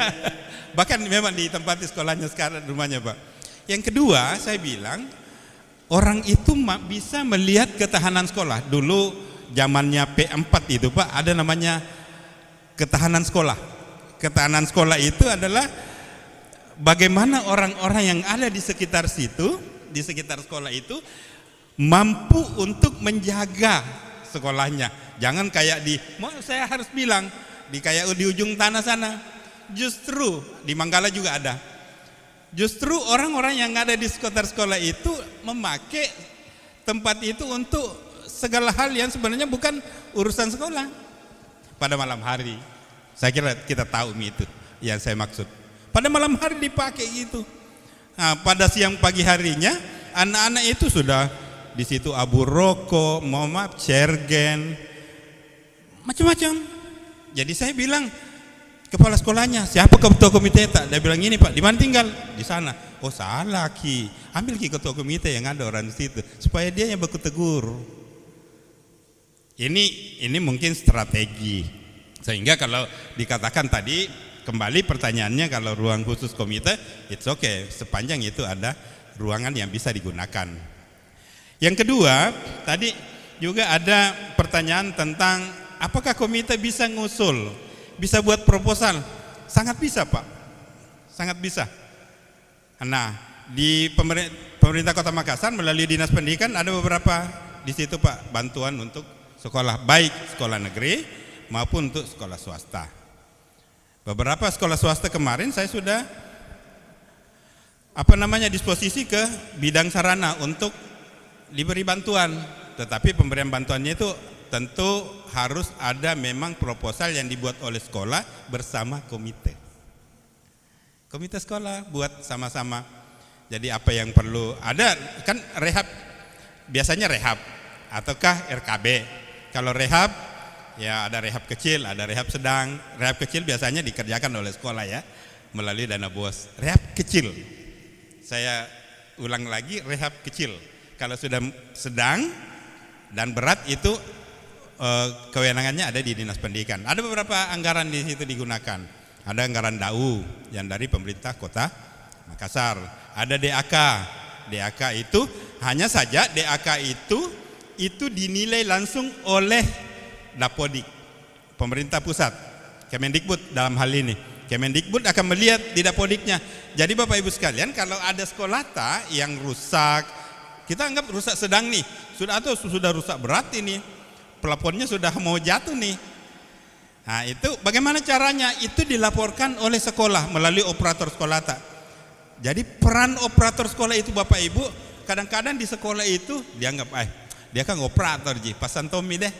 bahkan memang di tempat di sekolahnya sekarang rumahnya Pak. Yang kedua, saya bilang orang itu bisa melihat ketahanan sekolah. Dulu zamannya P4 itu Pak, ada namanya ketahanan sekolah. Ketahanan sekolah itu adalah bagaimana orang-orang yang ada di sekitar situ, di sekitar sekolah itu mampu untuk menjaga sekolahnya. Jangan kayak saya harus bilang kayak di ujung tanah sana. Justru di Manggala juga ada. Justru orang-orang yang ada di sekitar sekolah itu memakai tempat itu untuk segala hal yang sebenarnya bukan urusan sekolah. Pada malam hari, saya kira kita tahu itu yang saya maksud. Pada malam hari dipakai gitu. Nah, pada siang pagi harinya anak-anak itu sudah di situ abu rokok, cergen, macam-macam. Jadi saya bilang kepala sekolahnya, siapa ketua komite tak? Dia bilang ini Pak, di mana tinggal? Di sana. Oh salah Ki, ambil Ki ketua komite yang ada orang di situ supaya dia yang baku tegur. Ini mungkin strategi. Sehingga kalau dikatakan tadi kembali pertanyaannya, kalau ruang khusus komite, it's okay sepanjang itu ada ruangan yang bisa digunakan. Yang kedua, tadi juga ada pertanyaan tentang apakah komite bisa ngusul, bisa buat proposal. Sangat bisa Pak, sangat bisa. Nah, di pemerintah Kota Makassar melalui Dinas Pendidikan ada beberapa di situ Pak bantuan untuk sekolah, baik sekolah negeri maupun untuk sekolah swasta. Beberapa sekolah swasta kemarin saya sudah disposisi ke bidang sarana untuk diberi bantuan, tetapi pemberian bantuannya itu tentu harus ada memang proposal yang dibuat oleh sekolah bersama komite. Komite sekolah buat sama-sama. Jadi apa yang perlu ada kan rehab, biasanya rehab ataukah RKB. Kalau rehab ya ada rehab kecil, ada rehab sedang. Rehab kecil biasanya dikerjakan oleh sekolah ya melalui dana BOS. Rehab kecil, saya ulang lagi, rehab kecil. Kalau sudah sedang dan berat itu kewenangannya ada di Dinas Pendidikan. Ada beberapa anggaran di situ digunakan. Ada anggaran DAU yang dari pemerintah Kota Makassar. Ada DAK. DAK itu hanya saja DAK itu dinilai langsung oleh Dapodik, pemerintah pusat, Kemendikbud dalam hal ini. Kemendikbud akan melihat di Dapodiknya. Jadi Bapak Ibu sekalian, kalau ada sekolah yang rusak, kita anggap rusak sedang nih, sudah rusak berat ini, plafonnya sudah mau jatuh nih. Nah itu bagaimana caranya? Itu dilaporkan oleh sekolah melalui operator sekolah tak. Jadi peran operator sekolah itu Bapak Ibu, kadang-kadang di sekolah itu dianggap dia kan operator pasan Tommy deh.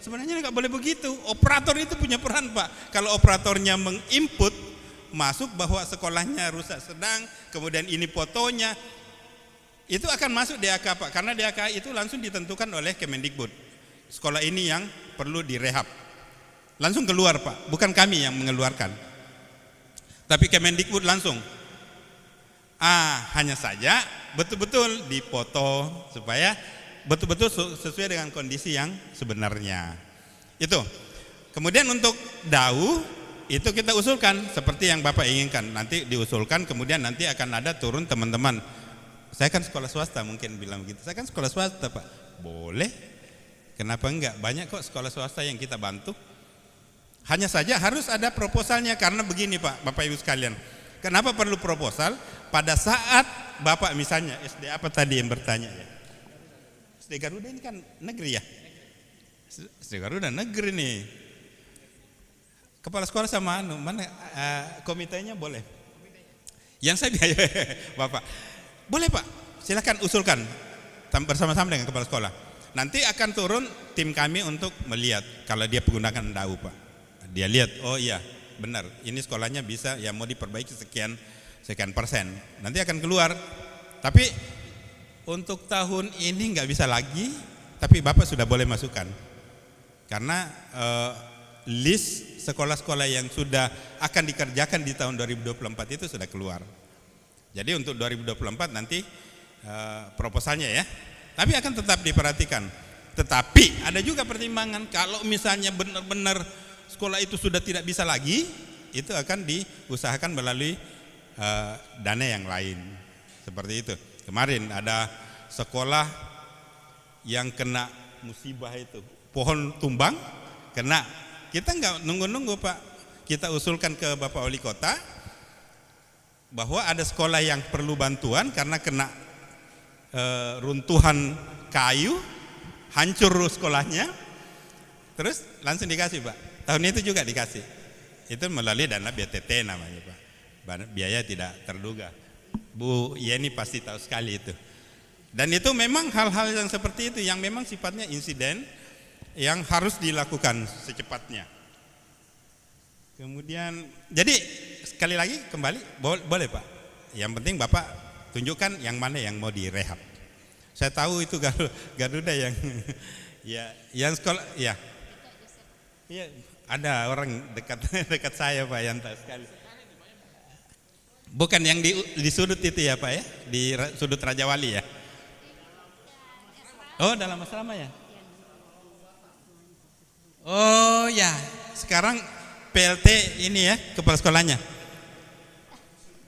Sebenarnya nggak boleh begitu. Operator itu punya peran Pak. Kalau operatornya menginput masuk bahwa sekolahnya rusak sedang, kemudian ini fotonya, itu akan masuk DAK Pak. Karena DAK itu langsung ditentukan oleh Kemendikbud. Sekolah ini yang perlu direhab. Langsung keluar Pak, bukan kami yang mengeluarkan. Tapi Kemendikbud langsung. Hanya saja betul-betul dipoto supaya betul-betul sesuai dengan kondisi yang sebenarnya. Itu. Kemudian untuk DAU itu kita usulkan seperti yang Bapak inginkan. Nanti diusulkan, kemudian nanti akan ada turun teman-teman. Saya kan sekolah swasta, mungkin bilang begitu. Saya kan sekolah swasta Pak. Boleh. Kenapa enggak? Banyak kok sekolah swasta yang kita bantu. Hanya saja harus ada proposalnya, karena begini Pak, Bapak Ibu sekalian. Kenapa perlu proposal? Pada saat Bapak misalnya SD apa tadi yang bertanya ya? SD Garuda ini kan negeri ya? SD Garuda negeri nih. Kepala sekolah sama mana komitenya boleh? Yang saya biaya Bapak. Boleh Pak, silakan usulkan bersama-sama dengan kepala sekolah. Nanti akan turun tim kami untuk melihat kalau dia menggunakan DAU Pak. Dia lihat, oh iya benar, ini sekolahnya bisa ya mau diperbaiki sekian persen. Nanti akan keluar. Tapi untuk tahun ini nggak bisa lagi, tapi Bapak sudah boleh masukkan. Karena list sekolah-sekolah yang sudah akan dikerjakan di tahun 2024 itu sudah keluar. Jadi untuk 2024 nanti proposalnya ya. Tapi akan tetap diperhatikan. Tetapi ada juga pertimbangan kalau misalnya benar-benar sekolah itu sudah tidak bisa lagi, itu akan diusahakan melalui dana yang lain. Seperti itu. Kemarin ada sekolah yang kena musibah itu, pohon tumbang kena. Kita nggak nunggu-nunggu Pak, kita usulkan ke Bapak Wali Kota bahwa ada sekolah yang perlu bantuan karena kena runtuhan kayu, hancur sekolahnya, terus langsung dikasih Pak. Tahun itu juga dikasih, itu melalui dana BTT namanya Pak, biaya tidak terduga. Bu Yeni pasti tahu sekali itu. Dan itu memang hal-hal yang seperti itu yang memang sifatnya insiden yang harus dilakukan secepatnya. Kemudian, jadi sekali lagi kembali boleh Pak. Yang penting Bapak tunjukkan yang mana yang mau direhab. Saya tahu itu Garuda yang ya, yang sekolah ya. Iya, ada orang dekat saya Pak yang tak sekali. Bukan yang di sudut itu ya Pak ya, di sudut Raja Wali ya. Oh, dalam asrama ya. Oh ya, sekarang PLT ini ya kepala sekolahnya.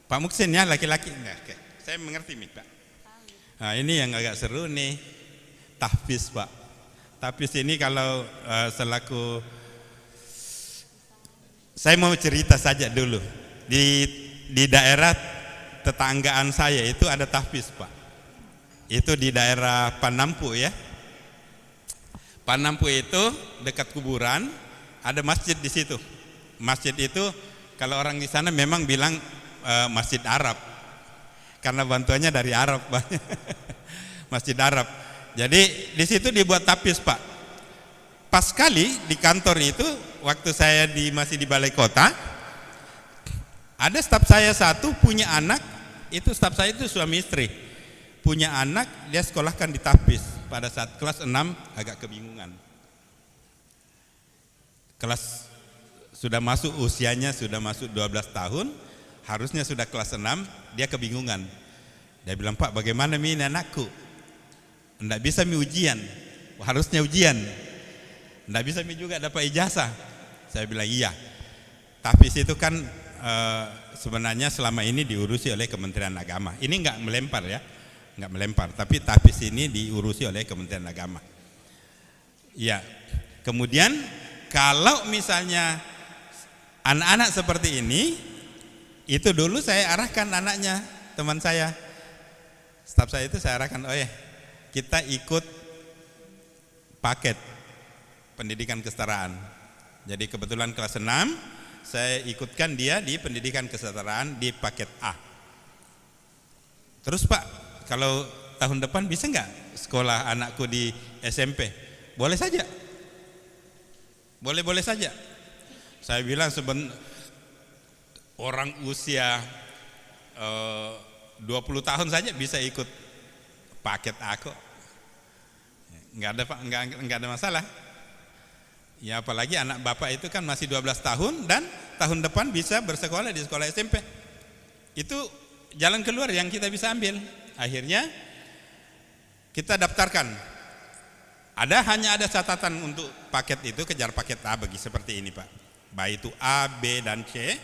Pak Muksin ya, laki-laki. Oke. Saya mengerti nih Pak. Nah, ini yang agak seru nih, tahfiz Pak. Tahfiz ini kalau selaku, saya mau cerita saja dulu. Di daerah tetanggaan saya itu ada tahfiz Pak. Itu di daerah Panampu ya. Panampu itu dekat kuburan, ada masjid di situ. Masjid itu kalau orang di sana memang bilang masjid Arab, karena bantuannya dari Arab Pak. Masjid Arab. Jadi di situ dibuat tahfiz Pak. Pas sekali di kantor itu, waktu saya masih di balai kota, ada staf saya satu punya anak, itu staf saya itu suami istri, punya anak, dia sekolahkan di tahfiz. Pada saat kelas 6 agak kebingungan. Kelas sudah masuk usianya, sudah masuk 12 tahun, harusnya sudah kelas 6, dia kebingungan. Dia bilang, Pak, bagaimana ini anakku? Enggak bisa ujian, harusnya ujian. Enggak bisa juga dapat ijazah. Saya bilang iya. Tahfiz itu kan sebenarnya selama ini diurusi oleh Kementerian Agama. Ini enggak melempar ya, enggak melempar. Tapi tahfiz ini diurusi oleh Kementerian Agama. Ya. Kemudian kalau misalnya anak-anak seperti ini, itu dulu saya arahkan anaknya, teman saya, staf saya itu saya arahkan, oh ya, kita ikut paket pendidikan kesetaraan. Jadi kebetulan kelas 6 saya ikutkan dia di pendidikan kesetaraan di paket A. Terus Pak, kalau tahun depan bisa nggak sekolah anakku di SMP? Boleh saja. Boleh-boleh saja. Saya bilang orang usia 20 tahun saja bisa ikut paket A kok. Nggak ada Pak, nggak ada masalah. Ya apalagi anak bapak itu kan masih 12 tahun dan tahun depan bisa bersekolah di sekolah SMP. Itu jalan keluar yang kita bisa ambil. Akhirnya kita daftarkan. Hanya ada catatan untuk paket itu, kejar paket A bagi seperti ini Pak. Baik itu A, B dan C.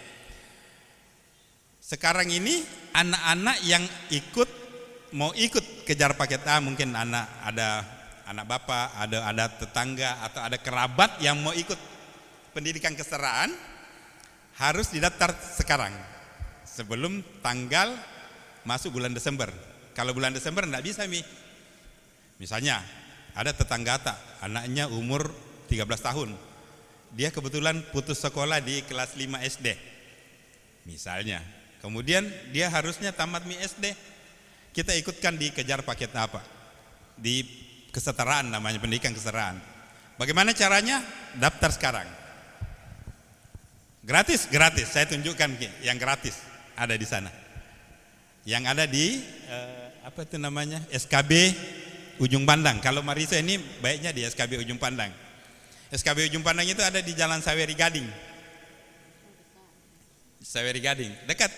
Sekarang ini anak-anak yang mau ikut kejar paket A, mungkin ada anak bapak, ada tetangga atau ada kerabat yang mau ikut pendidikan kesetaraan, harus didaftar sekarang sebelum tanggal masuk bulan Desember. Kalau bulan Desember enggak bisa misalnya ada tetangga anaknya umur 13 tahun, dia kebetulan putus sekolah di kelas 5 SD misalnya, kemudian dia harusnya tamat SD, kita ikutkan di kejar paket apa di kesetaraan, namanya pendidikan kesetaraan. Bagaimana caranya? Daftar sekarang. Gratis. Saya tunjukkan yang gratis ada di sana. Yang ada di apa itu namanya? SKB Ujung Pandang. Kalau Marisa ini baiknya di SKB Ujung Pandang. SKB Ujung Pandang itu ada di Jalan Saweri Gading. Saweri Gading, dekat.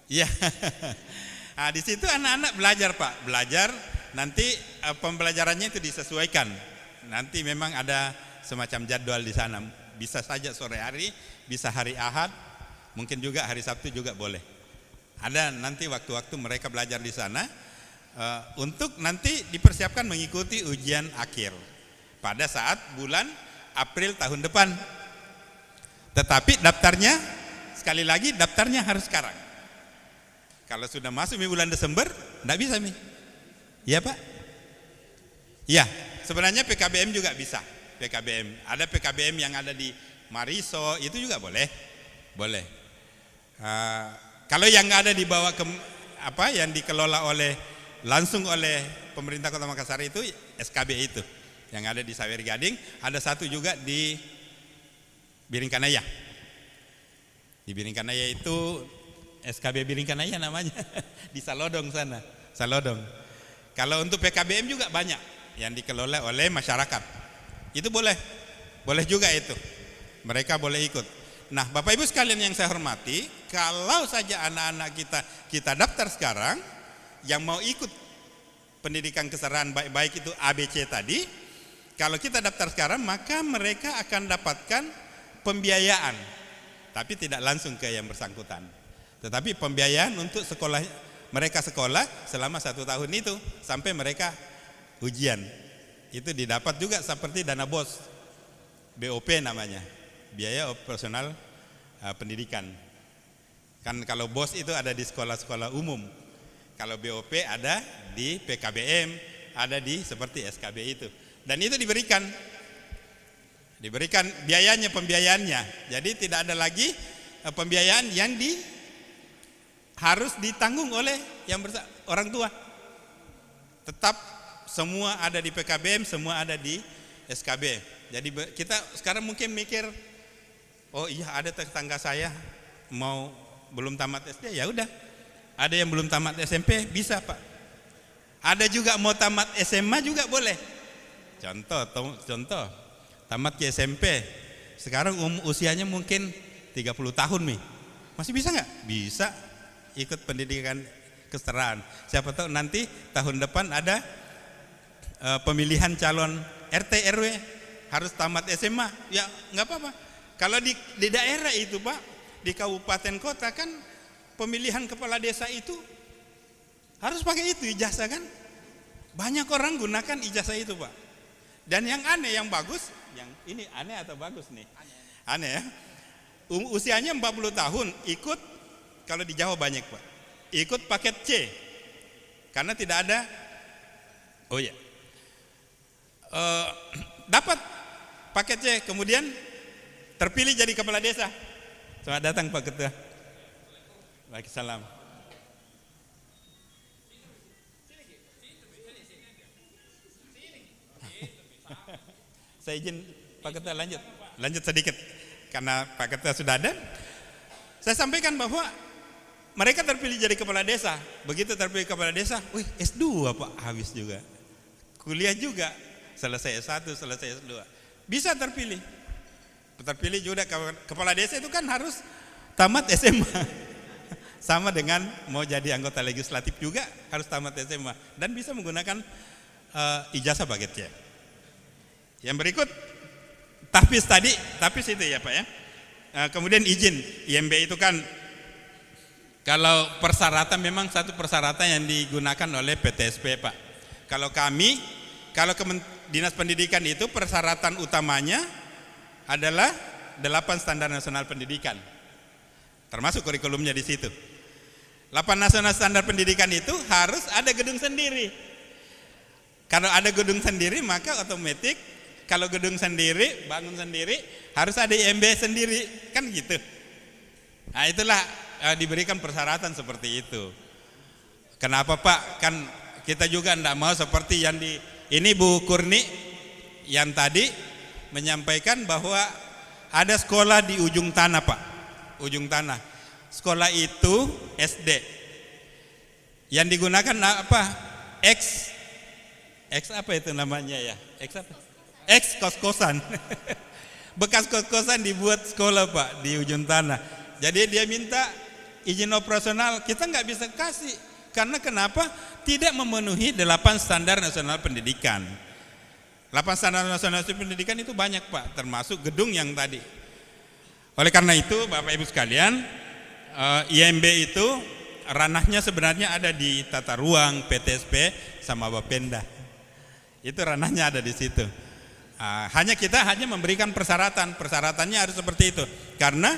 Iya. Nah, di situ anak-anak belajar Pak, belajar. Nanti pembelajarannya itu disesuaikan. Nanti memang ada semacam jadwal di sana. Bisa saja sore hari, bisa hari Ahad, mungkin juga hari Sabtu juga boleh. Ada nanti waktu-waktu mereka belajar di sana untuk nanti dipersiapkan mengikuti ujian akhir pada saat bulan April tahun depan. Tetapi daftarnya, sekali lagi daftarnya harus sekarang. Kalau sudah masuk bulan Desember, enggak bisa Iya Pak? Iya, sebenarnya PKBM juga bisa. PKBM, ada PKBM yang ada di Mariso, itu juga boleh. Kalau yang nggak ada dibawa ke yang dikelola langsung oleh pemerintah Kota Makassar itu SKB itu, yang ada di Saweri Gading, ada satu juga di Biringkanaya. Di Biringkanaya itu SKB Biringkanaya namanya di Salodong sana, Salodong. Kalau untuk PKBM juga banyak yang dikelola oleh masyarakat. Itu boleh juga itu. Mereka boleh ikut. Nah, Bapak Ibu sekalian yang saya hormati, kalau saja anak-anak kita daftar sekarang yang mau ikut pendidikan keseraan baik itu ABC tadi, kalau kita daftar sekarang maka mereka akan dapatkan pembiayaan, tapi tidak langsung ke yang bersangkutan. Tetapi pembiayaan untuk mereka sekolah selama 1 tahun itu sampai mereka ujian. Itu didapat juga seperti dana BOS, BOP namanya, biaya operasional pendidikan. Kan kalau BOS itu ada di sekolah-sekolah umum. Kalau BOP ada di PKBM, ada di seperti SKB itu. Dan itu diberikan biayanya, pembiayaannya. Jadi tidak ada lagi pembiayaan yang harus ditanggung oleh orang tua. Tetap semua ada di PKBM, semua ada di SKB. Jadi kita sekarang mungkin mikir, oh iya ada tetangga saya belum tamat SD, ya udah. Ada yang belum tamat SMP bisa Pak. Ada juga mau tamat SMA juga boleh. Contoh tamat ke SMP. Sekarang usianya mungkin 30 tahun nih. Masih bisa nggak? Bisa ikut pendidikan kesetaraan. Siapa tahu nanti tahun depan ada pemilihan calon RT RW harus tamat SMA. Ya nggak apa-apa. Kalau di daerah itu Pak, di kabupaten kota kan pemilihan kepala desa itu harus pakai itu ijazah kan. Banyak orang gunakan ijazah itu Pak. Dan yang aneh, yang bagus, yang ini aneh atau bagus nih? Aneh ya. Usianya 40 tahun ikut, kalau di Jawa banyak Pak, ikut paket C. Karena tidak ada, dapat paket C, kemudian terpilih jadi kepala desa. Selamat datang Pak Ketua. Waalaikumsalam. Saya izin Pak Ketua lanjut sedikit karena Pak Ketua sudah ada. Saya sampaikan bahwa mereka terpilih jadi kepala desa. Begitu terpilih kepala desa, wih S2 Pak, habis juga. Kuliah juga, selesai S1, selesai S2. Bisa terpilih. Terpilih juga kepala desa itu kan harus tamat SMA. Sama dengan mau jadi anggota legislatif juga harus tamat SMA dan bisa menggunakan ijazah paket C. Yang berikut tahfiz tadi, tahfiz itu ya Pak ya. Kemudian izin IMB itu kan kalau persyaratan memang satu persyaratan yang digunakan oleh PTSP Pak. Kalau Dinas Pendidikan itu persyaratan utamanya adalah 8 standar nasional pendidikan. Termasuk kurikulumnya di situ. 8 nasional standar pendidikan itu harus ada gedung sendiri. Kalau ada gedung sendiri maka otomatis kalau gedung sendiri, bangun sendiri harus ada IMB sendiri, kan gitu. Nah itulah diberikan persyaratan seperti itu. Kenapa Pak? Kan kita juga tidak mau seperti yang ini Bu Kurni yang tadi menyampaikan bahwa ada sekolah di ujung tanah Pak, ujung tanah. Sekolah itu SD. Yang digunakan apa? X apa itu namanya ya? X kos-kosan. Bekas kos-kosan dibuat sekolah Pak di ujung tanah. Jadi dia minta izin operasional, kita nggak bisa kasih. Karena kenapa? Tidak memenuhi 8 standar nasional pendidikan. 8 standar nasional pendidikan itu banyak Pak, termasuk gedung yang tadi. Oleh karena itu Bapak Ibu sekalian, IMB itu ranahnya sebenarnya ada di tata ruang, PTSP sama Bapenda. Itu ranahnya ada di situ. Kita hanya memberikan persyaratannya harus seperti itu. Karena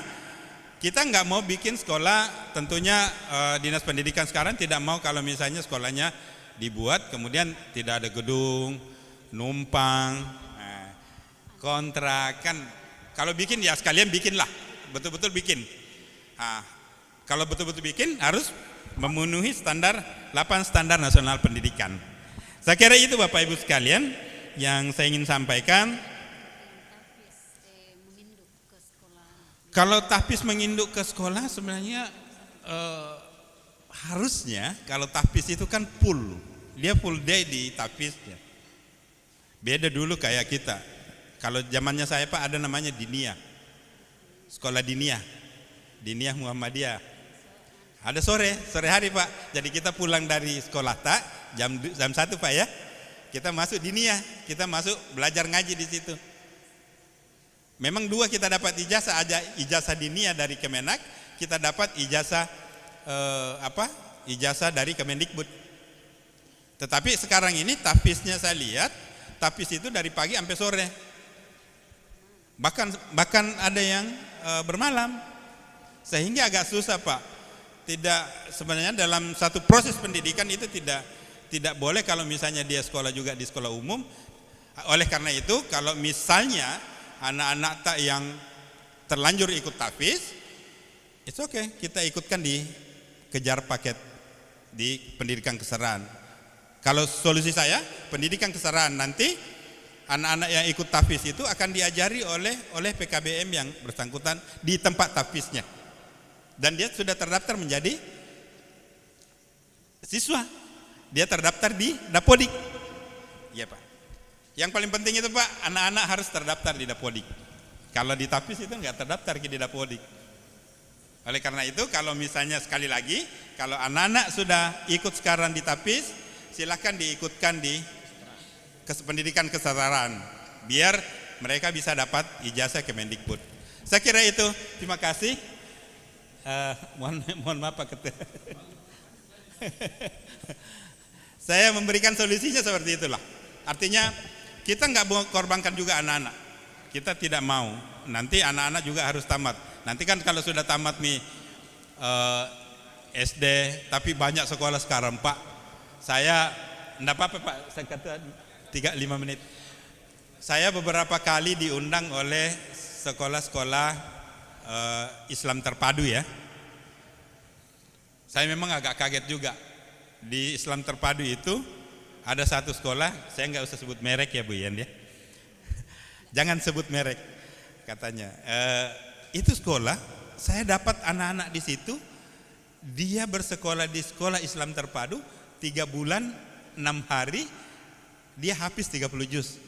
kita nggak mau bikin sekolah, tentunya Dinas Pendidikan sekarang tidak mau kalau misalnya sekolahnya dibuat kemudian tidak ada gedung, numpang, kontrak kan. Kalau bikin ya sekalian bikinlah, betul-betul bikin. Kalau betul-betul bikin harus memenuhi 8 standar nasional pendidikan. Saya kira itu Bapak Ibu sekalian yang saya ingin sampaikan. Kalau tahfiz menginduk ke sekolah sebenarnya harusnya kalau tahfiz itu kan full, dia full day di tahfiznya. Beda dulu kayak kita. Kalau zamannya saya Pak ada namanya diniyah, sekolah diniyah Muhammadiyah. Ada sore hari Pak. Jadi kita pulang dari sekolah tak jam 1 Pak ya. Kita masuk diniyah, kita masuk belajar ngaji di situ. Memang 2 kita dapat ijazah, aja ijazah diniyah dari Kemenak, kita dapat ijazah ijazah dari Kemendikbud. Tetapi sekarang ini tahfiznya saya lihat, tahfiz itu dari pagi sampai sore. Bahkan ada yang bermalam. Sehingga agak susah Pak. Tidak, sebenarnya dalam satu proses pendidikan itu tidak boleh kalau misalnya dia sekolah juga di sekolah umum. Oleh karena itu kalau misalnya anak-anak tak yang terlanjur ikut tahfiz, it's okay, kita ikutkan di kejar paket di pendidikan keseraan. Kalau solusi saya, pendidikan keseraan nanti anak-anak yang ikut tahfiz itu akan diajari oleh PKBM yang bersangkutan di tempat tahfiznya. Dan dia sudah terdaftar menjadi siswa. Dia terdaftar di Dapodik. Iya Pak. Yang paling penting itu Pak, anak-anak harus terdaftar di Dapodik. Kalau di tahfiz itu enggak terdaftar di Dapodik. Oleh karena itu kalau misalnya sekali lagi, kalau anak-anak sudah ikut sekarang di tahfiz, silakan diikutkan di pendidikan kesetaraan biar mereka bisa dapat ijazah Kemendikbud. Saya kira itu. Terima kasih. Mohon maaf Pak Ketua. Saya memberikan solusinya seperti itulah. Artinya kita nggak mau korbankan juga anak-anak. Kita tidak mau. Nanti anak-anak juga harus tamat. Nanti kan kalau sudah tamat nih SD, tapi banyak sekolah sekarang Pak. Saya enggak apa-apa Pak. Saya kata 3-5 menit. Saya beberapa kali diundang oleh sekolah-sekolah Islam terpadu ya. Saya memang agak kaget juga. Di Islam terpadu itu ada satu sekolah, saya nggak usah sebut merek ya Bu Yan ya. Jangan sebut merek katanya. Itu sekolah, saya dapat anak-anak di situ. Dia bersekolah di sekolah Islam terpadu 3 bulan 6 hari, dia habis 30 juz.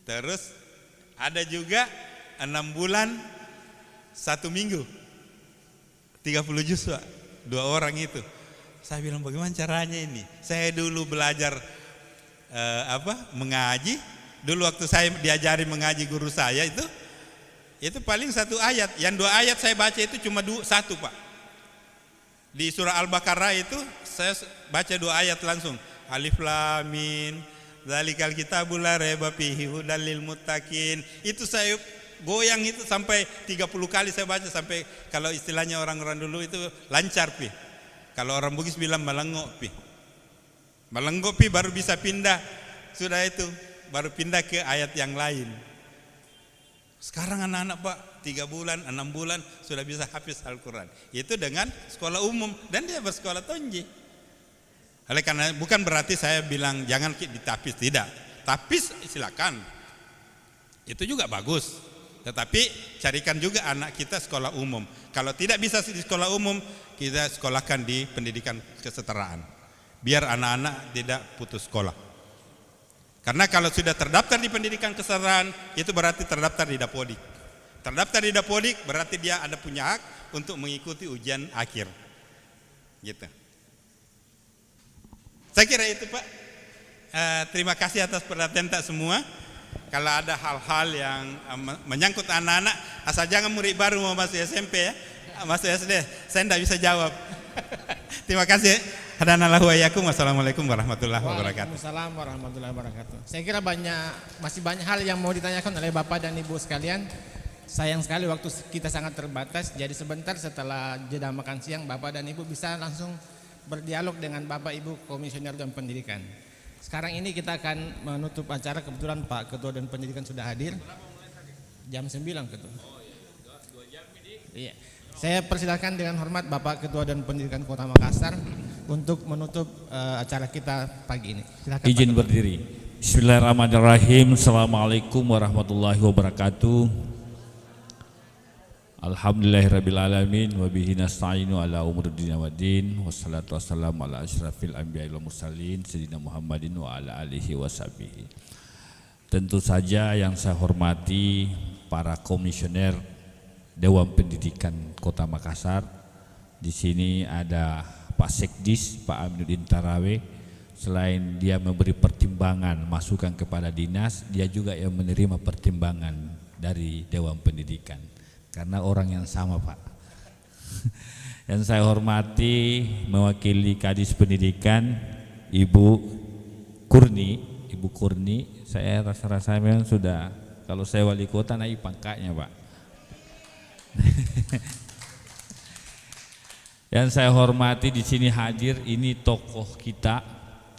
Terus ada juga 6 bulan 1 minggu 30 juz Pak, 2 orang itu. Saya bilang bagaimana caranya ini? Saya dulu belajar mengaji. Dulu waktu saya diajari mengaji guru saya itu paling 1 ayat. Yang 2 ayat saya baca itu cuma 1 Pak. Di surah Al-Baqarah itu saya baca 2 ayat langsung. Alif Lam Mim, Dzalikal kitabul la raiba fihi hudal lil muttaqin. Itu saya goyang itu sampai 30 kali saya baca, sampai kalau istilahnya orang-orang dulu itu lancar pi. Kalau orang Bugis bilang melengok pi. Melengok pi baru bisa pindah. Sudah itu baru pindah ke ayat yang lain. Sekarang anak-anak Pak 3 bulan, 6 bulan sudah bisa hafiz Al-Quran. Itu dengan sekolah umum dan dia bersekolah tonji. Oleh karena bukan berarti saya bilang jangan ditahfiz, tidak. Tahfiz silakan. Itu juga bagus. Tetapi carikan juga anak kita sekolah umum. Kalau tidak bisa di sekolah umum, kita sekolahkan di pendidikan kesetaraan. Biar anak-anak tidak putus sekolah. Karena kalau sudah terdaftar di pendidikan kesetaraan, itu berarti terdaftar di Dapodik. Terdaftar di Dapodik berarti dia ada punya hak untuk mengikuti ujian akhir. Gitu. Saya kira itu Pak. Terima kasih atas perhatian tak semua. Kalau ada hal-hal yang menyangkut anak-anak, asal jangan murid baru mau masuk SMP ya, masuk SD, saya tidak bisa jawab. Terima kasih. Hadanallahu wa iyyakum. Wassalamualaikum warahmatullahi wabarakatuh. Waalaikumsalam warahmatullahi wabarakatuh. Saya kira masih banyak hal yang mau ditanyakan oleh Bapak dan Ibu sekalian. Sayang sekali waktu kita sangat terbatas. Jadi sebentar setelah jeda makan siang, Bapak dan Ibu bisa langsung berdialog dengan Bapak Ibu Komisioner dan Pendidikan. Sekarang ini kita akan menutup acara. Kebetulan Pak Ketua dan Pendidikan sudah hadir. Jam 9 Ketua. Iya. Saya persilakan dengan hormat Bapak Ketua dan Pendidikan Kota Makassar untuk menutup acara kita pagi ini. Silakan. Izin berdiri. Bismillahirrahmanirrahim. Assalamualaikum warahmatullahi wabarakatuh. Alhamdulillahirrabbilalamin wa bihi nasta'inu ala umuri dunya waddin wassalatu wassalamu ala asyrafil anbiya'i wal mursalin sayyidina Muhammadin wa ala alihi washabihi. Tentu saja yang saya hormati para komisioner Dewan Pendidikan Kota Makassar. Di sini ada Pak Sekdis, Pak Aminuddin Tarawe. Selain dia memberi pertimbangan masukan kepada dinas, dia juga yang menerima pertimbangan dari Dewan Pendidikan. Karena orang yang sama, Pak. Yang saya hormati mewakili Kadis Pendidikan Ibu Kurni, saya rasa memang sudah, kalau saya wali kota naik pangkatnya, Pak. Yang saya hormati di sini hadir, ini tokoh kita,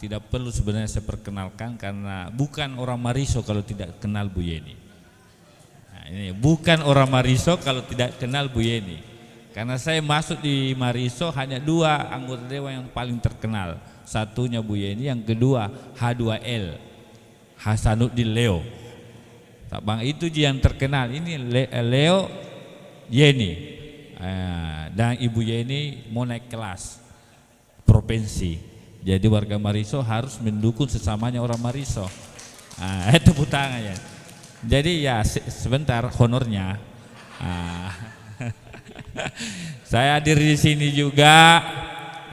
tidak perlu sebenarnya saya perkenalkan karena bukan orang Mariso kalau tidak kenal Bu Yeni. Ini bukan orang Mariso kalau tidak kenal Bu Yeni. Karena saya masuk di Mariso hanya 2 anggota dewan yang paling terkenal. Satunya Bu Yeni, yang kedua H2L, Hasanuddin Leo. Bang, itu yang terkenal. Ini Leo, Yeni. Dan Ibu Yeni mau naik kelas provinsi. Jadi warga Mariso harus mendukung sesamanya orang Mariso. Tepuk tangan ya. Jadi ya sebentar honornya. Saya hadir di sini juga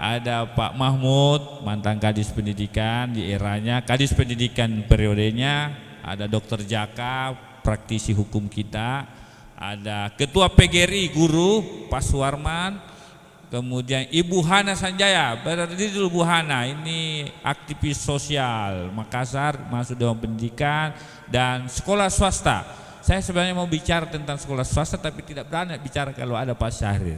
ada Pak Mahmud, mantan Kadis Pendidikan di eranya, Kadis Pendidikan periodenya, ada Dr. Jaka, praktisi hukum kita, ada Ketua PGRI Guru Pak Suwarman, kemudian Ibu Hana Sanjaya, berdiri dulu Bu Hana, ini aktivis sosial Makassar, masuk Dewan Pendidikan, dan sekolah swasta. Saya sebenarnya mau bicara tentang sekolah swasta tapi tidak berani bicara kalau ada Pak Syahrir.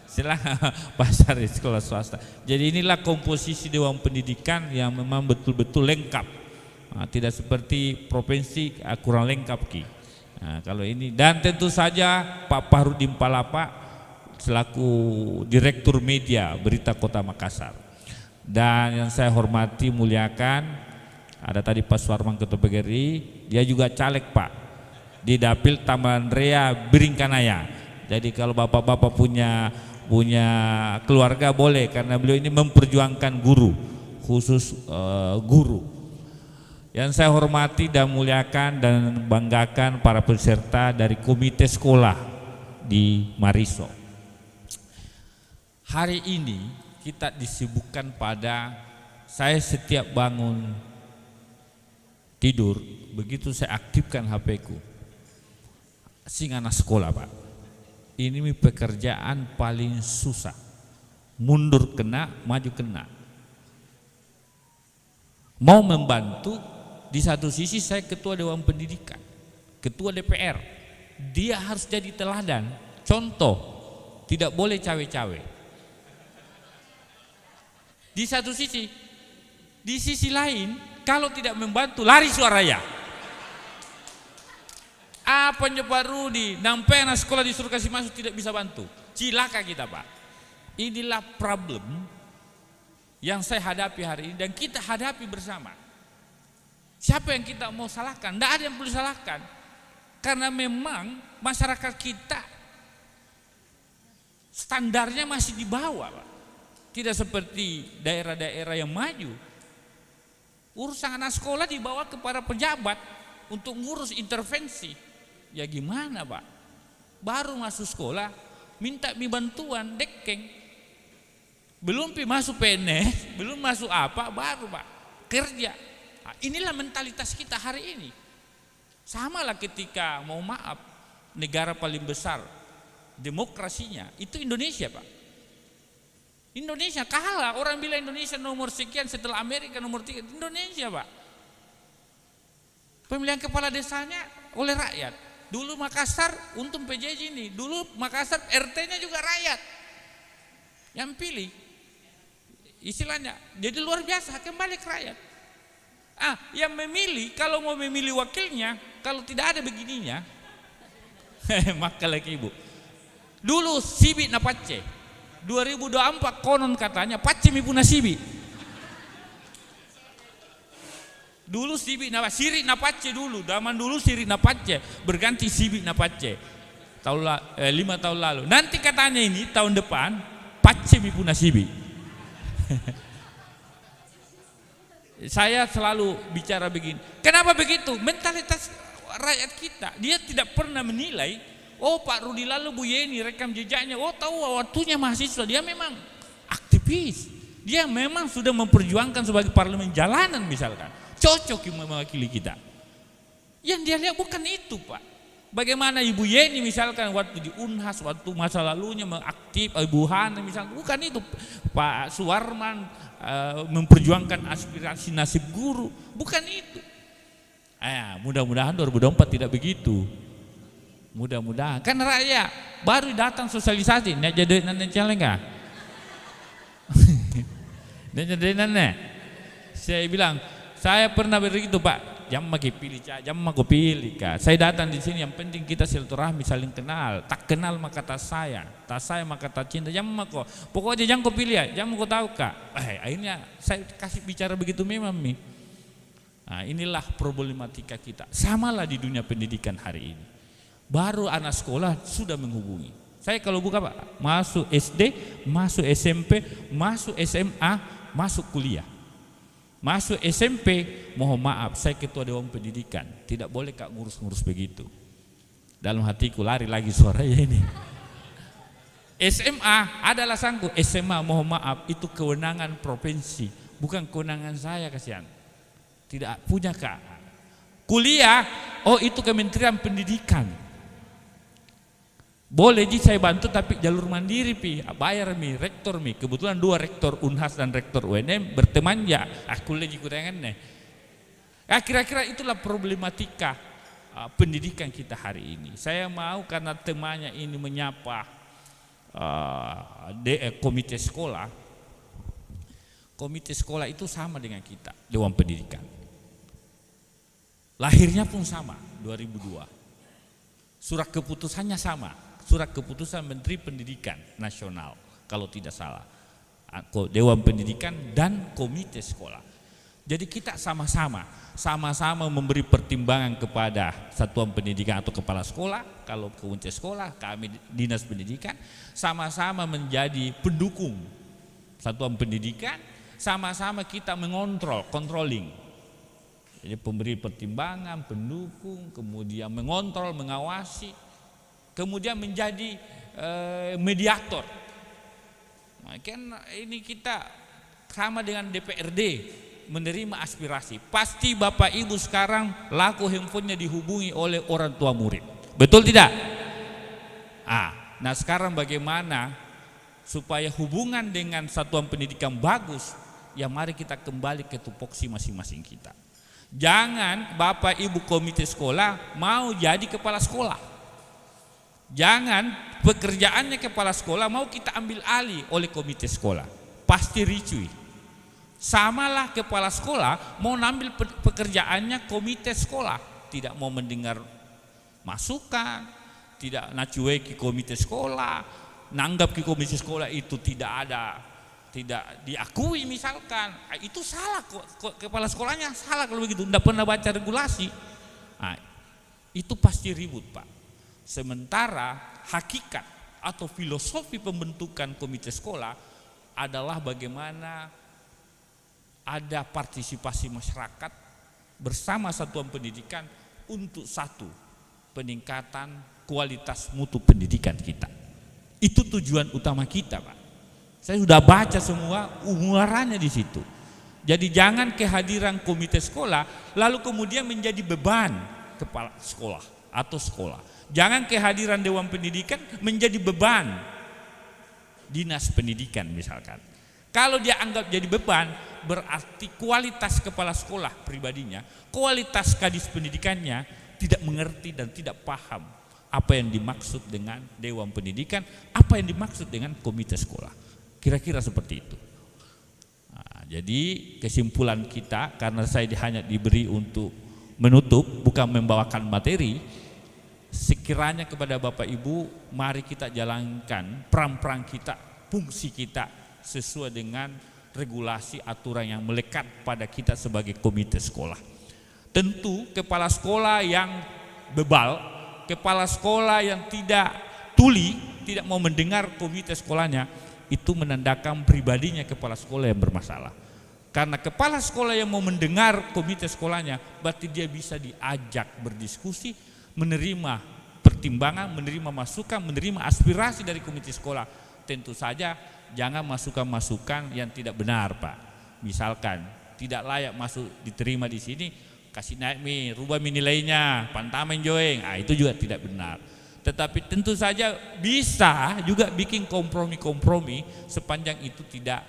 Silakan Pak Syahrir, sekolah swasta. Jadi inilah komposisi Dewan Pendidikan yang memang betul-betul lengkap. Tidak seperti provinsi kurang lengkap Ki. Kalau ini, dan tentu saja Pak Fahrudin Palapa selaku Direktur Media Berita Kota Makassar. Dan yang saya hormati, muliakan, ada tadi Pak Suwarman Ketua PGRI, dia juga caleg Pak di Dapil Taman Rea Biringkanaya. Jadi kalau bapak-bapak punya keluarga boleh, karena beliau ini memperjuangkan guru, khusus guru. Yang saya hormati dan muliakan dan banggakan para peserta dari komite sekolah di Mariso. Hari ini kita disibukkan pada, saya setiap bangun tidur, begitu saya aktifkan HP ku, sing anak sekolah Pak. Ini pekerjaan paling susah, mundur kena, maju kena. Mau membantu, di satu sisi saya ketua Dewan Pendidikan, ketua DPR, dia harus jadi teladan, contoh, tidak boleh cawe-cawe. Di satu sisi, di sisi lain kalau tidak membantu lari suaranya. Apa Pak Rudi, nampai anak sekolah disuruh kasih masuk tidak bisa bantu, cilaka kita Pak. Inilah problem yang saya hadapi hari ini dan kita hadapi bersama. Siapa yang kita mau salahkan? Tidak ada yang perlu salahkan, karena memang masyarakat kita standarnya masih di bawah Pak. Tidak seperti daerah-daerah yang maju. Urusan anak sekolah dibawa kepada pejabat untuk ngurus intervensi. Ya gimana Pak? Baru masuk sekolah minta bantuan dekeng. Belum masuk PNS, belum masuk apa, baru Pak kerja. Nah, inilah mentalitas kita hari ini. Samalah ketika, mau maaf, negara paling besar demokrasinya itu Indonesia Pak. Indonesia kalah, orang bilang Indonesia nomor sekian setelah Amerika nomor 3, Indonesia Pak. Pemilihan kepala desanya oleh rakyat. Dulu Makassar, untung PJJ ini, dulu Makassar RT-nya juga rakyat yang pilih. Istilahnya, jadi luar biasa, kembali ke rakyat. Yang memilih, kalau mau memilih wakilnya, kalau tidak ada begininya, maka lagi Ibu. Dulu Sibi Napace 2024 konon katanya Pace Mipuna Sibi. Dulu Sibi Siri Napace dulu, zaman dulu Siri Napace berganti Sibi Napace. 5 tahun lalu. Nanti katanya ini tahun depan pacemi punasibi. Saya selalu bicara begini. Kenapa begitu? Mentalitas rakyat kita, dia tidak pernah menilai. Oh, Pak Rudi lalu Bu Yeni rekam jejaknya. Oh, tahu waktunya mahasiswa, dia memang aktivis. Dia memang sudah memperjuangkan sebagai parlemen jalanan misalkan. Cocok mewakili kita. Yang dia lihat bukan itu, Pak. Bagaimana Ibu Yeni misalkan waktu di Unhas, waktu masa lalunya mengaktif, Ibu Hana misalkan, bukan itu. Pak Suwarman memperjuangkan aspirasi nasib guru, bukan itu. Mudah-mudahan 2024 tidak begitu. Mudah-mudahan. Kan rakyat baru datang sosialisasi, nek jadi nanti enggak? Nek jadi nanti. Saya bilang, saya pernah begitu, Pak. Jam maki pilih, jam mako pilih, Kak. Saya datang di sini, yang penting kita silaturahmi, saling kenal. Tak kenal maka tak sayang maka tak cinta. Jam mako, pokoknya jangan kau pilih ya, jangan kau tahu, Kak. Akhirnya saya kasih bicara begitu memang nih. Nah, inilah problematika kita. Samalah di dunia pendidikan hari ini. Baru anak sekolah sudah menghubungi. Saya kalau buka, Pak, masuk SD, masuk SMP, masuk SMA, masuk kuliah. Masuk SMP, mohon maaf, saya ketua Dewan Pendidikan, tidak boleh Kak ngurus-ngurus begitu. Dalam hatiku lari lagi suaranya ini. SMA adalah sangku, SMA mohon maaf itu kewenangan provinsi, bukan kewenangan saya, kasihan. Tidak punya Kak. Kuliah, oh itu Kementerian Pendidikan. Boleh saya bantu tapi jalur mandiri bayar rektor kebetulan 2 rektor Unhas dan rektor UNM berteman ya aku lagi kurangan nih. Kira-kira itulah problematika pendidikan kita hari ini. Saya mau karena temanya ini menyapa komite sekolah. Komite sekolah itu sama dengan kita, Dewan Pendidikan. Lahirnya pun sama, 2002. Surat keputusannya sama. Surat keputusan Menteri Pendidikan Nasional kalau tidak salah, Dewan Pendidikan dan Komite Sekolah. Jadi kita sama-sama memberi pertimbangan kepada Satuan Pendidikan atau Kepala Sekolah, kalau Komite Sekolah, kami Dinas Pendidikan, sama-sama menjadi pendukung Satuan Pendidikan, sama-sama kita mengontrol, controlling. Jadi pemberi pertimbangan, pendukung, kemudian mengontrol, mengawasi, kemudian menjadi mediator. Nah, kan ini kita sama dengan DPRD menerima aspirasi. Pasti Bapak Ibu sekarang laku handphonenya dihubungi oleh orang tua murid. Betul tidak? Nah sekarang bagaimana supaya hubungan dengan satuan pendidikan bagus? Ya mari kita kembali ke tupoksi masing-masing kita. Jangan Bapak Ibu komite sekolah mau jadi kepala sekolah. Jangan pekerjaannya kepala sekolah mau kita ambil alih oleh komite sekolah. Pasti ricui. Samalah kepala sekolah mau ambil pekerjaannya komite sekolah. Tidak mau mendengar masukan, tidak nacueki komite sekolah, nanggap ke komite sekolah itu tidak diakui misalkan. Itu salah kok, kepala sekolahnya salah kalau begitu, tidak pernah baca regulasi. Itu pasti ribut, Pak. Sementara hakikat atau filosofi pembentukan komite sekolah adalah bagaimana ada partisipasi masyarakat bersama satuan pendidikan untuk satu, peningkatan kualitas mutu pendidikan kita. Itu tujuan utama kita, Pak. Saya sudah baca semua umurannya di situ. Jadi jangan kehadiran komite sekolah lalu kemudian menjadi beban kepala sekolah atau sekolah. Jangan kehadiran Dewan Pendidikan menjadi beban Dinas Pendidikan misalkan. Kalau dia anggap jadi beban, berarti kualitas kepala sekolah pribadinya, kualitas kadis pendidikannya tidak mengerti dan tidak paham apa yang dimaksud dengan Dewan Pendidikan, apa yang dimaksud dengan komite sekolah. Kira-kira seperti itu. Jadi kesimpulan kita, karena saya hanya diberi untuk menutup, bukan membawakan materi. Sekiranya kepada Bapak Ibu, mari kita jalankan peran-peran kita, fungsi kita sesuai dengan regulasi aturan yang melekat pada kita sebagai komite sekolah. Tentu kepala sekolah yang bebal, kepala sekolah yang tidak tuli, tidak mau mendengar komite sekolahnya, itu menandakan pribadinya kepala sekolah yang bermasalah. Karena kepala sekolah yang mau mendengar komite sekolahnya, berarti dia bisa diajak berdiskusi, menerima pertimbangan, menerima masukan, menerima aspirasi dari komite sekolah. Tentu saja jangan masukan-masukan yang tidak benar, Pak. Misalkan tidak layak masuk diterima di sini, kasih naik rubah nilainya, pantamen joeng, itu juga tidak benar. Tetapi tentu saja bisa juga bikin kompromi-kompromi sepanjang itu tidak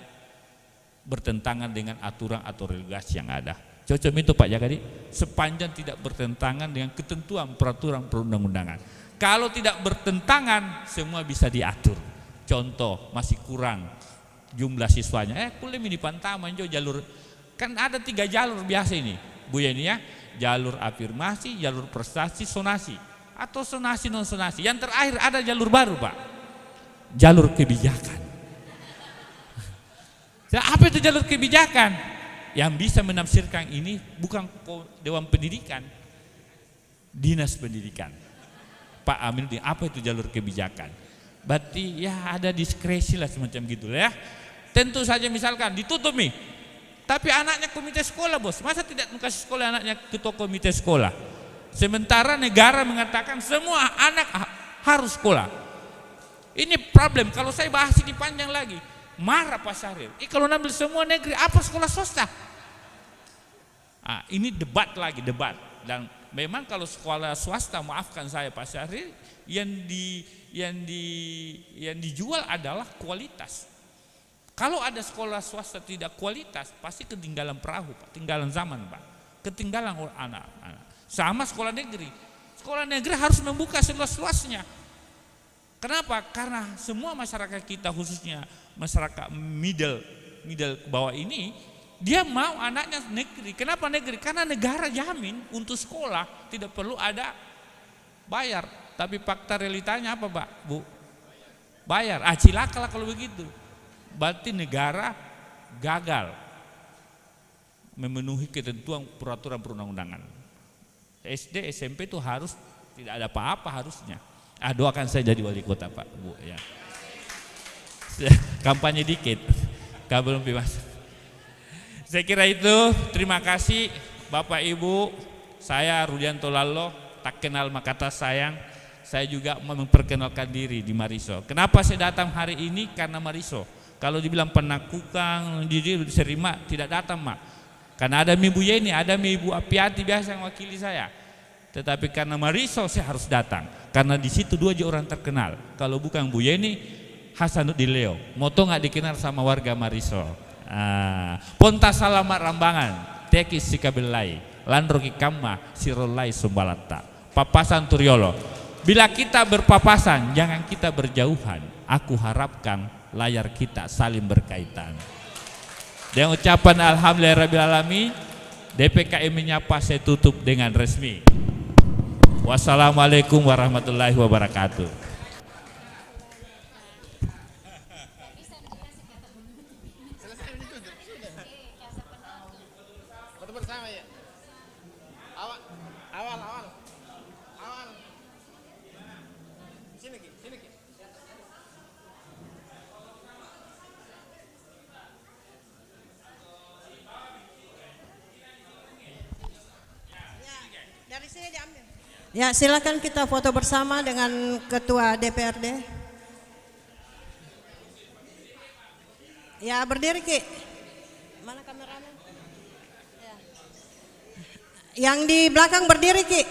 bertentangan dengan aturan atau regulasi yang ada. Cocok itu Pak Jakadi, sepanjang tidak bertentangan dengan ketentuan peraturan perundang-undangan. Kalau tidak bertentangan, semua bisa diatur. Contoh, masih kurang jumlah siswanya, kuliah di Pantaman jo jalur, kan ada 3 jalur biasa ini Bu Yeni ya, jalur afirmasi, jalur prestasi, sonasi, atau sonasi non sonasi. Yang terakhir ada jalur baru Pak, jalur kebijakan. Apa itu jalur kebijakan? Yang bisa menafsirkan ini bukan Dewan Pendidikan, Dinas Pendidikan. Pak Amin, apa itu jalur kebijakan? Berarti ya ada diskresi lah semacam gitu ya. Tentu saja misalkan ditutup nih, tapi anaknya komite sekolah bos, masa tidak kasih sekolah anaknya ketua komite sekolah? Sementara negara mengatakan semua anak harus sekolah. Ini problem, kalau saya bahas ini panjang lagi, marah Pak Syahrir. Kalau ngambil semua negeri, apa sekolah swasta? Ini debat lagi, debat. Dan memang kalau sekolah swasta, maafkan saya Pak Syahrir, yang dijual adalah kualitas. Kalau ada sekolah swasta tidak kualitas, pasti ketinggalan perahu, Pak, ketinggalan zaman, Pak, ketinggalan anak-anak. Sama sekolah negeri. Sekolah negeri harus membuka seluas-luasnya. Kenapa? Karena semua masyarakat kita, khususnya masyarakat middle ke bawah ini, dia mau anaknya negeri. Kenapa negeri? Karena negara jamin untuk sekolah tidak perlu ada bayar. Tapi fakta realitanya apa Pak, Bu? Bayar. Cilaka lah kalau begitu. Berarti negara gagal memenuhi ketentuan peraturan perundang-undangan. SD, SMP itu harus tidak ada apa-apa harusnya. Doakan saya jadi wali kota Pak, Bu ya. Kampanye dikit, belum bebas. Saya kira itu. Terima kasih Bapak Ibu. Saya Rudianto Lallo, tak kenal maka tak sayang. Saya juga memperkenalkan diri di Mariso. Kenapa saya datang hari ini? Karena Mariso. Kalau dibilang penaklukan, diri Serima tidak datang Mak. Karena ada Ibu Yeni, ada Ibu Apiati biasa yang wakili saya. Tetapi karena Mariso saya harus datang. Karena di situ 2 orang terkenal. Kalau bukan Bu Yeni, Hasanuddin Leo. Moto nggak dikenal sama warga Mariso. Ponta salamat rambangan, tekis sikabelai, landroki kamma sirolai sumbalata. Papasan Turiolo. Bila kita berpapasan, jangan kita berjauhan. Aku harapkan layar kita saling berkaitan. Dengan ucapan alhamdulillahirrabbilalamin, DPKM menyapa saya tutup dengan resmi. Wassalamualaikum warahmatullahi wabarakatuh. Ya, silakan kita foto bersama dengan Ketua DPRD. Ya, berdiri Ki. Mana kameramen? Ya. Yang di belakang berdiri Ki.